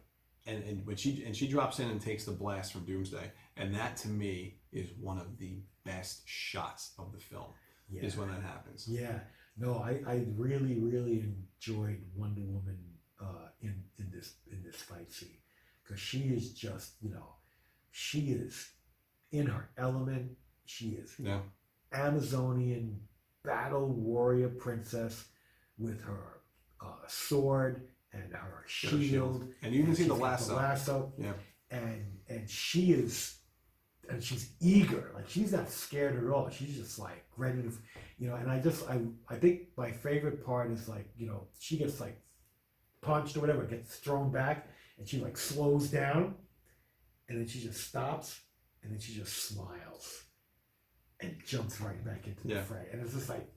And when she drops in and takes the blast from Doomsday, and that to me is one of the best shots of the film. Yeah. Is when that happens. Yeah, no, I really enjoyed Wonder Woman in this fight scene because she is just she is in her element. She is Amazonian battle warrior princess with her sword and her shield. And you can see the lasso. lasso. Yeah. And she's eager. Like she's not scared at all. She's just like ready to, and I think my favorite part is like, she gets like punched or whatever, gets thrown back, and she like slows down, and then she just stops, and then she just smiles and jumps right back into the fray. And it's just like,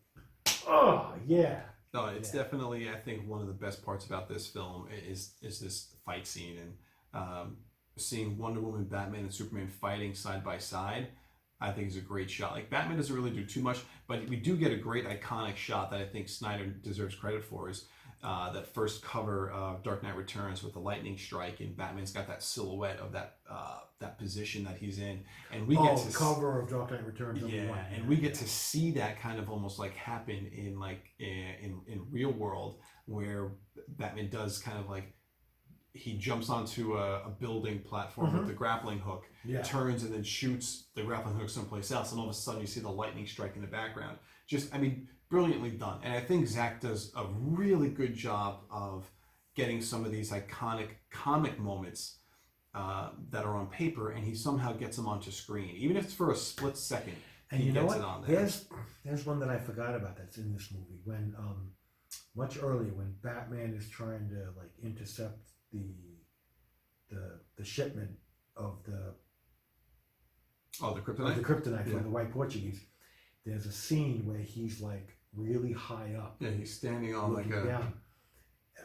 oh yeah. No, it's definitely, I think, one of the best parts about this film is this fight scene, and seeing Wonder Woman, Batman, and Superman fighting side by side, I think is a great shot. Like Batman doesn't really do too much, but we do get a great iconic shot that I think Snyder deserves credit for. Is that first cover of Dark Knight Returns with the lightning strike, and Batman's got that silhouette of that position that he's in, and we get to cover of Dark Knight Returns. And we get to see that kind of almost like happen in like in real world, where Batman does kind of like, he jumps onto a building platform with the grappling hook, turns and then shoots the grappling hook someplace else, and all of a sudden you see the lightning strike in the background. Just, I mean, brilliantly done. And I think Zack does a really good job of getting some of these iconic comic moments that are on paper, and he somehow gets them onto screen, even if it's for a split second. And he you know gets what? it on there. There's one that I forgot about that's in this movie. When much earlier, when Batman is trying to like intercept the shipment of the kryptonite? The kryptonite from the White Portuguese, there's a scene where he's like really high up. Yeah, he's standing on looking down.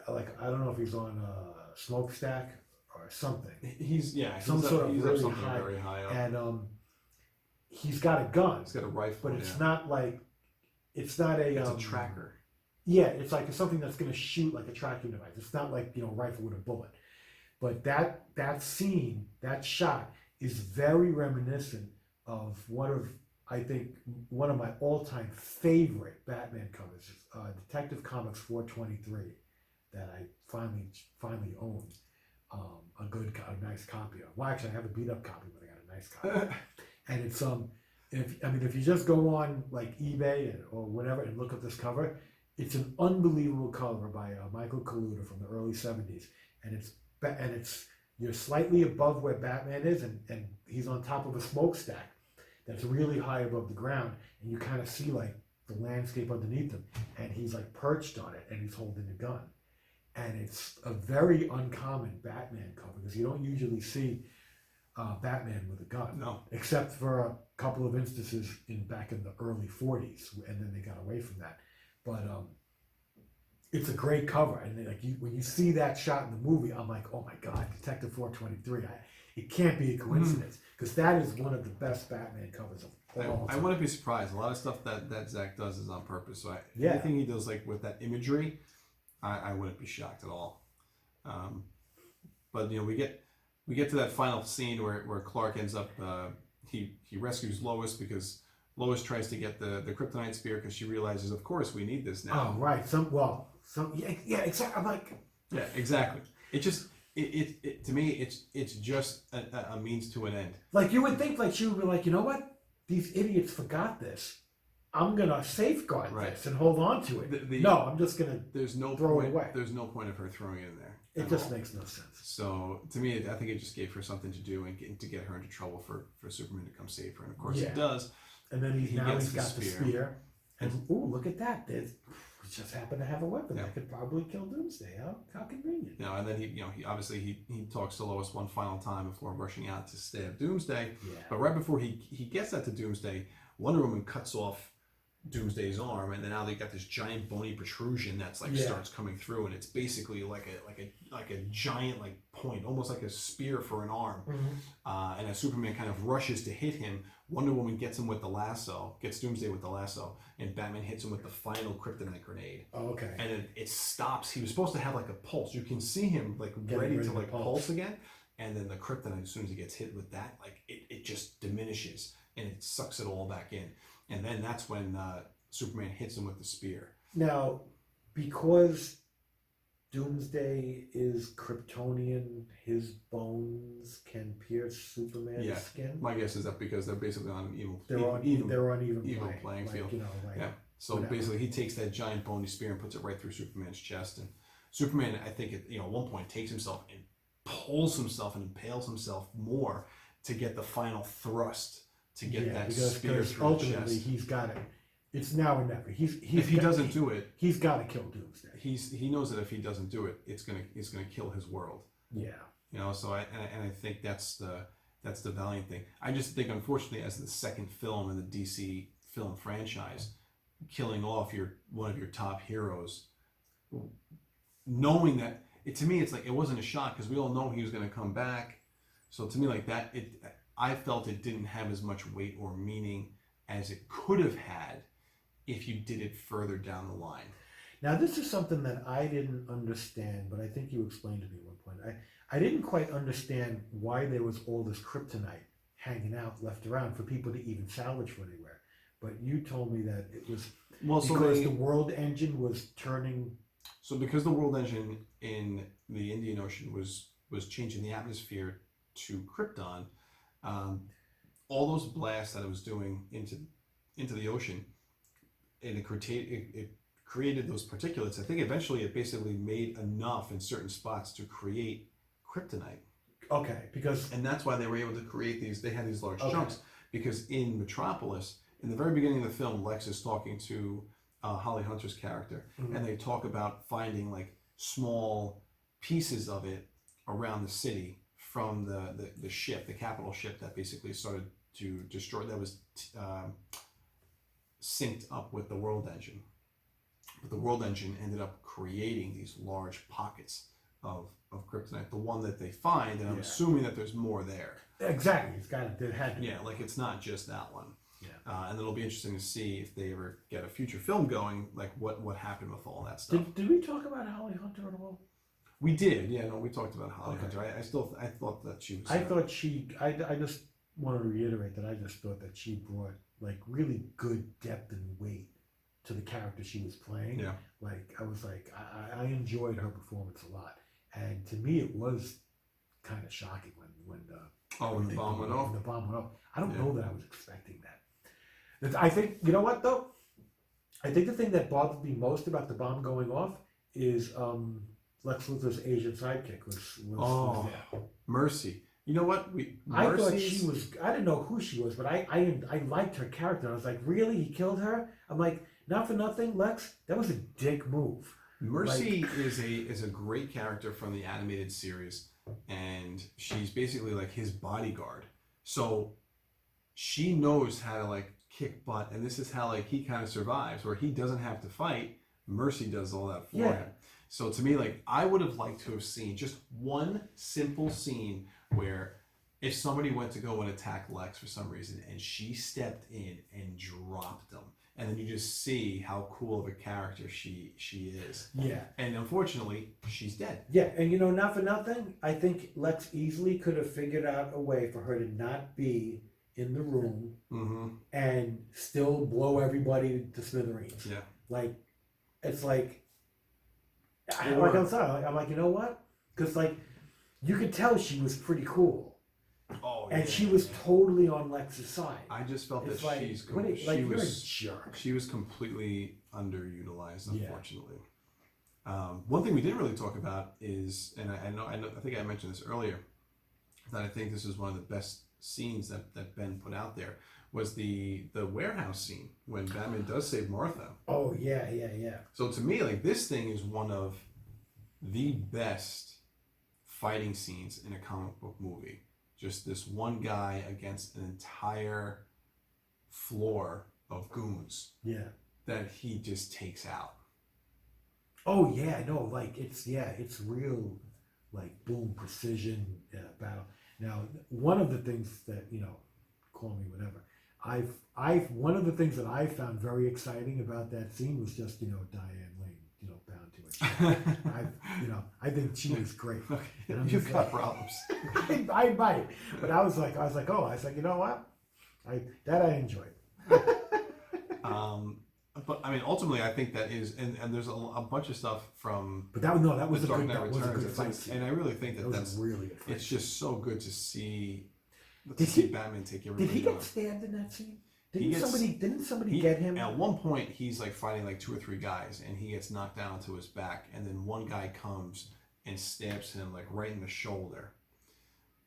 Like, I don't know if he's on a smokestack or something. He's really high, very high up. And he's got a gun. He's got a rifle, but it's not like, it's not a... It's a tracker. Yeah, it's like something that's going to shoot like a tracking device. It's not like, rifle with a bullet. But that scene, that shot, is very reminiscent of I think one of my all-time favorite Batman covers, Detective Comics 423, that I finally own a nice copy of. Well, actually, I have a beat-up copy, but I got a nice copy. And it's if you just go on like eBay or whatever and look at this cover, it's an unbelievable cover by Michael Kaluta from the early 70s, and it's you're slightly above where Batman is, and he's on top of a smokestack that's really high above the ground, and you kind of see like the landscape underneath him, and he's like perched on it, and he's holding a gun, and it's a very uncommon Batman cover because you don't usually see Batman with a gun, except for a couple of instances back in the early 40s, and then they got away from that. But it's a great cover, and when you see that shot in the movie, I'm like, oh my God, Detective 423. It can't be a coincidence because that is one of the best Batman covers of all time. I wouldn't be surprised. A lot of stuff that Zack does is on purpose. So anything he does like with that imagery, I wouldn't be shocked at all. But we get to that final scene where Clark ends up he rescues Lois because Lois tries to get the kryptonite spear because she realizes, of course, we need this now. Oh, right. Exactly. I'm like, yeah, exactly. It just to me it's just a means to an end. Like you would think, like she would be like, you know what? These idiots forgot this. I'm gonna safeguard Right. this and hold on to it. No, I'm just gonna. There's no throw it point. away. There's no point of her throwing it in there. It just makes no sense. So to me, I think it just gave her something to do and to get her into trouble for Superman to come save her, and of course Yeah. it does. And then he's got the spear. spear. And ooh, look at that! We just happen to have a weapon Yeah. that could probably kill Doomsday. How convenient! You know, and then he obviously he talks to Lois one final time before rushing out to stab Doomsday. Yeah. But right before he gets that to Doomsday, Wonder Woman cuts off Doomsday's arm, and then now they got this giant bony protrusion that's like Yeah. starts coming through, and it's basically like a giant like point, almost like a spear for an arm. Mm-hmm. And as Superman kind of rushes to hit him, Wonder Woman gets him with the lasso, gets Doomsday with the lasso, and Batman hits him with the final kryptonite grenade. Oh, okay. And it stops. He was supposed to have like a pulse. You can see him like Getting ready ready to to like pulse. pulse again. And then the kryptonite, as soon as he gets hit with that, like it just diminishes and it sucks it all back in. And then that's when Superman hits him with the spear. Now, because Doomsday is Kryptonian, his bones can pierce Superman's Yeah. skin. My guess is that because they're basically on an even They're on even playing field. You know, like, Yeah. So whatever. basically, he takes that giant bony spear and puts it right through Superman's chest. And Superman, I think, at one point, takes himself and pulls himself and impales himself more to get the final thrust to get that spear because through the ultimately chest. he's got it. It's now or never. If he doesn't do it, he's got to kill Doomsday. he knows that if he doesn't do it, it's gonna kill his world. Yeah. You know, so I think that's the valiant thing. I just think, unfortunately, as the second film in the DC film franchise, killing off one of your top heroes, knowing that to me it's like it wasn't a shock because we all know he was going to come back. So to me, like that, I felt it didn't have as much weight or meaning as it could have had if you did it further down the line. Now, this is something that I didn't understand, but I think you explained to me at one point. I didn't quite understand why there was all this kryptonite hanging out, left around for people to even salvage from anywhere. But you told me that it was because the world engine was turning. So because the world engine in the Indian Ocean was changing the atmosphere to Krypton, all those blasts that it was doing into the ocean, and it created those particulates. I think eventually it basically made enough in certain spots to create kryptonite. Okay, because And that's why they were able to create these. They had these large Okay. chunks because in Metropolis, in the very beginning of the film, Lex is talking to Holly Hunter's character, Mhm. and they talk about finding like small pieces of it around the city from the ship, the capital ship that basically started to destroy. That was synced up with the world engine. But the world engine ended up creating these large pockets of kryptonite. The one that they find, and I'm Yeah. assuming that there's more there. exactly, it's got it had to be. Yeah, like it's not just that one. Yeah. And it'll be interesting to see if they ever get a future film going, like what happened with all that stuff. Did we talk about Holly Hunter at all? We did, yeah. No, we talked about Holly Okay. Hunter. I thought that she was. I thought I just want to reiterate that I just thought that she brought like really good depth and weight to the character she was playing. Yeah. Like I was like I enjoyed her performance a lot, and to me it was kind of shocking when when the bomb went off. When the bomb went off. I don't Yeah. know that I was expecting that. I think you know what though. I think the thing that bothered me most about the bomb going off is Lex Luthor's Asian sidekick was there. Mercy. You know what? I thought she was. I didn't know who she was, but I liked her character. I was like, really? He killed her? I'm like, not for nothing, Lex. That was a dick move. Mercy is a great character from the animated series, and she's basically like his bodyguard. So she knows how to like kick butt, and this is how like he kind of survives, where he doesn't have to fight. Mercy does all that for him. So to me, like I would have liked to have seen just one simple scene where if somebody went to go and attack Lex for some reason, and she stepped in and dropped him. And then you just see how cool of a character she is. Yeah. And unfortunately, she's dead. Yeah, and you know, not for nothing, I think Lex easily could have figured out a way for her to not be in the room Mm-hmm. and still blow everybody to smithereens. Yeah. Like, it's like, Or- I'm sorry. I'm like, you know what? Because like, you could tell she was pretty cool. Oh, Oh, and yeah, she was yeah. totally on Lex's side. I just felt It's that like, she's what she like you're a was jerk. she was completely underutilized, Yeah. unfortunately. One thing we didn't really talk about is, and I think I mentioned this earlier, that I think this is one of the best scenes that Ben put out there, was the warehouse scene when Batman does save Martha. Oh yeah, yeah, yeah. So to me, like, this thing is one of the best fighting scenes in a comic book movie. Just this one guy against an entire floor of goons Yeah. that he just takes out. Oh yeah, no, like it's real, like boom, precision battle. Now, one of the things that call me whatever. I've one of the things that I found very exciting about that scene was just Diane Lane, bound to it. I think she was great. And I'm You've just got like, problems. I might, but I was like, you know what? I enjoyed. But I mean, ultimately, I think that is, and there's a bunch of stuff from But that was The a Dark good Knight that was a Returns, good fight scene. and I really think That was that's a really good fight. it's just so good to see Did he- Batman take Did everybody he down. get stabbed in that scene? He gets- Didn't somebody get him? At one point, he's like fighting like 2 or 3 guys, and he gets knocked down to his back, and then one guy comes and stabs him like right in the shoulder,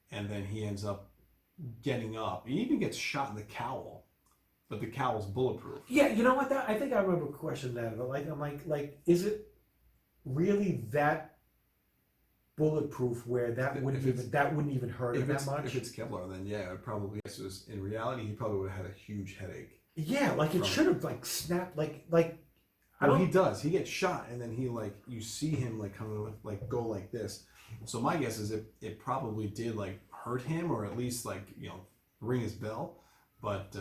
and then he ends up getting up. He even gets shot in the cowl, but the cowl's bulletproof. Yeah, you know what? I think I remember questioning that. But I'm like, is it really that bulletproof where that wouldn't even hurt him that much? If it's Kevlar, then yeah, it probably is. So in reality, he probably would have had a huge headache. Yeah, like it should have like snapped like. Well, he does. He gets shot, and then he you see him coming with go like this. So my guess is it probably did hurt him, or at least ring his bell. But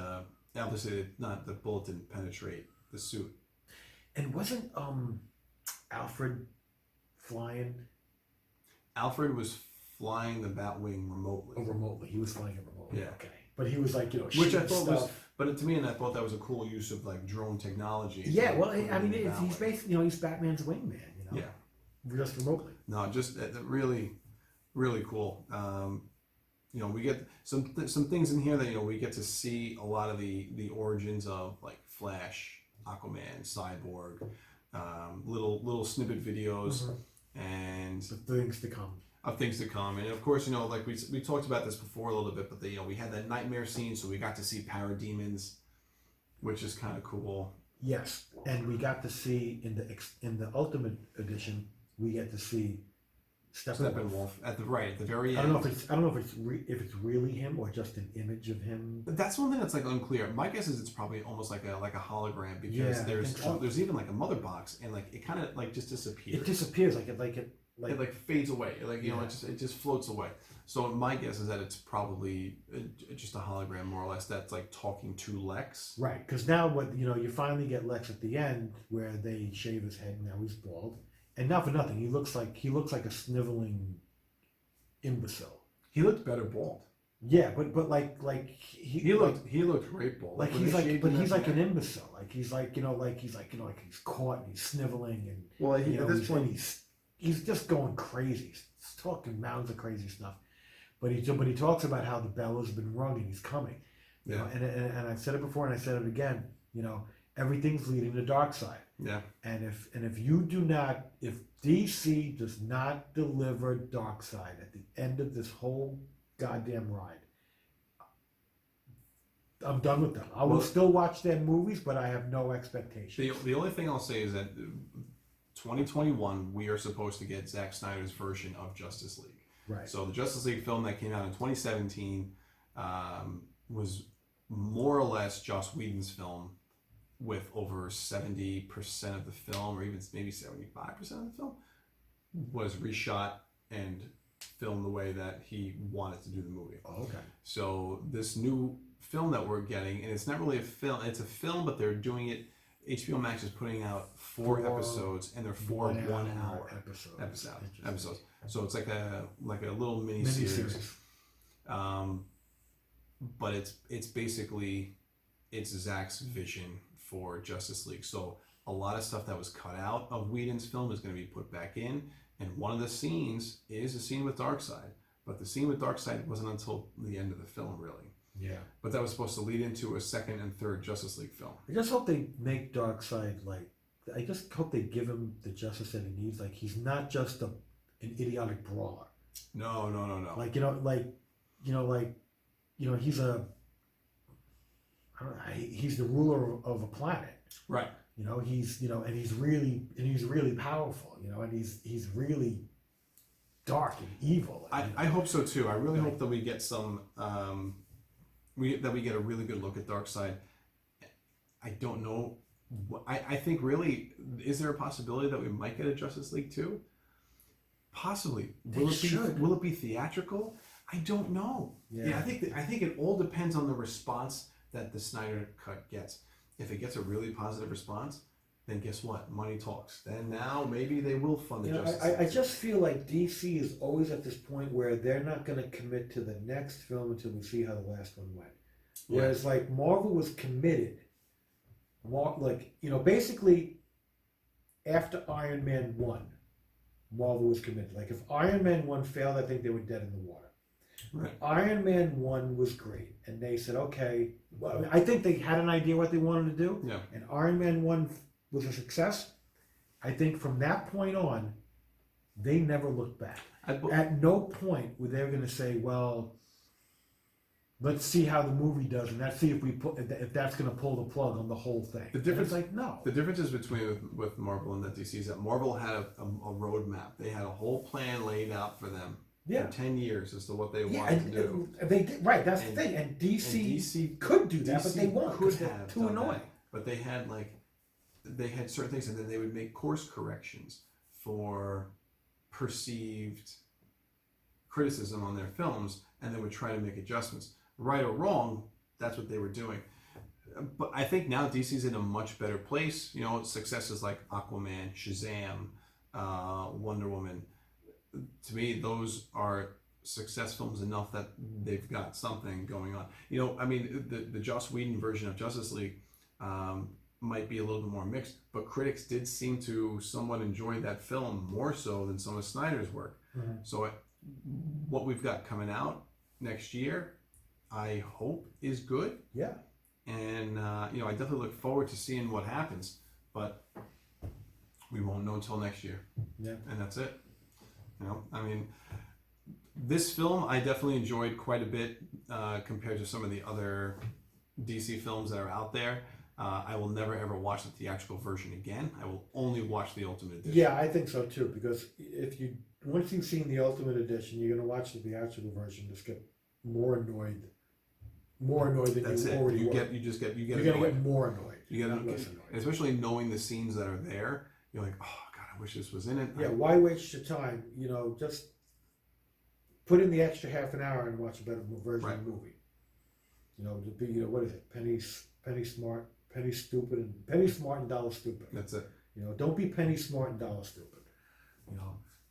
obviously, the bullet didn't penetrate the suit. And wasn't Alfred flying? Alfred was flying the Batwing remotely. Oh, remotely. He was flying it remotely. Yeah. Okay. But he was which I thought stuff. was, but to me, and I thought that was a cool use of drone technology. Yeah, well, put it I mean, in the he's Batwing. basically, he's Batman's wingman, Yeah. just remotely. No, just really, really cool. We get some things in here that we get to see a lot of the origins of Flash, Aquaman, Cyborg, little snippet videos, and The things to come. of things to come. And of course, we talked about this before a little bit, but we had that nightmare scene, so we got to see parademons, which is kind of cool. Yes, and we got to see in the Ultimate Edition, we get to see Steppenwolf at the very end. I don't know if it's really him or just an image of him. That's one thing that's unclear. My guess is it's probably almost like a hologram, because Yeah, I there's think so. there's even a mother box, and it kind of just disappears. It disappears it It fades away. It just floats away. So my guess is that it's probably just a hologram, more or less, that's talking to Lex. right, because now you finally get Lex at the end where they shave his head. Now he's bald, and not for nothing, he looks like a sniveling imbecile. He looked better bald. Yeah, but He looked great bald. like When he's they like shaved but him he's at like the an end. imbecile. He's caught and he's sniveling and Well, at this he's, point, he's just going crazy. He's talking mounds of crazy stuff. But he talks about how the bell has been rung and he's coming. You know, and I've said it before and I said it again. Everything's leading to Darkseid. yeah. And if DC does not deliver Darkseid at the end of this whole goddamn ride, I'm done with them. I will still watch their movies, but I have no expectations. The only thing I'll say is that 2021, we are supposed to get Zack Snyder's version of Justice League. Right. So the Justice League film that came out in 2017 was more or less Joss Whedon's film, with over 70% of the film, or even maybe 75% of the film, was reshot and filmed the way that he wanted to do the movie. Oh, okay. So this new film that we're getting, and it's not really a film, it's a film, but they're doing it, HBO Max is putting out 4 episodes, and they're 4 1 hour episodes. So it's like a little mini series. But it's basically Zack's vision for Justice League. So a lot of stuff that was cut out of Whedon's film is going to be put back in, and one of the scenes is a scene with Darkseid. But the scene with Darkseid wasn't until the end of the film, really. Yeah. But that was supposed to lead into a second and third Justice League film. I just hope they make Darkseid like. I just hope they give him the justice that he needs. Like he's not just an idiotic brawler. No. Like he's a. I don't know, he's the ruler of a planet. Right. And he's really powerful. And he's really dark and evil. I hope so too. I really hope that we get some. We get a really good look at Darkseid. I don't know. I think really, is there a possibility that we might get a Justice League 2? Possibly. Will it be theatrical? I don't know. Yeah, I think it all depends on the response that the Snyder Cut gets. If it gets a really positive response, then guess what? Money talks. Then now maybe they will fund the Justice League. I just feel like DC is always at this point where they're not going to commit to the next film until we see how the last one went. Whereas like Marvel was committed. Basically after Iron Man 1, Marvel was committed. Like if Iron Man 1 failed, I think they were dead in the water. Right. Iron Man 1 was great. And they said, okay, well, I think they had an idea what they wanted to do. Yeah. And Iron Man 1 was a success. I think from that point on, they never looked back. At no point were they going to say, well, let's see how the movie does, and let's see if that's going to pull the plug on the whole thing. The difference, no. The differences between with Marvel and the DC is that Marvel had a roadmap. They had a whole plan laid out for them for 10 years as to what they wanted to do. They did, right. That's the thing. And DC could do that, but they won't. Could have too annoying. But they had certain things, and then they would make course corrections for perceived criticism on their films, and they would try to make adjustments. Right or wrong, that's what they were doing. But I think now DC's in a much better place. Successes like Aquaman, Shazam, Wonder Woman. To me, those are success films enough that they've got something going on. The Joss Whedon version of Justice League might be a little bit more mixed, but critics did seem to somewhat enjoy that film more so than some of Snyder's work. Mm-hmm. So what we've got coming out next year, I hope is good. Yeah. And, I definitely look forward to seeing what happens, but we won't know until next year. Yeah. And that's it. This film I definitely enjoyed quite a bit compared to some of the other DC films that are out there. I will never ever watch the theatrical version again. I will only watch the Ultimate Edition. Yeah, I think so too, because once you've seen the Ultimate Edition, you're going to watch the theatrical version, just get more annoyed than That's you it. already You were. get You're going to get more annoyed. You get less annoyed. Especially knowing the scenes that are there, you're like, oh God, I wish this was in it. Yeah, why waste your time? Just put in the extra half an hour and watch a better version of the movie. What is it? Penny smart, penny stupid, and penny smart and dollar stupid. That's it. Don't be penny smart and dollar stupid.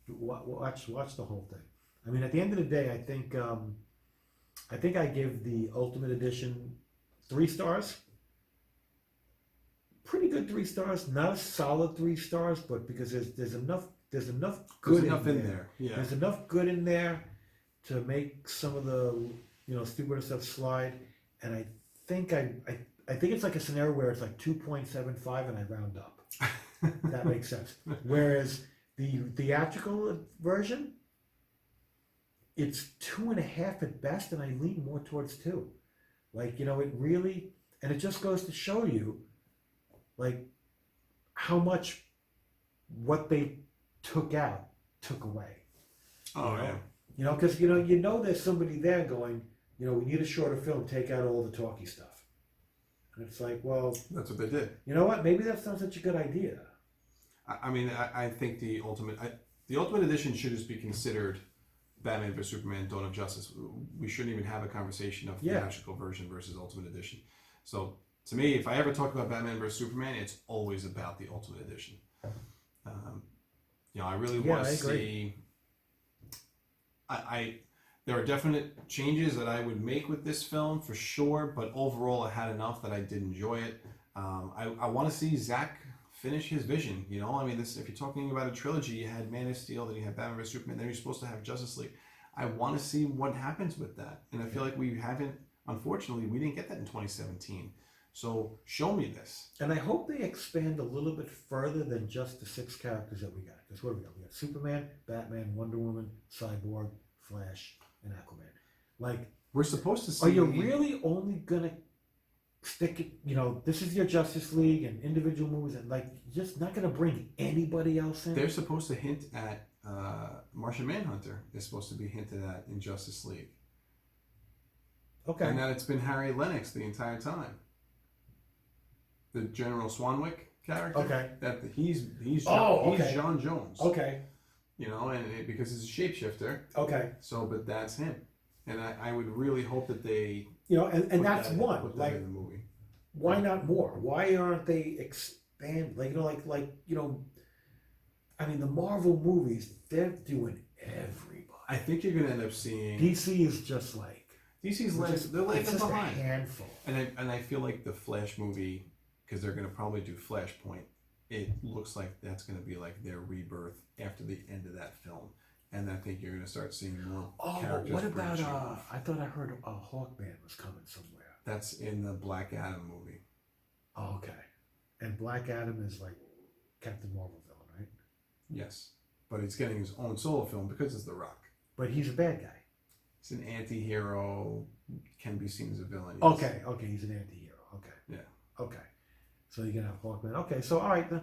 Watch the whole thing. I mean, at the end of the day, I think I give the Ultimate Edition 3 stars. Pretty good 3 stars. Not a solid 3 stars, but because there's enough good in there. Yeah. There's enough good in there to make some of the stupider stuff slide. And I think it's like a scenario where it's like 2.75 and I round up. That makes sense. Whereas the theatrical version, it's 2.5 at best, and I lean more towards 2. It really, and it just goes to show you, how much what they took out took away. Oh, yeah. Because, there's somebody there going, we need a shorter film, take out all the talky stuff. And it's like, well... That's what they did. You know what? Maybe that's not such a good idea. I think the Ultimate Edition should just be considered Batman vs Superman: Dawn of Justice. We shouldn't even have a conversation of theatrical version versus Ultimate Edition. So to me, if I ever talk about Batman vs Superman, it's always about the Ultimate Edition. I really want to see. There are definite changes that I would make with this film for sure, but overall, I had enough that I did enjoy it. I want to see Zack finish his vision. If you're talking about a trilogy, you had Man of Steel, then you had Batman vs Superman, then you're supposed to have Justice League. I want to see what happens with that. And I feel like we haven't, unfortunately, we didn't get that in 2017. So show me this. And I hope they expand a little bit further than just the 6 characters that we got. Because what do we got? We got Superman, Batman, Wonder Woman, Cyborg, Flash, and Aquaman. Like, We're supposed to see. are you really only gonna stick it? You know, this is your Justice League and individual movies, and like, you're just not gonna bring anybody else in. They're supposed to hint at Martian Manhunter is supposed to be hinted at in Justice League, Okay. and that it's been Harry Lennox the entire time. The General Swanwick character. Okay. That he's Oh, he's okay. John Jones. Okay. You know, because he's a shapeshifter. Okay. So, but that's him, and I would really hope that they. You know, and put that's that, one. Put that Like, in the movie. why not more? Why aren't they expand? Like, you know, like you know, I mean, the Marvel movies, they're doing everybody. I think you're gonna end up seeing DC is just like DC's just, they're it's lagging just behind, a handful. and I feel like the Flash movie, because they're gonna probably do Flashpoint. It looks like that's gonna be like their rebirth after the end of that film, and I think you're gonna start seeing more Oh, characters. what about branching off. I thought I heard Hawkman was coming somewhere. That's in the Black Adam movie. Oh, okay. And Black Adam is like Captain Marvel villain, right? Yes, but he's getting his own solo film because it's The Rock. But he's a bad guy. He's an anti-hero, can be seen as a villain. Yes. Okay, he's an anti-hero. Okay. Yeah. Okay. So you're gonna have Hawkman. Okay, so all right then.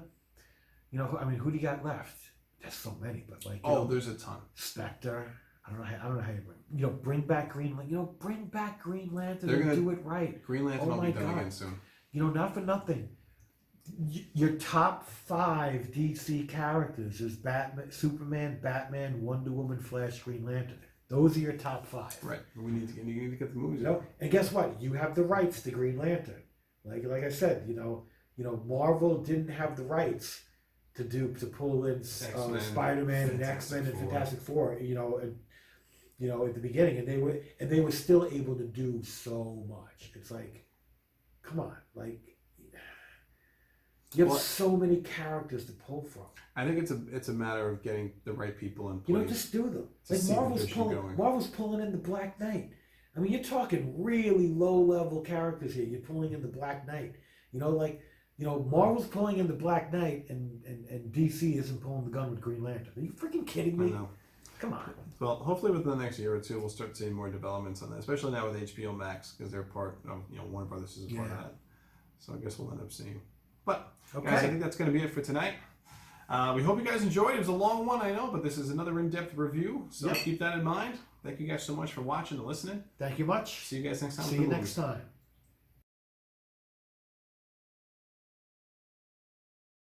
You know, I mean, who do you got left? There's so many, but like, you know, there's a ton. Spectre. I don't know how you bring back Green Lantern. You know, bring back Green Lantern They're and gonna- do it right. Green Lantern Oh will my be done God. again soon. You know, not for nothing. Your top 5 DC characters is Batman, Superman, Batman, Wonder Woman, Flash, Green Lantern. Those are your top 5. Right. You need to get the movies. You know, and guess what? You have the rights to Green Lantern. Like I said, you know, Marvel didn't have the rights to pull in X-Men, Spider-Man and Fantastic X-Men and Four. Fantastic Four. You know, at the beginning, and they were still able to do so much. It's like, come on, like, you have Well, so many characters to pull from. I think it's a matter of getting the right people in place. You know, just do them. to Like see the vision going. Marvel's pulling in the Black Knight. I mean, you're talking really low level characters here. You're pulling in the Black Knight. You know, like, you know, Marvel's pulling in the Black Knight, and DC isn't pulling the gun with Green Lantern. Are you freaking kidding I me? know. Come on. Well, hopefully within the next year or two, we'll start seeing more developments on that, especially now with HBO Max, because they're part of, Warner Brothers is a part of Yeah. that. So I guess we'll end up seeing. But, Okay. guys, I think that's going to be it for tonight. We hope you guys enjoyed. It was a long one, I know, but this is another in-depth review, so Yep. keep that in mind. Thank you guys so much for watching and listening. Thank you much. See you guys next time. See with you the next movies. time.